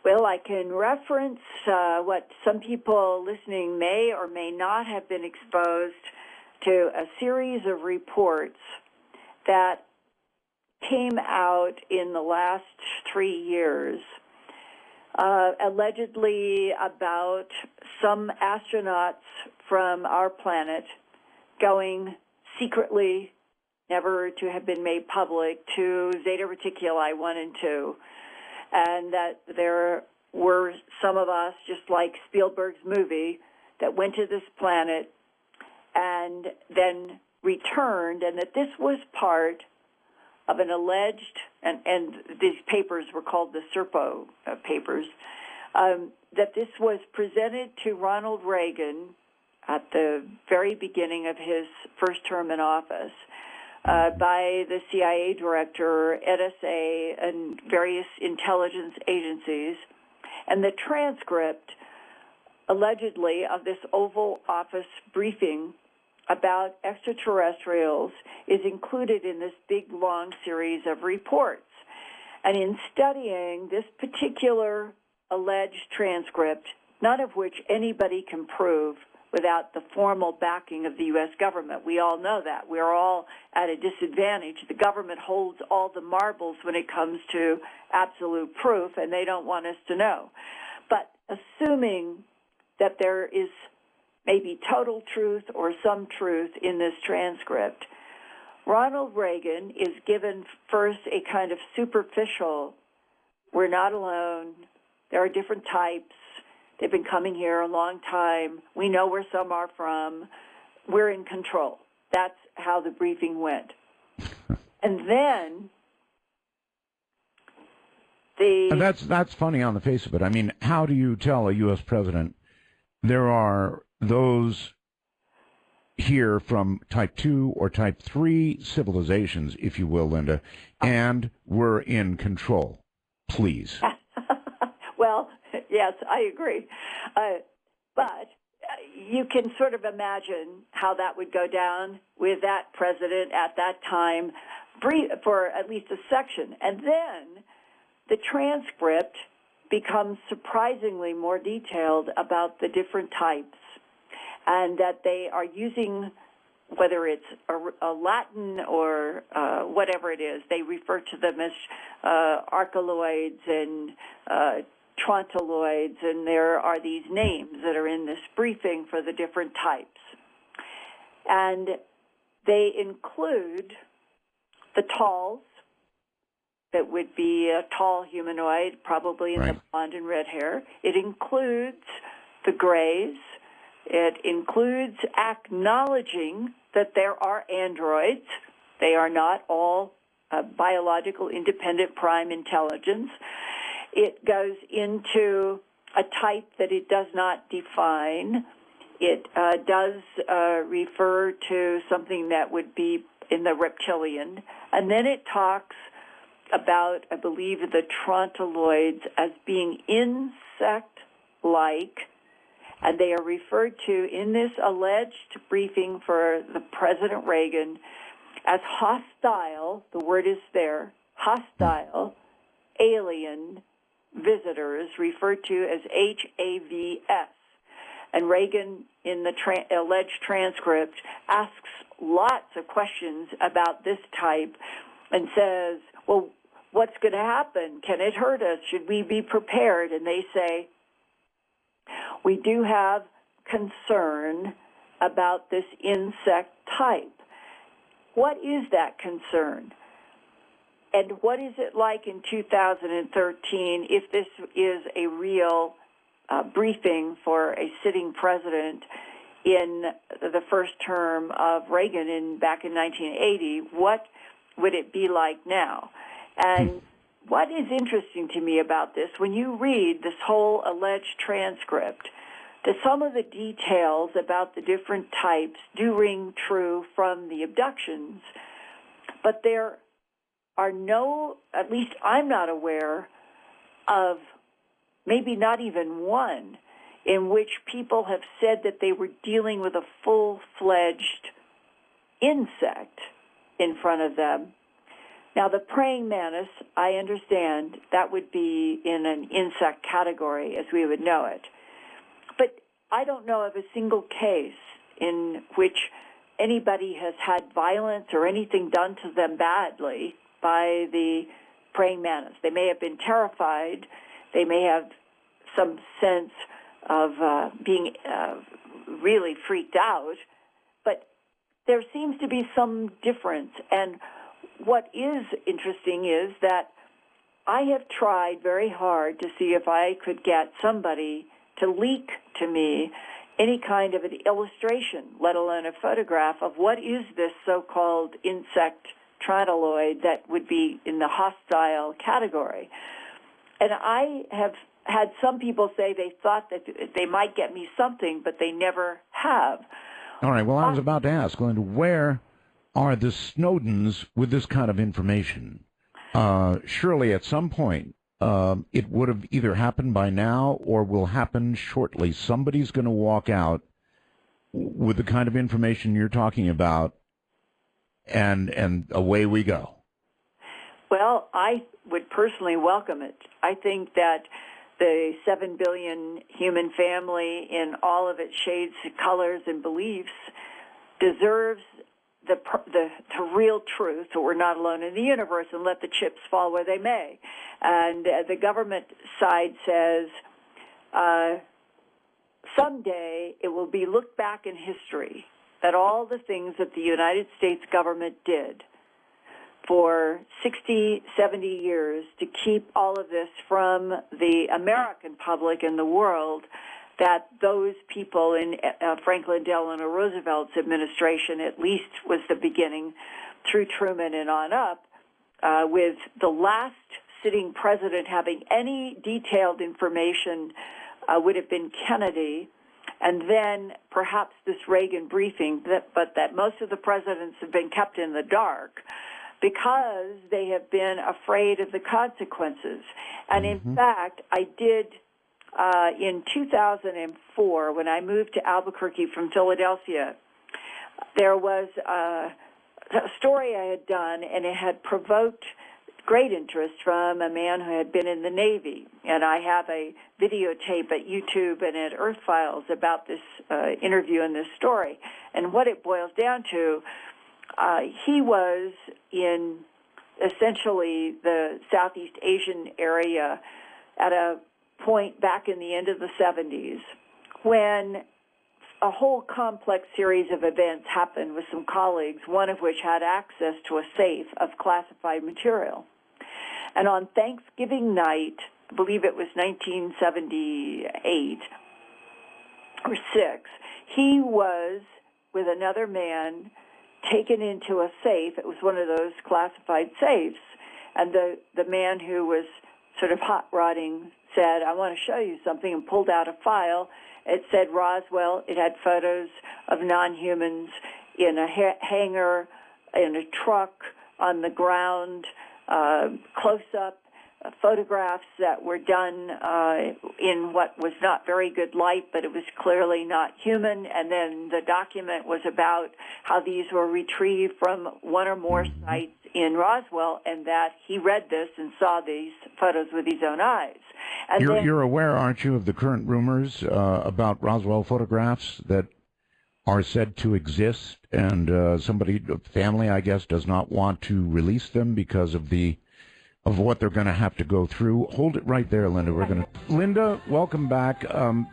Well, I can reference what some people listening may or may not have been exposed to, a series of reports that came out in the last 3 years, allegedly about some astronauts from our planet going secretly, never to have been made public, to Zeta Reticuli 1 and 2, and that there were some of us, just like Spielberg's movie, that went to this planet and then returned, and that this was part of an alleged, and these papers were called the Serpo papers, that this was presented to Ronald Reagan at the very beginning of his first term in office by the CIA director, NSA, and various intelligence agencies. And the transcript, allegedly, of this Oval Office briefing about extraterrestrials is included in this big, long series of reports. And in studying this particular alleged transcript, none of which anybody can prove without the formal backing of the U.S. government. We all know that. We're all at a disadvantage. The government holds all the marbles when it comes to absolute proof, and they don't want us to know. But assuming that there is maybe total truth or some truth in this transcript, Ronald Reagan is given first a kind of superficial, we're not alone, there are different types, they've been coming here a long time, we know where some are from, we're in control. That's how the briefing went. And then And that's funny on the face of it. I mean, how do you tell a U.S. president there are those here from type 2 or type 3 civilizations, if you will, Linda, and we're in control? Please. Well, yes, I agree. But you can sort of imagine how that would go down with that president at that time for at least a section. And then the transcript becomes surprisingly more detailed about the different types, and that they are using, whether it's a Latin or whatever it is, they refer to them as archeloids and trontoloids, and there are these names that are in this briefing for the different types. And they include the talls, that would be a tall humanoid, probably in the blonde and red hair. It includes the grays. It includes acknowledging that there are androids. They are not all biological independent prime intelligence. It goes into a type that it does not define. It does refer to something that would be in the reptilian. And then it talks about, I believe, the trontoloids as being insect-like, and they are referred to in this alleged briefing for the President Reagan as hostile, the word is there, hostile alien visitors, referred to as HAVS. And Reagan, in the alleged transcript, asks lots of questions about this type and says, well, what's going to happen? Can it hurt us? Should we be prepared? And they say, we do have concern about this insect type. What is that concern? And what is it like in 2013 if this is a real briefing for a sitting president in the first term of Reagan back in 1980? What would it be like now? And what is interesting to me about this, when you read this whole alleged transcript, that some of the details about the different types do ring true from the abductions, but there are no, at least I'm not aware of, maybe not even one, in which people have said that they were dealing with a full-fledged insect in front of them. Now, the praying mantis, I understand, that would be in an insect category as we would know it. But I don't know of a single case in which anybody has had violence or anything done to them badly by the praying mantis. They may have been terrified. They may have some sense of being really freaked out. But there seems to be some difference. And what is interesting is that I have tried very hard to see if I could get somebody to leak to me any kind of an illustration, let alone a photograph, of what is this so-called insect tranaloid that would be in the hostile category. And I have had some people say they thought that they might get me something, but they never have. All right, well, I was about to ask, Linda, where are the Snowdens with this kind of information? Surely at some point it would have either happened by now or will happen shortly. Somebody's going to walk out with the kind of information you're talking about, and away we go. Well, I would personally welcome it. I think that the 7 billion human family in all of its shades, colors, and beliefs deserves the real truth, that we're not alone in the universe, and let the chips fall where they may. And the government side says someday it will be looked back in history that all the things that the United States government did for 60, 70 years to keep all of this from the American public and the world, that those people in Franklin Delano Roosevelt's administration at least was the beginning, through Truman and on up, with the last sitting president having any detailed information would have been Kennedy, and then perhaps this Reagan briefing, but that most of the presidents have been kept in the dark because they have been afraid of the consequences. And in fact, I did, in 2004, when I moved to Albuquerque from Philadelphia, there was a story I had done, and it had provoked great interest from a man who had been in the Navy. And I have a videotape at YouTube and at Earth Files about this interview and this story. And what it boils down to, he was in essentially the Southeast Asian area at a point back in the end of the 70s when a whole complex series of events happened with some colleagues, one of which had access to a safe of classified material. And on Thanksgiving night, I believe it was 1978 or 6, he was, with another man, taken into a safe. It was one of those classified safes. And the man who was sort of hot-rodding said, "I want to show you something," and pulled out a file. It said Roswell. It had photos of non-humans in a hangar, in a truck, on the ground, close-up photographs that were done in what was not very good light, but it was clearly not human. And then the document was about how these were retrieved from one or more sites in Roswell, and that he read this and saw these photos with his own eyes. And you're aware, aren't you, of the current rumors about Roswell photographs that are said to exist, and somebody, family, I guess, does not want to release them because of what they're going to have to go through. Hold it right there, Linda. Linda, welcome back.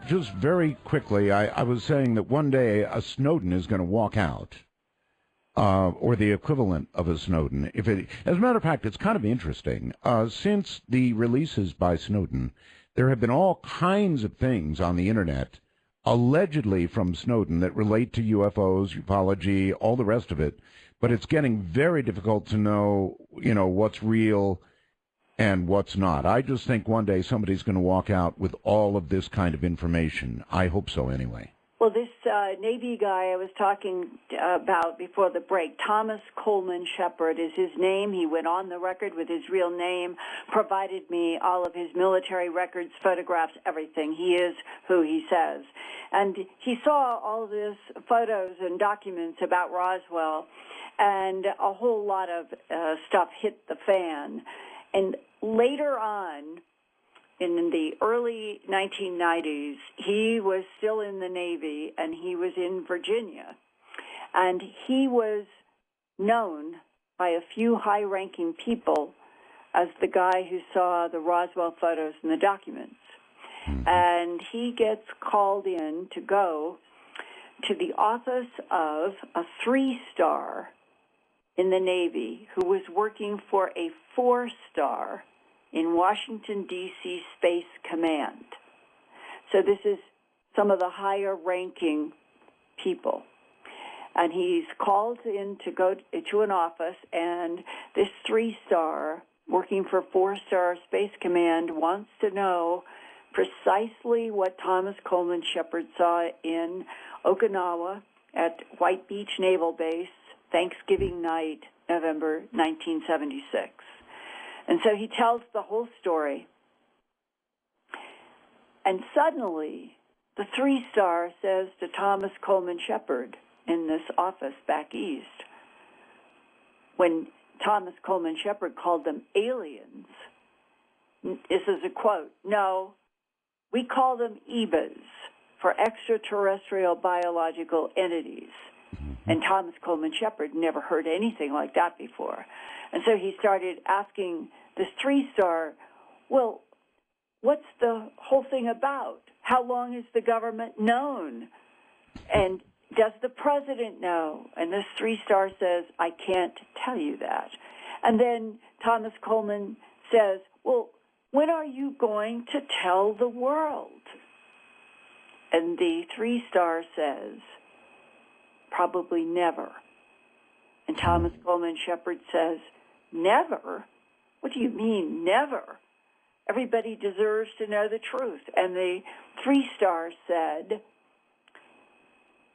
Just very quickly, I was saying that one day a Snowden is going to walk out, or the equivalent of a Snowden. As a matter of fact, it's kind of interesting. Since the releases by Snowden, there have been all kinds of things on the Internet, allegedly from Snowden, that relate to UFOs, ufology, all the rest of it. But it's getting very difficult to know, what's real and what's not. I just think one day somebody's going to walk out with all of this kind of information. I hope so, anyway. Well, this Navy guy I was talking about before the break, Thomas Coleman Shepard is his name. He went on the record with his real name, provided me all of his military records, photographs, everything. He is who he says. And he saw all of this photos and documents about Roswell, and a whole lot of stuff hit the fan. And later on, in the early 1990s, he was still in the Navy, and he was in Virginia. And he was known by a few high-ranking people as the guy who saw the Roswell photos and the documents. And he gets called in to go to the office of a 3-star in the Navy who was working for a 4-star in Washington, D.C. Space Command. So this is some of the higher-ranking people. And he's called in to go to an office, and this 3-star working for 4-star Space Command wants to know precisely what Thomas Coleman Shepard saw in Okinawa at White Beach Naval Base, Thanksgiving night, November 1976. And so he tells the whole story. And suddenly, the 3-star says to Thomas Coleman Shepard in this office back east, when Thomas Coleman Shepard called them aliens, this is a quote, "No, we call them EBAs, for extraterrestrial biological entities." And Thomas Coleman Shepard never heard anything like that before. And so he started asking this 3-star, well, what's the whole thing about? How long has the government known? And does the president know? And this 3-star says, I can't tell you that. And then Thomas Coleman says, well, when are you going to tell the world? And the 3-star says, probably never. And Thomas Coleman Shepard says, never? What do you mean, never? Everybody deserves to know the truth. And the 3-star said,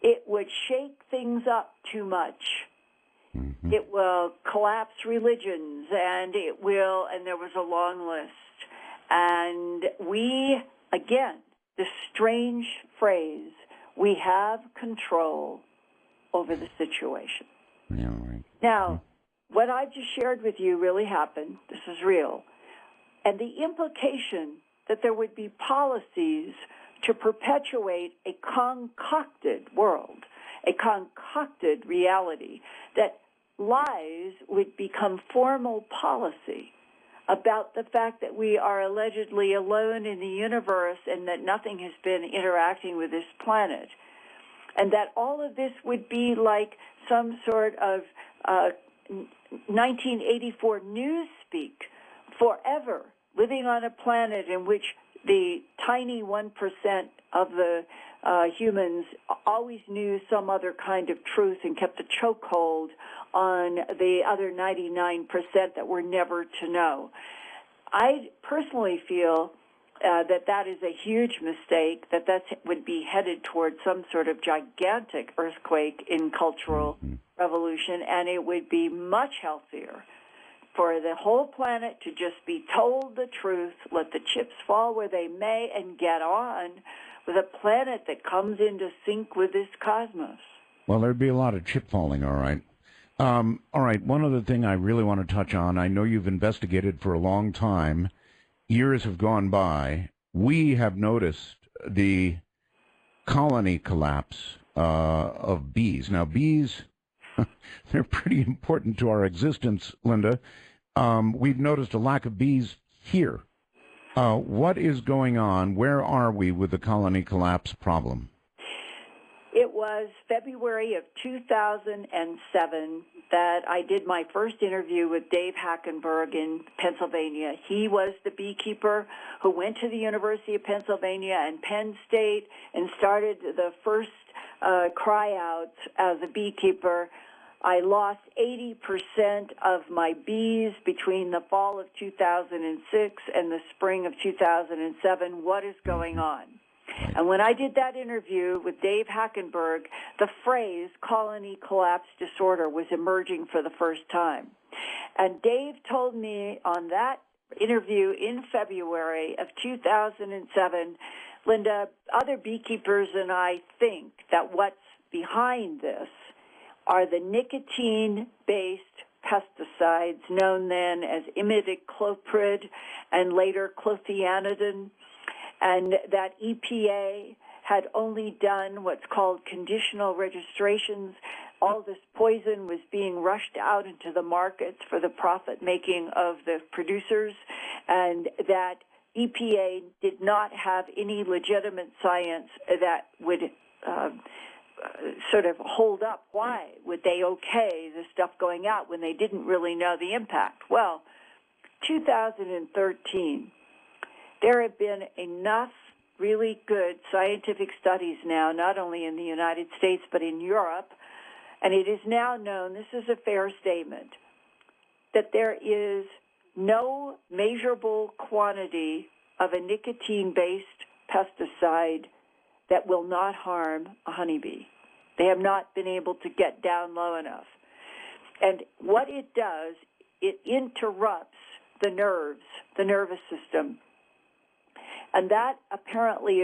it would shake things up too much. It will collapse religions, and it will, and there was a long list. And we, again, this strange phrase, we have control over the situation. Yeah, right. Now, what I've just shared with you really happened. This is real. And the implication that there would be policies to perpetuate a concocted world, a concocted reality, that lies would become formal policy about the fact that we are allegedly alone in the universe and that nothing has been interacting with this planet. And that all of this would be like some sort of 1984 newspeak, forever living on a planet in which the tiny 1% of the humans always knew some other kind of truth and kept a chokehold on the other 99% that were never to know. I personally feel that is a huge mistake, that would be headed towards some sort of gigantic earthquake in cultural revolution, and it would be much healthier for the whole planet to just be told the truth, let the chips fall where they may, and get on with a planet that comes into sync with this cosmos. Well, there'd be a lot of chip falling, all right. All right, one other thing I really want to touch on. I know you've investigated for a long time. Years have gone by. We have noticed the colony collapse of bees. Now, bees, they're pretty important to our existence, Linda. We've noticed a lack of bees here. What is going on? Where are we with the colony collapse problem? It was February of 2007 that I did my first interview with Dave Hackenberg in Pennsylvania. He was the beekeeper who went to the University of Pennsylvania and Penn State and started the first cry-outs as a beekeeper. I lost 80% of my bees between the fall of 2006 and the spring of 2007. What is going on? And when I did that interview with Dave Hackenberg, the phrase colony collapse disorder was emerging for the first time. And Dave told me on that interview in February of 2007, Linda, other beekeepers and I think that what's behind this are the nicotine-based pesticides known then as imidacloprid and later clothianidin, and that EPA had only done what's called conditional registrations. All this poison was being rushed out into the markets for the profit-making of the producers, and that EPA did not have any legitimate science that would sort of hold up. Why would they okay the stuff going out when they didn't really know the impact? Well, 2013, there have been enough really good scientific studies now, not only in the United States but in Europe, and it is now known, this is a fair statement, that there is no measurable quantity of a nicotine-based pesticide that will not harm a honeybee. They have not been able to get down low enough. And what it does, it interrupts the nerves, the nervous system. And that apparently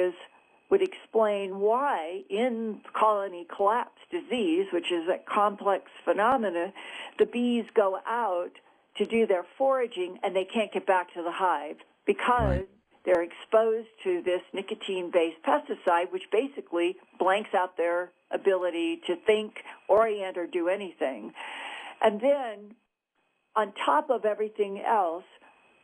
would explain why in colony collapse disease, which is a complex phenomena, the bees go out to do their foraging and they can't get back to the hive because they're exposed to this nicotine-based pesticide, which basically blanks out their ability to think, orient, or do anything. And then, on top of everything else,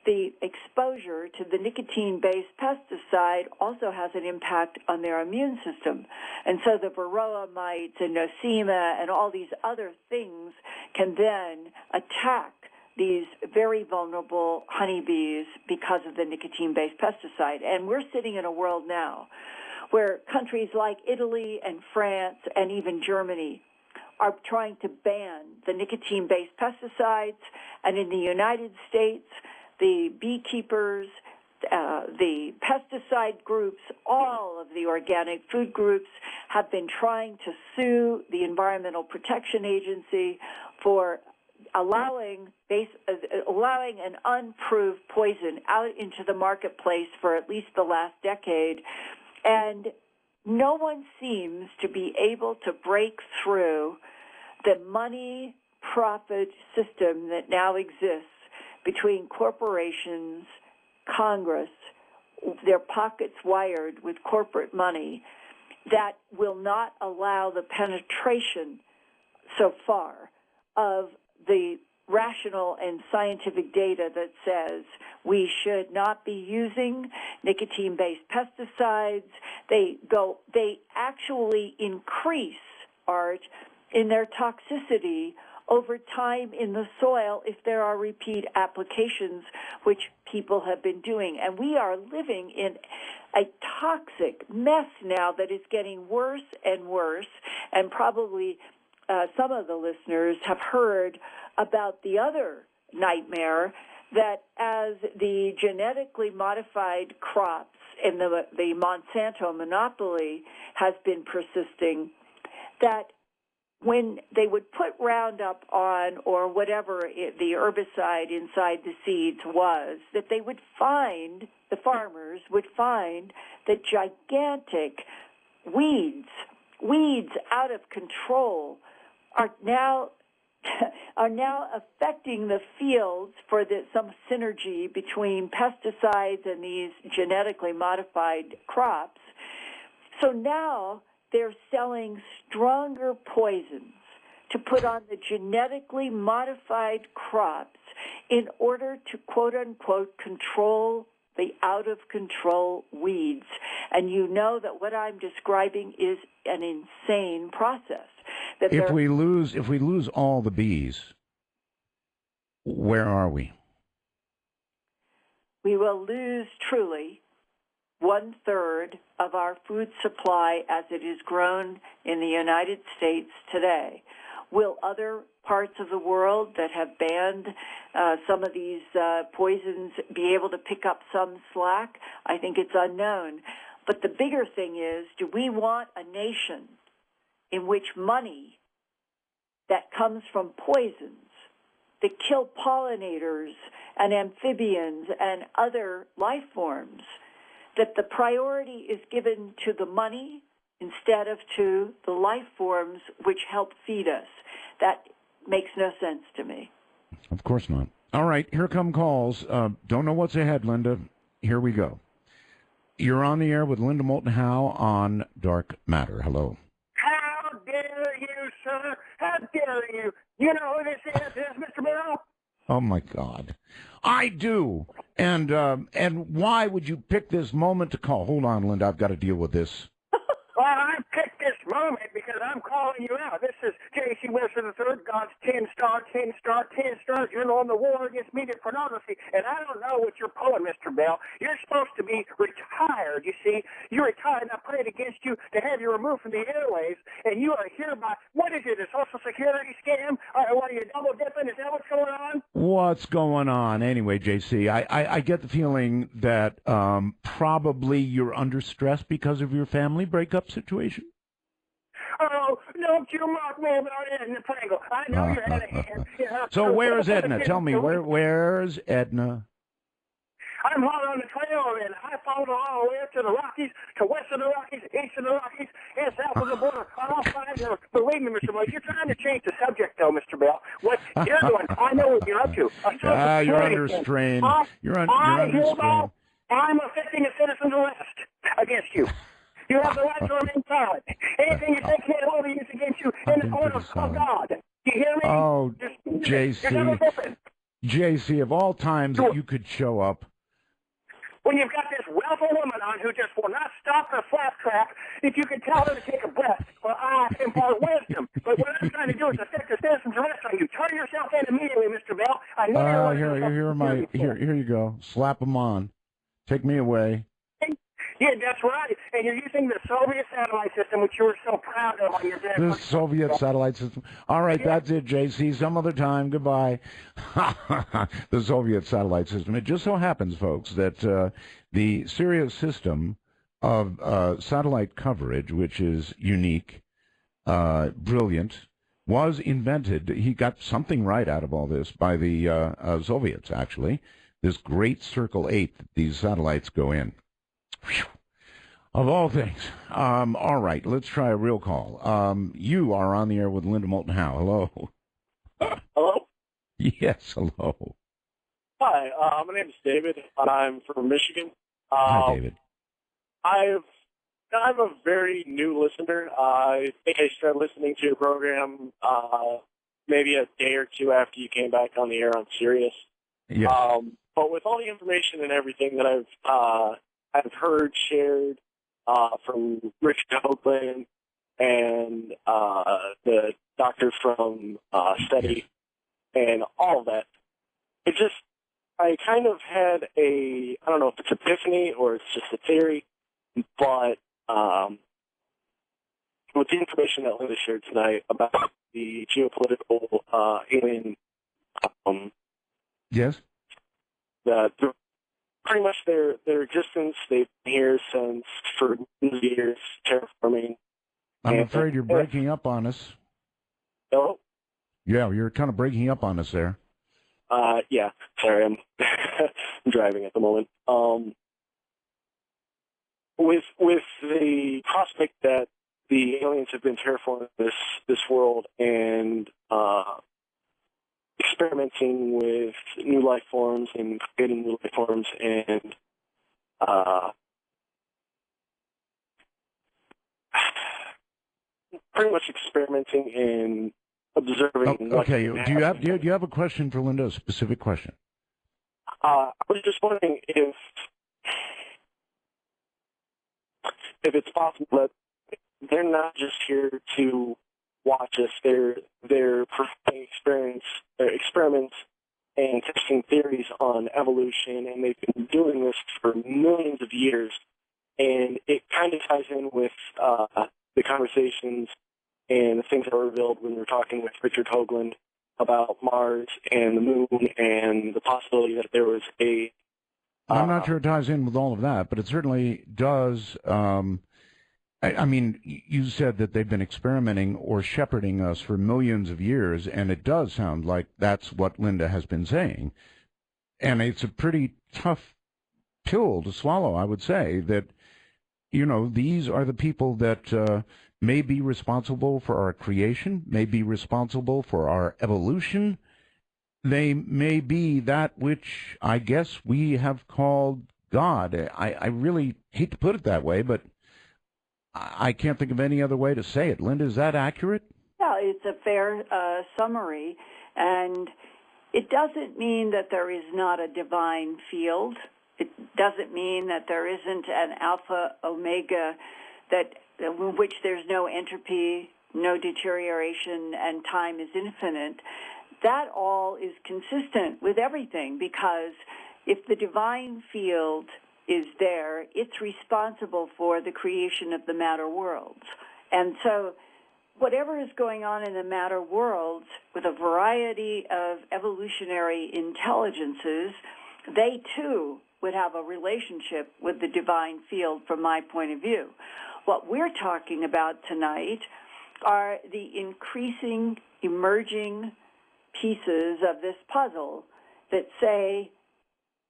the exposure to the nicotine-based pesticide also has an impact on their immune system. And so the varroa mites and nosema and all these other things can then attack these very vulnerable honeybees because of the nicotine-based pesticide. And we're sitting in a world now where countries like Italy and France and even Germany are trying to ban the nicotine-based pesticides. And in the United States, the beekeepers, the pesticide groups, all of the organic food groups have been trying to sue the Environmental Protection Agency for allowing an unproved poison out into the marketplace for at least the last decade. And no one seems to be able to break through the money profit system that now exists between corporations, Congress, their pockets wired with corporate money, that will not allow the penetration so far of the rational and scientific data that says we should not be using nicotine-based pesticides. They actually increase, Art, in their toxicity over time in the soil if there are repeat applications, which people have been doing. And we are living in a toxic mess now that is getting worse and worse, and probably some of the listeners have heard about the other nightmare that as the genetically modified crops and the Monsanto monopoly has been persisting, that when they would put Roundup on or whatever the herbicide inside the seeds was, that they would find, the farmers would find that gigantic weeds out of control are now affecting the fields for some synergy between pesticides and these genetically modified crops. So now they're selling stronger poisons to put on the genetically modified crops in order to, quote unquote, control the out-of-control weeds. And you know that what I'm describing is an insane process. If we lose all the bees, where are we? We will lose truly 1/3 of our food supply as it is grown in the United States today. Will other parts of the world that have banned some of these poisons be able to pick up some slack? I think it's unknown. But the bigger thing is, do we want a nation in which money that comes from poisons that kill pollinators and amphibians and other life forms, that the priority is given to the money instead of to the life forms which help feed us? That makes no sense to me. Of course not. All right, here come calls. Don't know what's ahead, Linda. Here we go. You're on the air with Linda Moulton Howe on Dark Matter. Hello. How dare you, sir? How dare you? You know who this is, Mr. Bill? Oh, my God. I do. And why would you pick this moment to call? Hold on, Linda. I've got to deal with this. Well, I picked this moment because I'm calling you out. This is J.C. Wilson III, God's 10-star, 10-star, 10-star general on the war against media pornography. And I don't know what you're pulling, Mr. Bell. You're supposed to be retired, you see. You're retired, and I prayed against you to have you removed from the airwaves, and you are hereby, what is it, a Social Security scam? What are you, double-dipping? Is that what's going on? What's going on? Anyway, JC, I get the feeling that probably you're under stress because of your family breakup situation. Oh, don't you mock me about Edna Pringle. I know you had a hand. So where's Edna? Tell me, where's Edna? I'm hot on the trail, and I followed all the way up to the Rockies, to west of the Rockies, east of the Rockies, and south of the border. On all sides of it. Believe me, Mr. Bell, you're trying to change the subject, though, Mr. Bell. What you're doing, I know what you're up to. You're under strain. You're under strain. I'm affecting a citizen's arrest against you. You have the right to remain silent. Anything you say can't hold use against you in the court of God. Do you hear me? Oh, JC, of all times that you could show up. When you've got this willful woman on who just will not stop her flap trap, if you could tell her to take a breath, well, I impart wisdom. But what I'm trying to do is affect a citizen's arrest on you. Turn yourself in immediately, Mr. Bell. I know here you go. Slap them on. Take me away. Yeah, that's right. And you're using the Soviet satellite system, which you were so proud of on your day. The Soviet satellite system. All right, that's it, JC. Some other time. Goodbye. The Soviet satellite system. It just so happens, folks, that the Sirius system of satellite coverage, which is unique, brilliant, was invented. He got something right out of all this by the Soviets, actually. This great Circle 8 that these satellites go in. Whew. Of all things. All right, let's try a real call. You are on the air with Linda Moulton Howe. Hello. Hello? Yes, hello. Hi, my name is David. I'm from Michigan. Hi, David. I'm a very new listener. I think I started listening to your program maybe a day or two after you came back on the air on Sirius. Yes. But with all the information and everything that I've heard shared from Richard Hoagland and the doctor from SETI and all of that, I kind of had I don't know if it's epiphany or it's just a theory, but with the information that Linda shared tonight about the geopolitical alien, yes, pretty much their existence, they've been here since for years, terraforming. I'm afraid you're breaking up on us. Hello? Yeah, you're kind of breaking up on us there. Yeah, sorry, I'm I'm driving at the moment. With the prospect that the aliens have been terraforming this world and experimenting with new life forms and creating new life forms and pretty much experimenting and observing. Okay, do you have a question for Linda? A specific question? I was just wondering if it's possible that they're not just here to watch us; they're performing experiments and testing theories on evolution, and they've been doing this for millions of years. And it kind of ties in with the conversations and the things that were revealed when we were talking with Richard Hoagland about Mars and the moon and the possibility that there was a... I'm not sure it ties in with all of that, but it certainly does. I mean, you said that they've been experimenting or shepherding us for millions of years, and it does sound like that's what Linda has been saying. And it's a pretty tough pill to swallow, I would say, that, you know, these are the people that may be responsible for our creation, may be responsible for our evolution. They may be that which I guess we have called God. I really hate to put it that way, but I can't think of any other way to say it. Linda, is that accurate? Yeah, it's a fair summary, and it doesn't mean that there is not a divine field. It doesn't mean that there isn't an alpha omega in which there's no entropy, no deterioration, and time is infinite. That all is consistent with everything, because if the divine field is there, it's responsible for the creation of the matter worlds. And so whatever is going on in the matter worlds with a variety of evolutionary intelligences, they too would have a relationship with the divine field from my point of view. What we're talking about tonight are the increasing, emerging pieces of this puzzle that say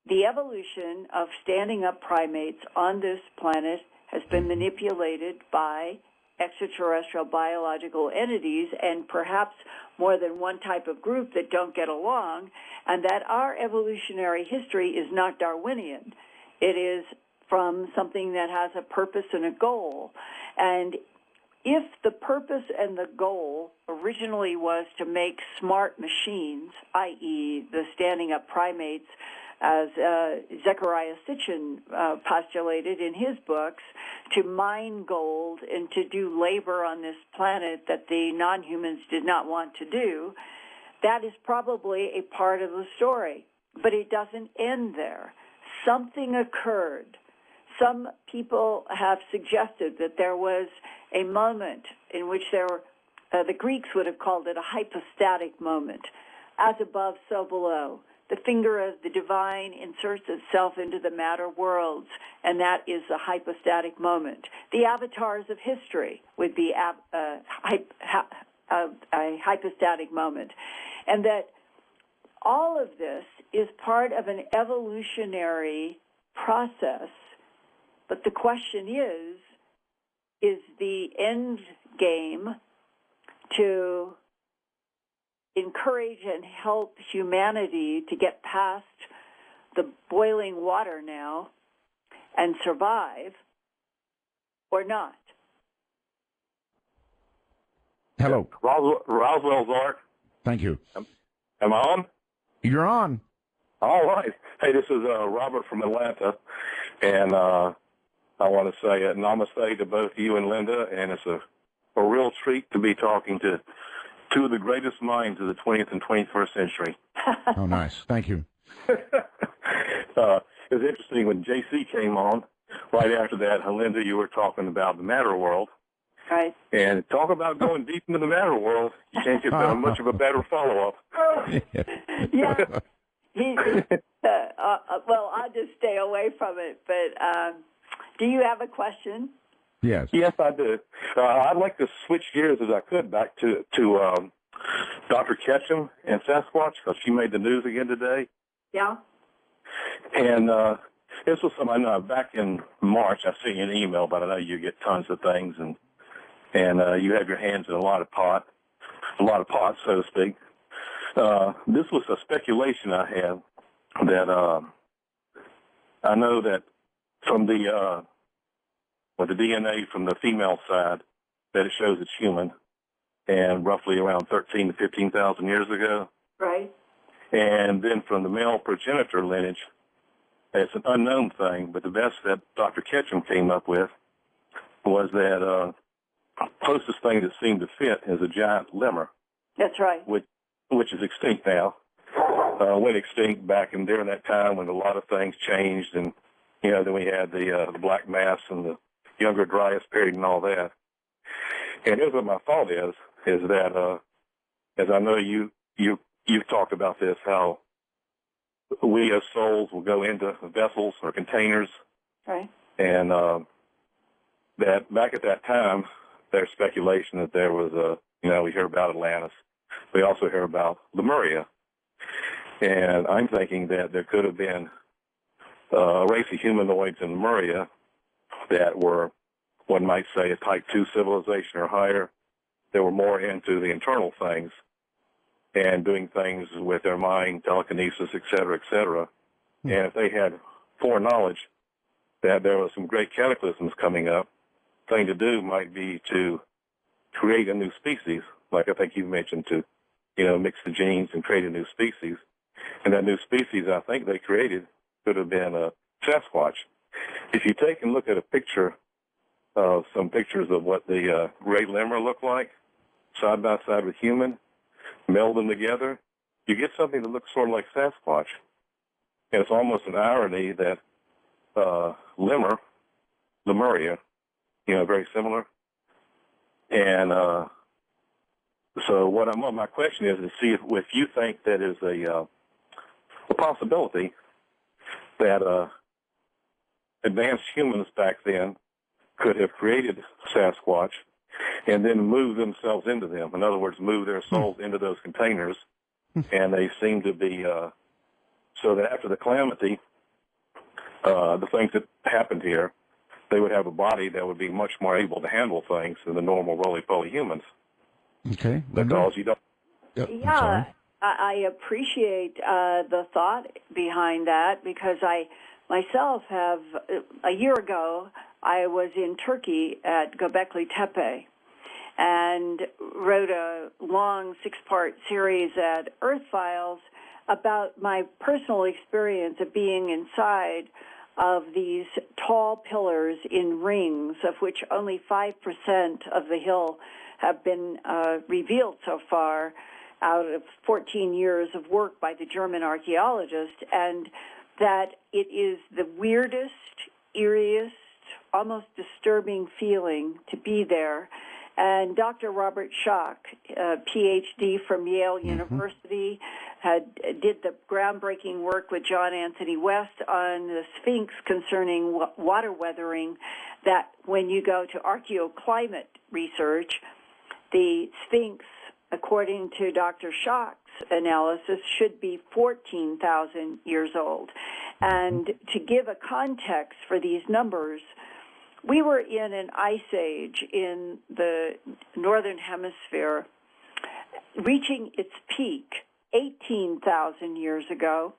the evolution of standing up primates on this planet has been manipulated by extraterrestrial biological entities, and perhaps more than one type of group that don't get along, and that our evolutionary history is not Darwinian. It is from something that has a purpose and a goal. And if the purpose and the goal originally was to make smart machines, i.e. the standing up primates, as Zecharia Sitchin postulated in his books, to mine gold and to do labor on this planet that the non-humans did not want to do, that is probably a part of the story. But it doesn't end there. Something occurred. Some people have suggested that there was a moment in which the Greeks would have called it a hypostatic moment, as above, so below. The finger of the divine inserts itself into the matter worlds, and that is a hypostatic moment. The avatars of history would be a hypostatic moment. And that all of this is part of an evolutionary process, but the question is the end game to encourage and help humanity to get past the boiling water now and survive, or not? Hello. Roswell's Art. Thank you. Am I on? You're on. All right. Hey, this is Robert from Atlanta, and I want to say namaste to both you and Linda, and it's a real treat to be talking to two of the greatest minds of the 20th and 21st century. Oh, nice. Thank you. It was interesting when JC came on. Right after that, Linda, you were talking about the matter world. Right. And talk about going deep into the matter world. You can't get much of a better follow-up. Yeah. Well, I'll just stay away from it. But do you have a question? Yes. Yes, I do. I'd like to switch gears, as I could, back to Dr. Ketchum and Sasquatch, because she made the news again today. Yeah. And this was something I know back in March. I sent you an email, but I know you get tons of things, and you have your hands in a lot of pots, so to speak. This was a speculation I had that I know that from the DNA from the female side, that it shows it's human, and roughly around 13 to 15,000 years ago. Right. And then from the male progenitor lineage, it's an unknown thing, but the best that Dr. Ketchum came up with was that closest thing that seemed to fit is a giant lemur. That's right. Which is extinct now. Went extinct back in during that time when a lot of things changed, and then we had the Black Mass and the Younger Dryas period and all that. And here's what my thought is that as I know you've talked about this, how we as souls will go into vessels or containers, right? And that back at that time, there's speculation that there was we hear about Atlantis. We also hear about Lemuria. And I'm thinking that there could have been a race of humanoids in Lemuria that were one might say, a type 2 civilization or higher. They were more into the internal things and doing things with their mind, telekinesis, et cetera, et cetera. And if they had foreknowledge that there were some great cataclysms coming up, the thing to do might be to create a new species, like I think you mentioned, to, mix the genes and create a new species. And that new species I think they created could have been a Sasquatch. If you take and look at some pictures of what the gray lemur looked like, side by side with human, meld them together, you get something that looks sort of like Sasquatch. And it's almost an irony that Lemuria, very similar. And so what my question is to see if you think that is a possibility that advanced humans back then could have created Sasquatch and then moved themselves into them. In other words, move their souls into those containers. And they seem to be, so that after the calamity, the things that happened here, they would have a body that would be much more able to handle things than the normal roly-poly humans. Okay. Because you don't... Yep. Yeah, I appreciate the thought behind that, because I myself have, a year ago, I was in Turkey at Göbekli Tepe and wrote a long 6-part series at Earth Files about my personal experience of being inside of these tall pillars in rings, of which only 5% of the hill have been revealed so far out of 14 years of work by the German archaeologist, and that it is the weirdest, eeriest, almost disturbing feeling to be there. And Dr. Robert Schoch, a PhD from Yale University, did the groundbreaking work with John Anthony West on the Sphinx concerning water weathering, that when you go to archaeoclimate research, the Sphinx, according to Dr. Schoch's analysis, should be 14,000 years old. And to give a context for these numbers, we were in an ice age in the northern hemisphere, reaching its peak 18,000 years ago,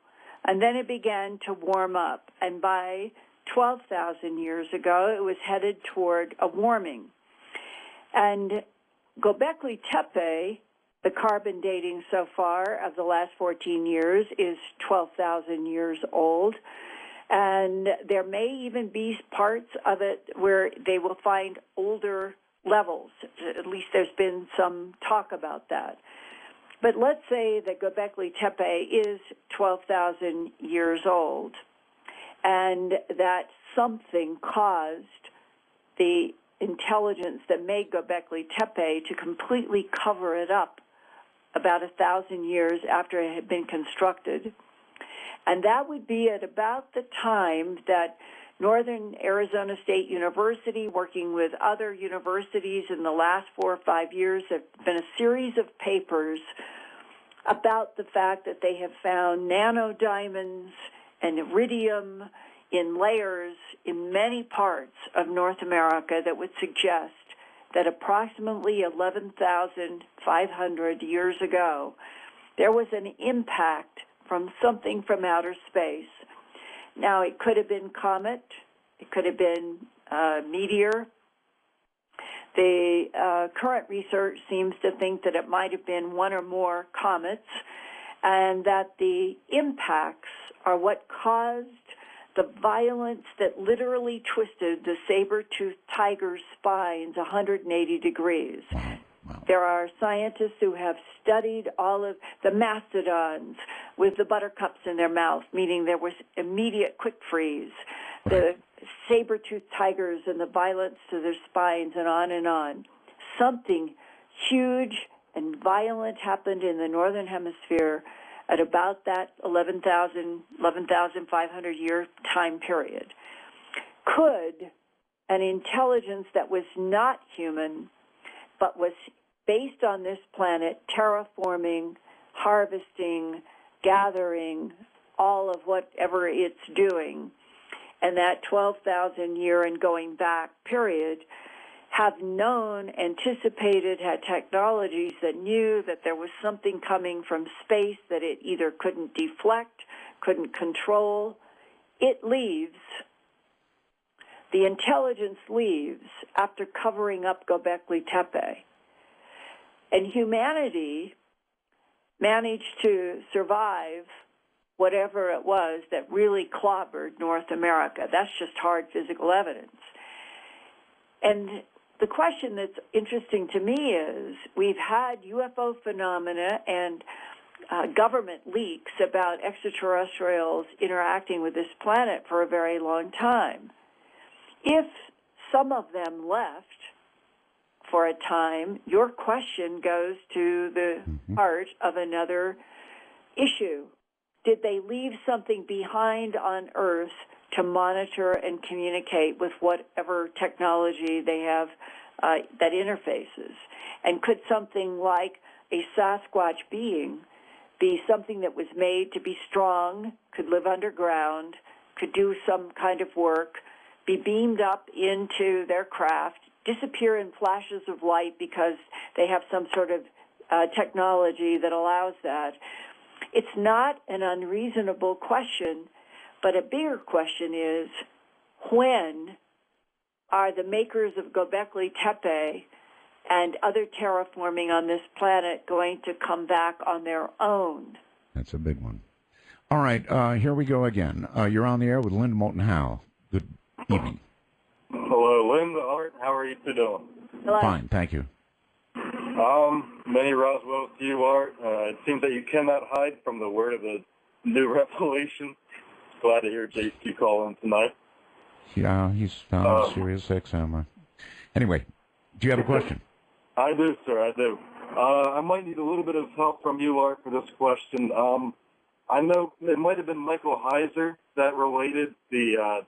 and then it began to warm up. And by 12,000 years ago, it was headed toward a warming. And Göbekli Tepe, the carbon dating so far of the last 14 years is 12,000 years old. And there may even be parts of it where they will find older levels. At least there's been some talk about that. But let's say that Göbekli Tepe is 12,000 years old, and that something caused the intelligence that made Göbekli Tepe to completely cover it up about 1,000 years after it had been constructed. And that would be at about the time that Northern Arizona State University, working with other universities in the last 4 or 5 years, have been a series of papers about the fact that they have found nanodiamonds and iridium in layers in many parts of North America that would suggest that approximately 11,500 years ago, there was an impact from something from outer space. Now, it could have been comet, it could have been meteor. The current research seems to think that it might have been one or more comets, and that the impacts are what caused the violence that literally twisted the saber-toothed tiger's spines 180 degrees. Wow. There are scientists who have studied all of the mastodons with the buttercups in their mouth, meaning there was immediate quick freeze, the saber-toothed tigers and the violence to their spines, and on and on. Something huge and violent happened in the northern hemisphere at about that 11,500 year time period. Could an intelligence that was not human but was based on this planet, terraforming, harvesting, gathering, all of whatever it's doing, and that 12,000 year and going back period have known, anticipated, had technologies that knew that there was something coming from space that it either couldn't deflect, couldn't control. It leaves. The intelligence leaves after covering up Göbekli Tepe. And humanity managed to survive whatever it was that really clobbered North America. That's just hard physical evidence. And the question that's interesting to me is we've had UFO phenomena and government leaks about extraterrestrials interacting with this planet for a very long time. If some of them left for a time, your question goes to the heart of another issue. Did they leave something behind on Earth to monitor and communicate with whatever technology they have that interfaces? And could something like a Sasquatch being be something that was made to be strong, could live underground, could do some kind of work, be beamed up into their craft, disappear in flashes of light because they have some sort of technology that allows that? It's not an unreasonable question, but a bigger question is, when are the makers of Göbekli Tepe and other terraforming on this planet going to come back on their own? That's a big one. All right, here we go again. You're on the air with Linda Moulton Howe. Good evening. Hello, Linda, Art. How are you doing? Hello. Fine, thank you. Many Roswells to you, Art. It seems that you cannot hide from the word of the new revelation. Glad to hear JC call in tonight. Yeah, he's on Sirius XM. Anyway, do you have a question? I do, sir, I do. I might need a little bit of help from you, Art, for this question. I know it might have been Michael Heiser that related the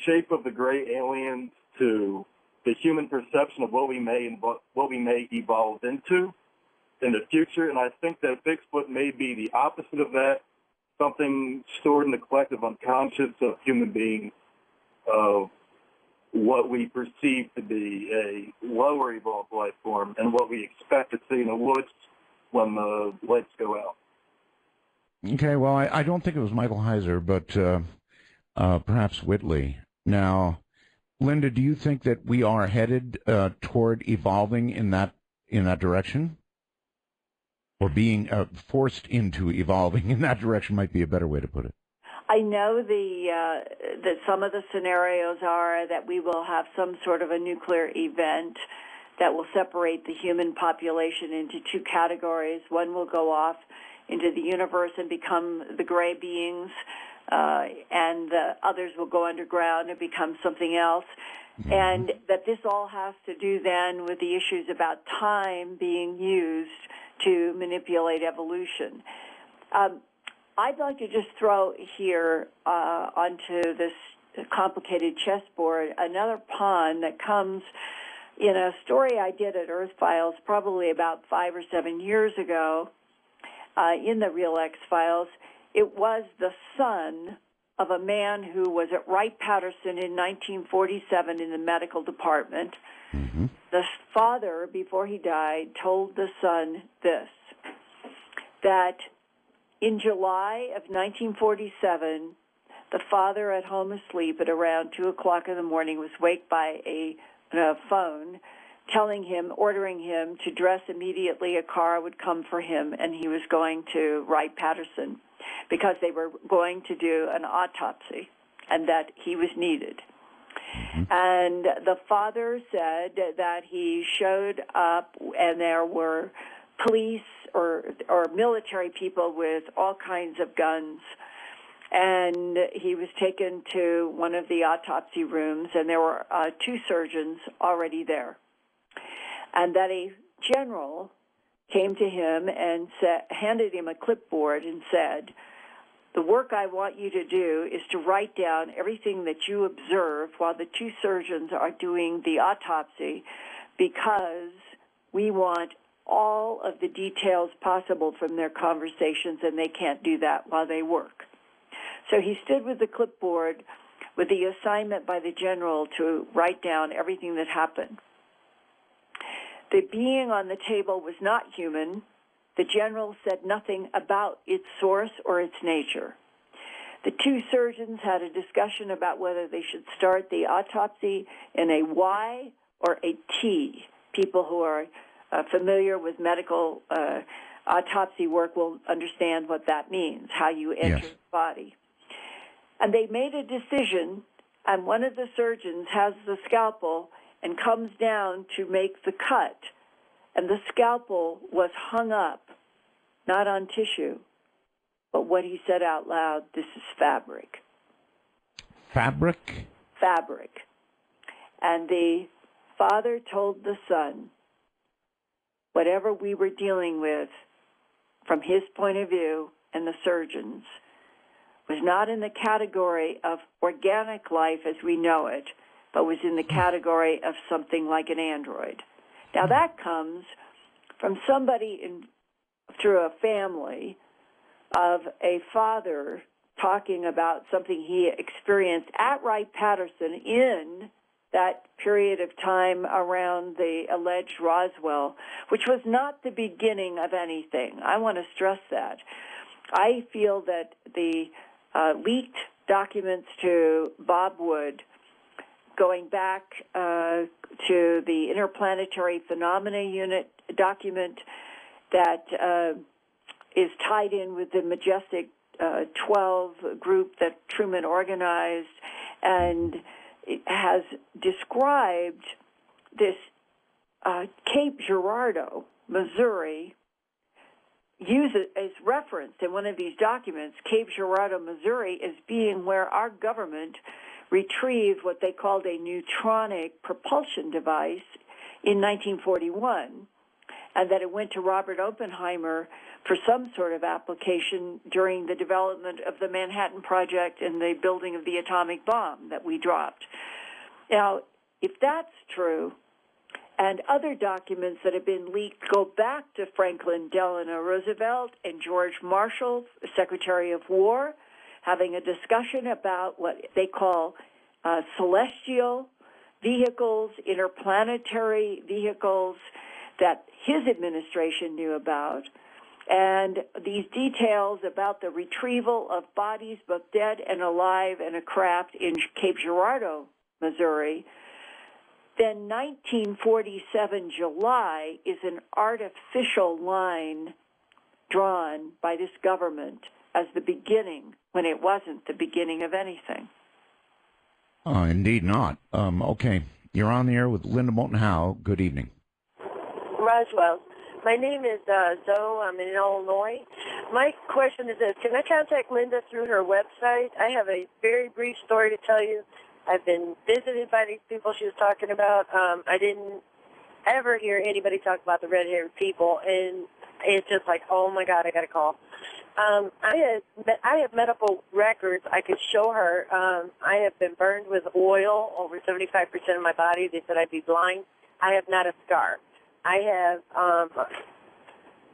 shape of the gray aliens to the human perception of what we may evolve into in the future, and I think that Bigfoot may be the opposite of that, something stored in the collective unconscious of human beings, of what we perceive to be a lower evolved life form and what we expect to see in the woods when the lights go out. Okay, well, I don't think it was Michael Heiser, but perhaps Whitley. Now, Linda, do you think that we are headed toward evolving in that direction? Or being forced into evolving in that direction might be a better way to put it. I know that some of the scenarios are that we will have some sort of a nuclear event that will separate the human population into two categories. One will go off into the universe and become the gray beings, and the others will go underground and become something else. Mm-hmm. And that this all has to do then with the issues about time being used to manipulate evolution. I'd like to just throw here onto this complicated chessboard another pawn that comes in a story I did at Earth Files probably about 5 or 7 years ago in the Real X Files. It was the son of a man who was at Wright-Patterson in 1947 in the medical department. Mm-hmm. The father, before he died, told the son this, that in July of 1947, the father at home asleep at around 2 o'clock in the morning was waked by a phone telling him, ordering him to dress immediately. A car would come for him, and he was going to Wright-Patterson because they were going to do an autopsy and that he was needed. Mm-hmm. And the father said that he showed up and there were police or military people with all kinds of guns. And he was taken to one of the autopsy rooms, and there were 2 surgeons already there. And that a general came to him and handed him a clipboard and said, the work I want you to do is to write down everything that you observe while the 2 surgeons are doing the autopsy, because we want all of the details possible from their conversations, and they can't do that while they work. So he stood with the clipboard, with the assignment by the general to write down everything that happened. The being on the table was not human. The general said nothing about its source or its nature. The two surgeons had a discussion about whether they should start the autopsy in a Y or a T. People who are familiar with medical autopsy work will understand what that means, how you enter the body. And they made a decision, and one of the surgeons has the scalpel and comes down to make the cut, and the scalpel was hung up, not on tissue, but what he said out loud, this is fabric. Fabric? Fabric. And the father told the son, whatever we were dealing with, from his point of view and the surgeons, was not in the category of organic life as we know it, but was in the category of something like an android. Now that comes from somebody through a family of a father talking about something he experienced at Wright-Patterson in that period of time around the alleged Roswell, which was not the beginning of anything. I want to stress that. I feel that the leaked documents to Bob Wood, going back to the Interplanetary Phenomena Unit document that is tied in with the Majestic 12 group that Truman organized, and it has described this Cape Girardeau, Missouri, use it as referenced in one of these documents, Cape Girardeau, Missouri, as being where our government retrieved what they called a neutronic propulsion device in 1941, and that it went to Robert Oppenheimer for some sort of application during the development of the Manhattan Project and the building of the atomic bomb that we dropped. Now, if that's true, and other documents that have been leaked go back to Franklin Delano Roosevelt and George Marshall, Secretary of War, having a discussion about what they call celestial vehicles, interplanetary vehicles that his administration knew about, and these details about the retrieval of bodies, both dead and alive, in a craft in Cape Girardeau, Missouri. Then 1947 July is an artificial line drawn by this government as the beginning, when it wasn't the beginning of anything. Indeed not. Okay, you're on the air with Linda Moulton Howe. Good evening. Roswell. My name is Zoe. I'm in Illinois. My question is this. Can I contact Linda through her website? I have a very brief story to tell you. I've been visited by these people she was talking about. I didn't ever hear anybody talk about the red-haired people, and it's just like, oh, my God, I got to call. I have medical records I could show her. I have been burned with oil over 75% of my body. They said I'd be blind. I have not a scar. I have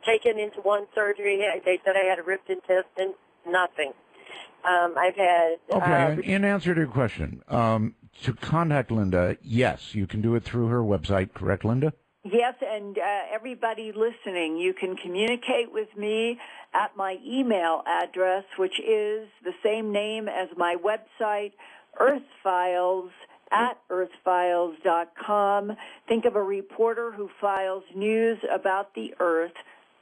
taken into one surgery. They said I had a ripped intestine. Nothing. I've had... Okay, in answer to your question, to contact Linda, yes, you can do it through her website, correct, Linda? Yes, and everybody listening, you can communicate with me at my email address, which is the same name as my website, earthfiles@earthfiles.com. Think of a reporter who files news about the Earth,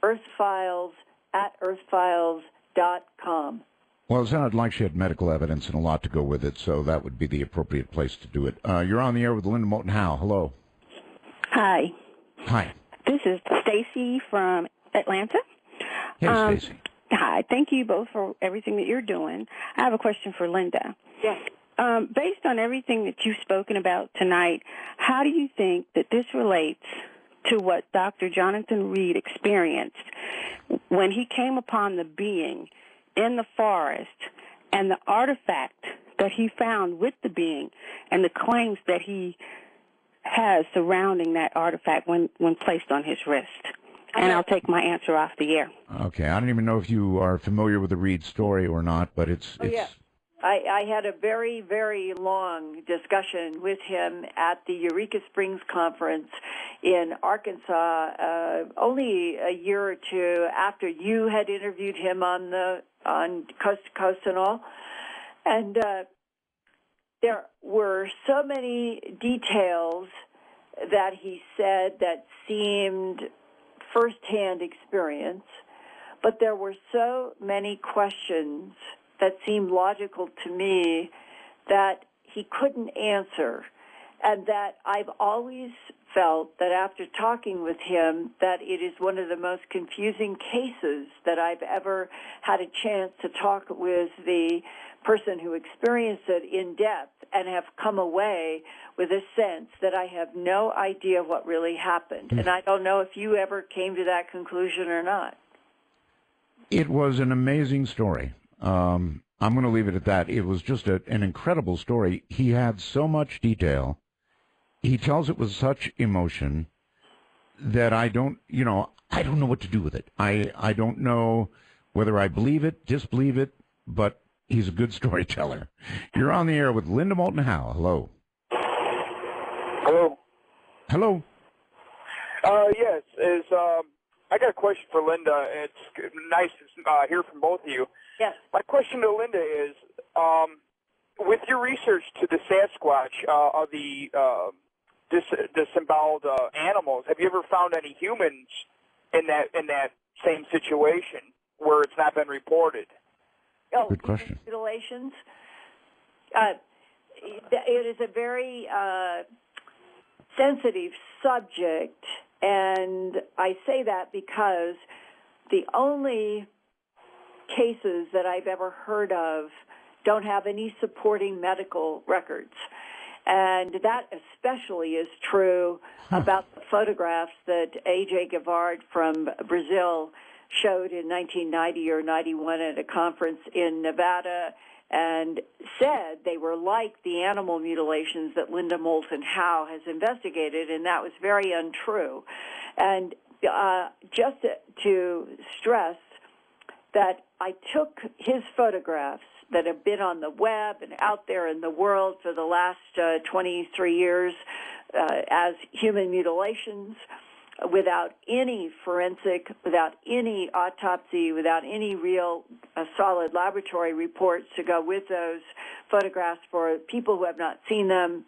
earthfiles@earthfiles.com. Well, it sounded like she had medical evidence and a lot to go with it, so that would be the appropriate place to do it. You're on the air with Linda Moulton Howe. Hello. Hi. Hi. This is Stacy from Atlanta. Hey, Stacy. Hi. Thank you both for everything that you're doing. I have a question for Linda. Yes. Based on everything that you've spoken about tonight, how do you think that this relates to what Dr. Jonathan Reed experienced when he came upon the being in the forest and the artifact that he found with the being and the claims that he has surrounding that artifact when placed on his wrist? And I'll take my answer off the air. Okay, I don't even know if you are familiar with the Reed story or not, but it's I had a very, very long discussion with him at the Eureka Springs conference in Arkansas, only a year or two after you had interviewed him on Coast to Coast and all. And there were so many details that he said that seemed firsthand experience, but there were so many questions that seemed logical to me that he couldn't answer, and that I've always felt that after talking with him that it is one of the most confusing cases that I've ever had a chance to talk with the person who experienced it in depth and have come away with a sense that I have no idea what really happened. And I don't know if you ever came to that conclusion or not. It was an amazing story. I'm going to leave it at that. It was just an incredible story. He had so much detail. He tells it with such emotion that I don't know what to do with it. I don't know whether I believe it, disbelieve it, but he's a good storyteller. You're on the air with Linda Moulton Howe. Hello. Hello. Hello. Yes. I got a question for Linda. It's nice to hear from both of you. Yes. My question to Linda is, with your research to the Sasquatch of the disemboweled animals, have you ever found any humans in that same situation where it's not been reported? Oh, good question. Mutilations. It is a very sensitive subject, and I say that because the only cases that I've ever heard of don't have any supporting medical records. And that especially is true about the photographs that A.J. Gavard from Brazil showed in 1990 or 91 at a conference in Nevada and said they were like the animal mutilations that Linda Moulton Howe has investigated, and that was very untrue. And just to stress that I took his photographs that have been on the web and out there in the world for the last 23 years as human mutilations, without any forensic, without any autopsy, without any real solid laboratory reports to go with those photographs for people who have not seen them.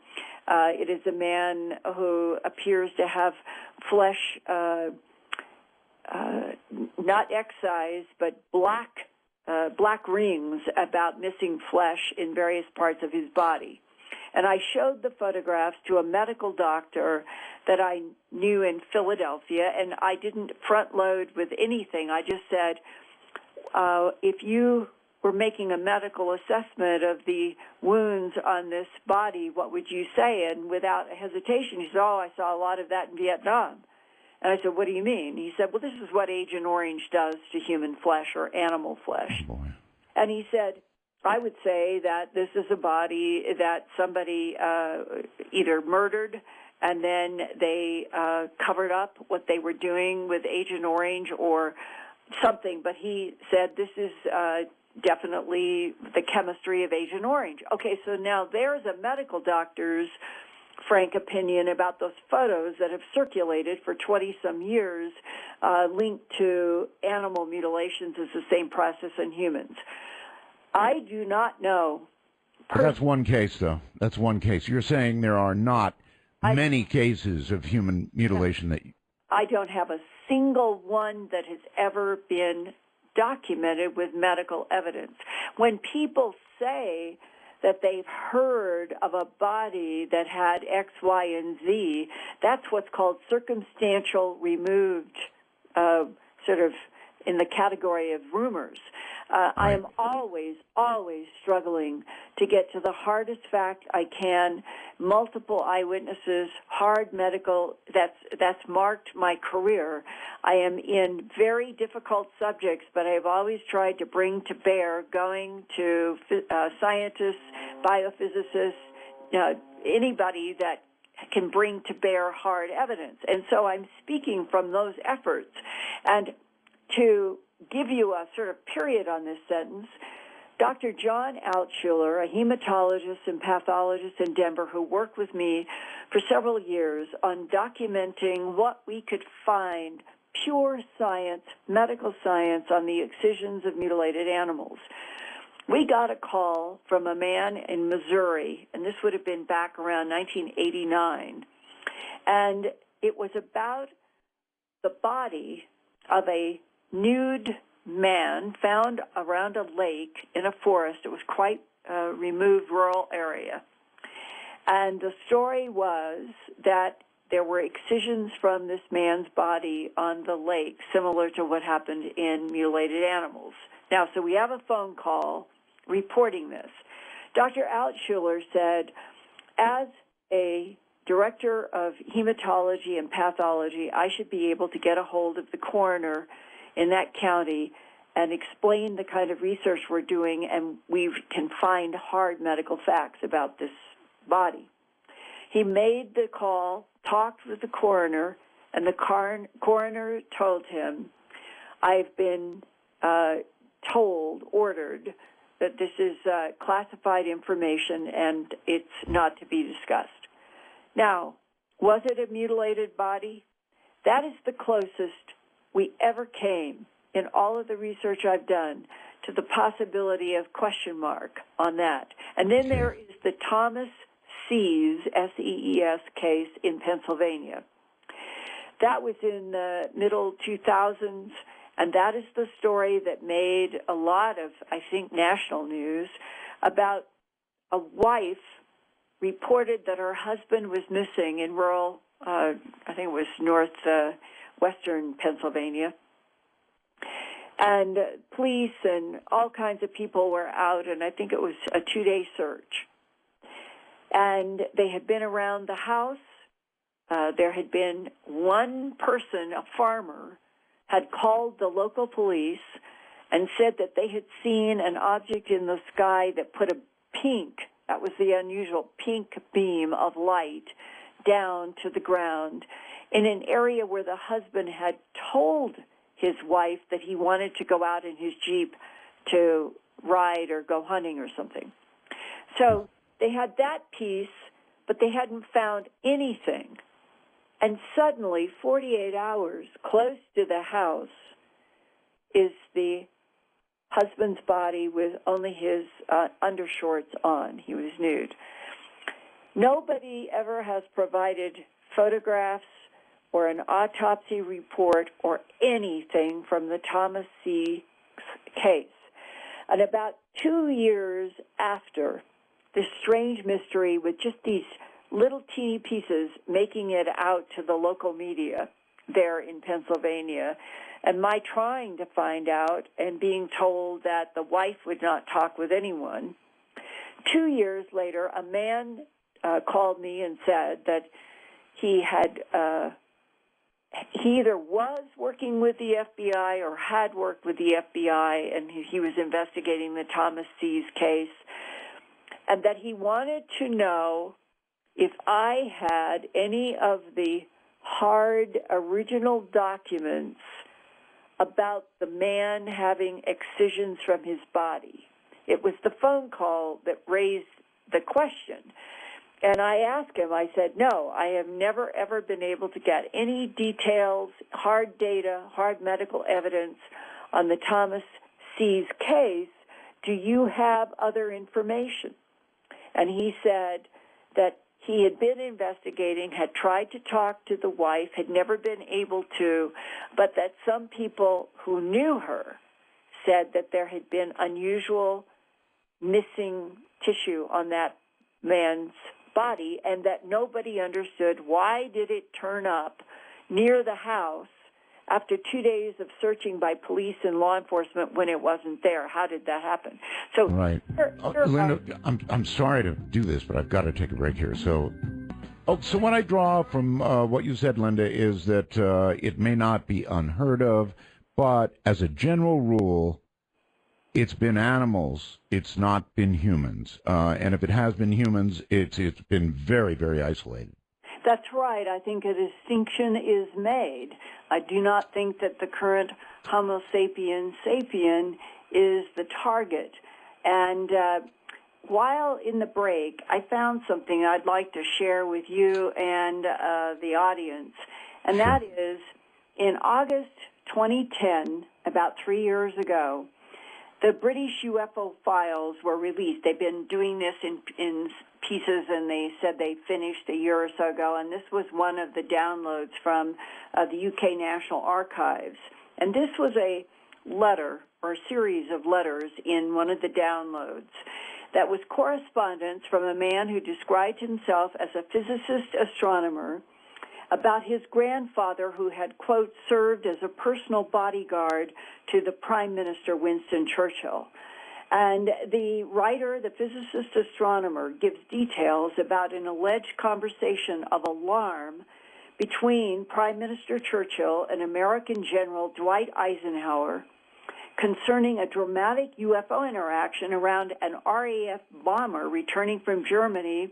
It is a man who appears to have flesh, not excised, but black rings about missing flesh in various parts of his body. And I showed the photographs to a medical doctor that I knew in Philadelphia, and I didn't front load with anything. I just said, if you were making a medical assessment of the wounds on this body, what would you say? And without hesitation, he said, I saw a lot of that in Vietnam. And I said, what do you mean? He said, well, this is what Agent Orange does to human flesh or animal flesh. Oh, boy. And he said, I would say that this is a body that somebody either murdered and then they covered up what they were doing with Agent Orange or something. But he said this is definitely the chemistry of Agent Orange. Okay, so now there's a medical doctor's frank opinion about those photos that have circulated for 20-some years linked to animal mutilations as the same process in humans. I do not know. But that's one case, though. That's one case. You're saying there are not many cases of human mutilation that... I don't have a single one that has ever been documented with medical evidence. When people say that they've heard of a body that had X, Y, and Z, that's what's called circumstantial removed, sort of in the category of rumors. I am always struggling to get to the hardest fact I can, multiple eyewitnesses, hard medical, that's marked my career. I am in very difficult subjects, but I've always tried to bring to bear, going to scientists, biophysicists, anybody that can bring to bear hard evidence. And so I'm speaking from those efforts. And to give you a sort of period on this sentence, Dr. John Altschuler, a hematologist and pathologist in Denver who worked with me for several years on documenting what we could find, pure science, medical science, on the excisions of mutilated animals. We got a call from a man in Missouri, and this would have been back around 1989, and it was about the body of a nude man found around a lake in a forest. It was quite a removed rural area. And the story was that there were excisions from this man's body on the lake, similar to what happened in mutilated animals. Now, so we have a phone call reporting this. Dr. Altschuler said, as a director of hematology and pathology, I should be able to get a hold of the coroner in that county and explain the kind of research we're doing, and we can find hard medical facts about this body. He made the call, talked with the coroner, and the coroner told him, I've been ordered that this is classified information and it's not to be discussed. Now, was it a mutilated body? That is the closest we ever came in all of the research I've done to the possibility of question mark on that. And then there is the Thomas Sees, S-E-E-S, case in Pennsylvania. That was in the middle 2000s, and that is the story that made a lot of, I think, national news about a wife reported that her husband was missing in rural, I think it was northwestern Pennsylvania. And police and all kinds of people were out, and I think it was a 2-day search. And they had been around the house. There had been one person, a farmer, had called the local police and said that they had seen an object in the sky that put a pink, that was the unusual pink beam of light, down to the ground in an area where the husband had told his wife that he wanted to go out in his Jeep to ride or go hunting or something. So they had that piece, but they hadn't found anything. And suddenly, 48 hours close to the house, is the husband's body with only his undershorts on. He was nude. Nobody ever has provided photographs or an autopsy report or anything from the Thomas C. case. And about 2 years after this strange mystery with just these little teeny pieces making it out to the local media there in Pennsylvania, and my trying to find out and being told that the wife would not talk with anyone, 2 years later, a man called me and said that he had he either was working with the FBI or had worked with the FBI, and he was investigating the Thomas C's case, and that he wanted to know if I had any of the hard original documents about the man having excisions from his body. It was the phone call that raised the question. And I asked him, I said, no, I have never, ever been able to get any details, hard data, hard medical evidence on the Thomas C's case. Do you have other information? And he said that he had been investigating, had tried to talk to the wife, had never been able to, but that some people who knew her said that there had been unusual missing tissue on that man's body, and that nobody understood why did it turn up near the house after 2 days of searching by police and law enforcement when it wasn't there. How did that happen? So, right. Linda, I'm sorry to do this, but I've got to take a break here. So what I draw from what you said, Linda, is that it may not be unheard of, but as a general rule, it's been animals. It's not been humans. And if it has been humans, it's been very, very isolated. That's right. I think a distinction is made. I do not think that the current Homo sapiens sapien is the target. And while in the break, I found something I'd like to share with you and the audience, and that is in August 2010, about 3 years ago, the British UFO files were released. They've been doing this in pieces, and they said they finished a year or so ago, and this was one of the downloads from the UK National Archives. And this was a letter, or a series of letters in one of the downloads, that was correspondence from a man who described himself as a physicist astronomer about his grandfather who had, quote, served as a personal bodyguard to the Prime Minister Winston Churchill. And the writer, the physicist astronomer, gives details about an alleged conversation of alarm between Prime Minister Churchill and American General Dwight Eisenhower concerning a dramatic UFO interaction around an RAF bomber returning from Germany,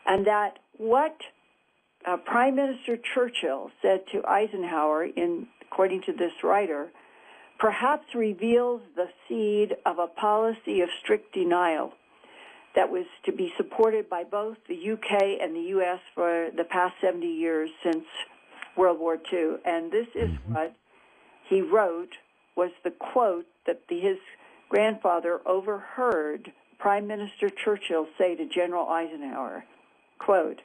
and that what Prime Minister Churchill said to Eisenhower, according to this writer, perhaps reveals the seed of a policy of strict denial that was to be supported by both the UK and the US for the past 70 years since World War II. And this is what he wrote, was the quote that his grandfather overheard Prime Minister Churchill say to General Eisenhower, quote,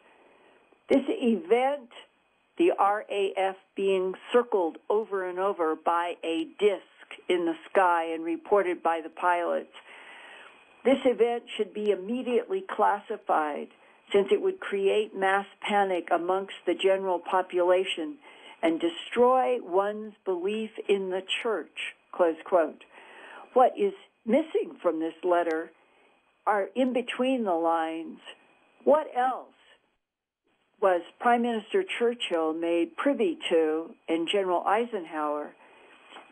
"This event, the RAF being circled over and over by a disk in the sky and reported by the pilots, this event should be immediately classified since it would create mass panic amongst the general population and destroy one's belief in the church," close quote. What is missing from this letter are in between the lines. What else was Prime Minister Churchill made privy to and General Eisenhower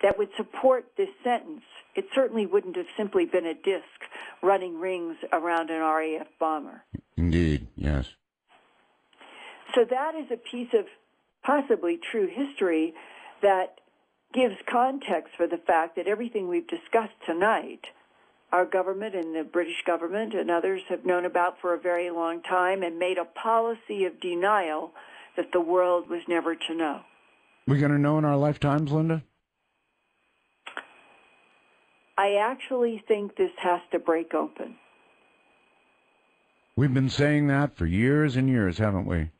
that would support this sentence? It certainly wouldn't have simply been a disk running rings around an RAF bomber. Indeed, yes. So that is a piece of possibly true history that gives context for the fact that everything we've discussed tonight, our government and the British government and others have known about for a very long time and made a policy of denial that the world was never to know. We're going to know in our lifetimes, Linda? I actually think this has to break open. We've been saying that for years and years, haven't we?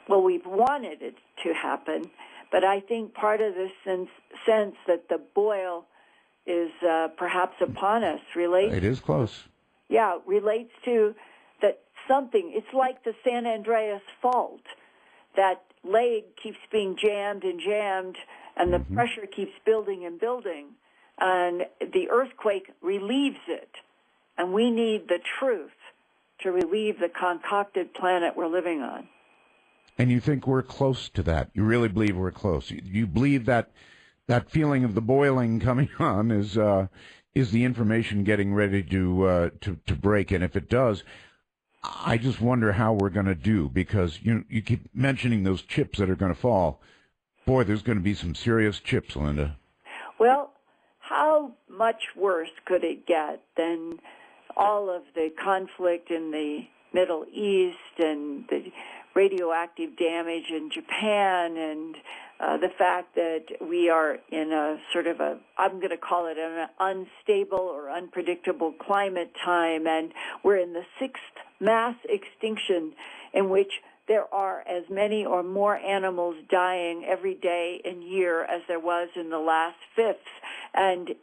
Well, we've wanted it to happen, but I think part of this sense that the boil is perhaps upon us relates... It is close. Yeah, relates to that something. It's like the San Andreas Fault. That leg keeps being jammed and jammed, and the pressure keeps building and building, and the earthquake relieves it. And we need the truth to relieve the concocted planet we're living on. And you think we're close to that? You really believe we're close? You believe that feeling of the boiling coming on is the information getting ready to break? And if it does, I just wonder how we're going to do, because you keep mentioning those chips that are going to fall. Boy, there's going to be some serious chips, Linda. Well, how much worse could it get than all of the conflict in the Middle East and the radioactive damage in Japan and the fact that we are in a sort of I'm going to call it an unstable or unpredictable climate time, and we're in the sixth mass extinction in which there are as many or more animals dying every day and year as there was in the last fifth. And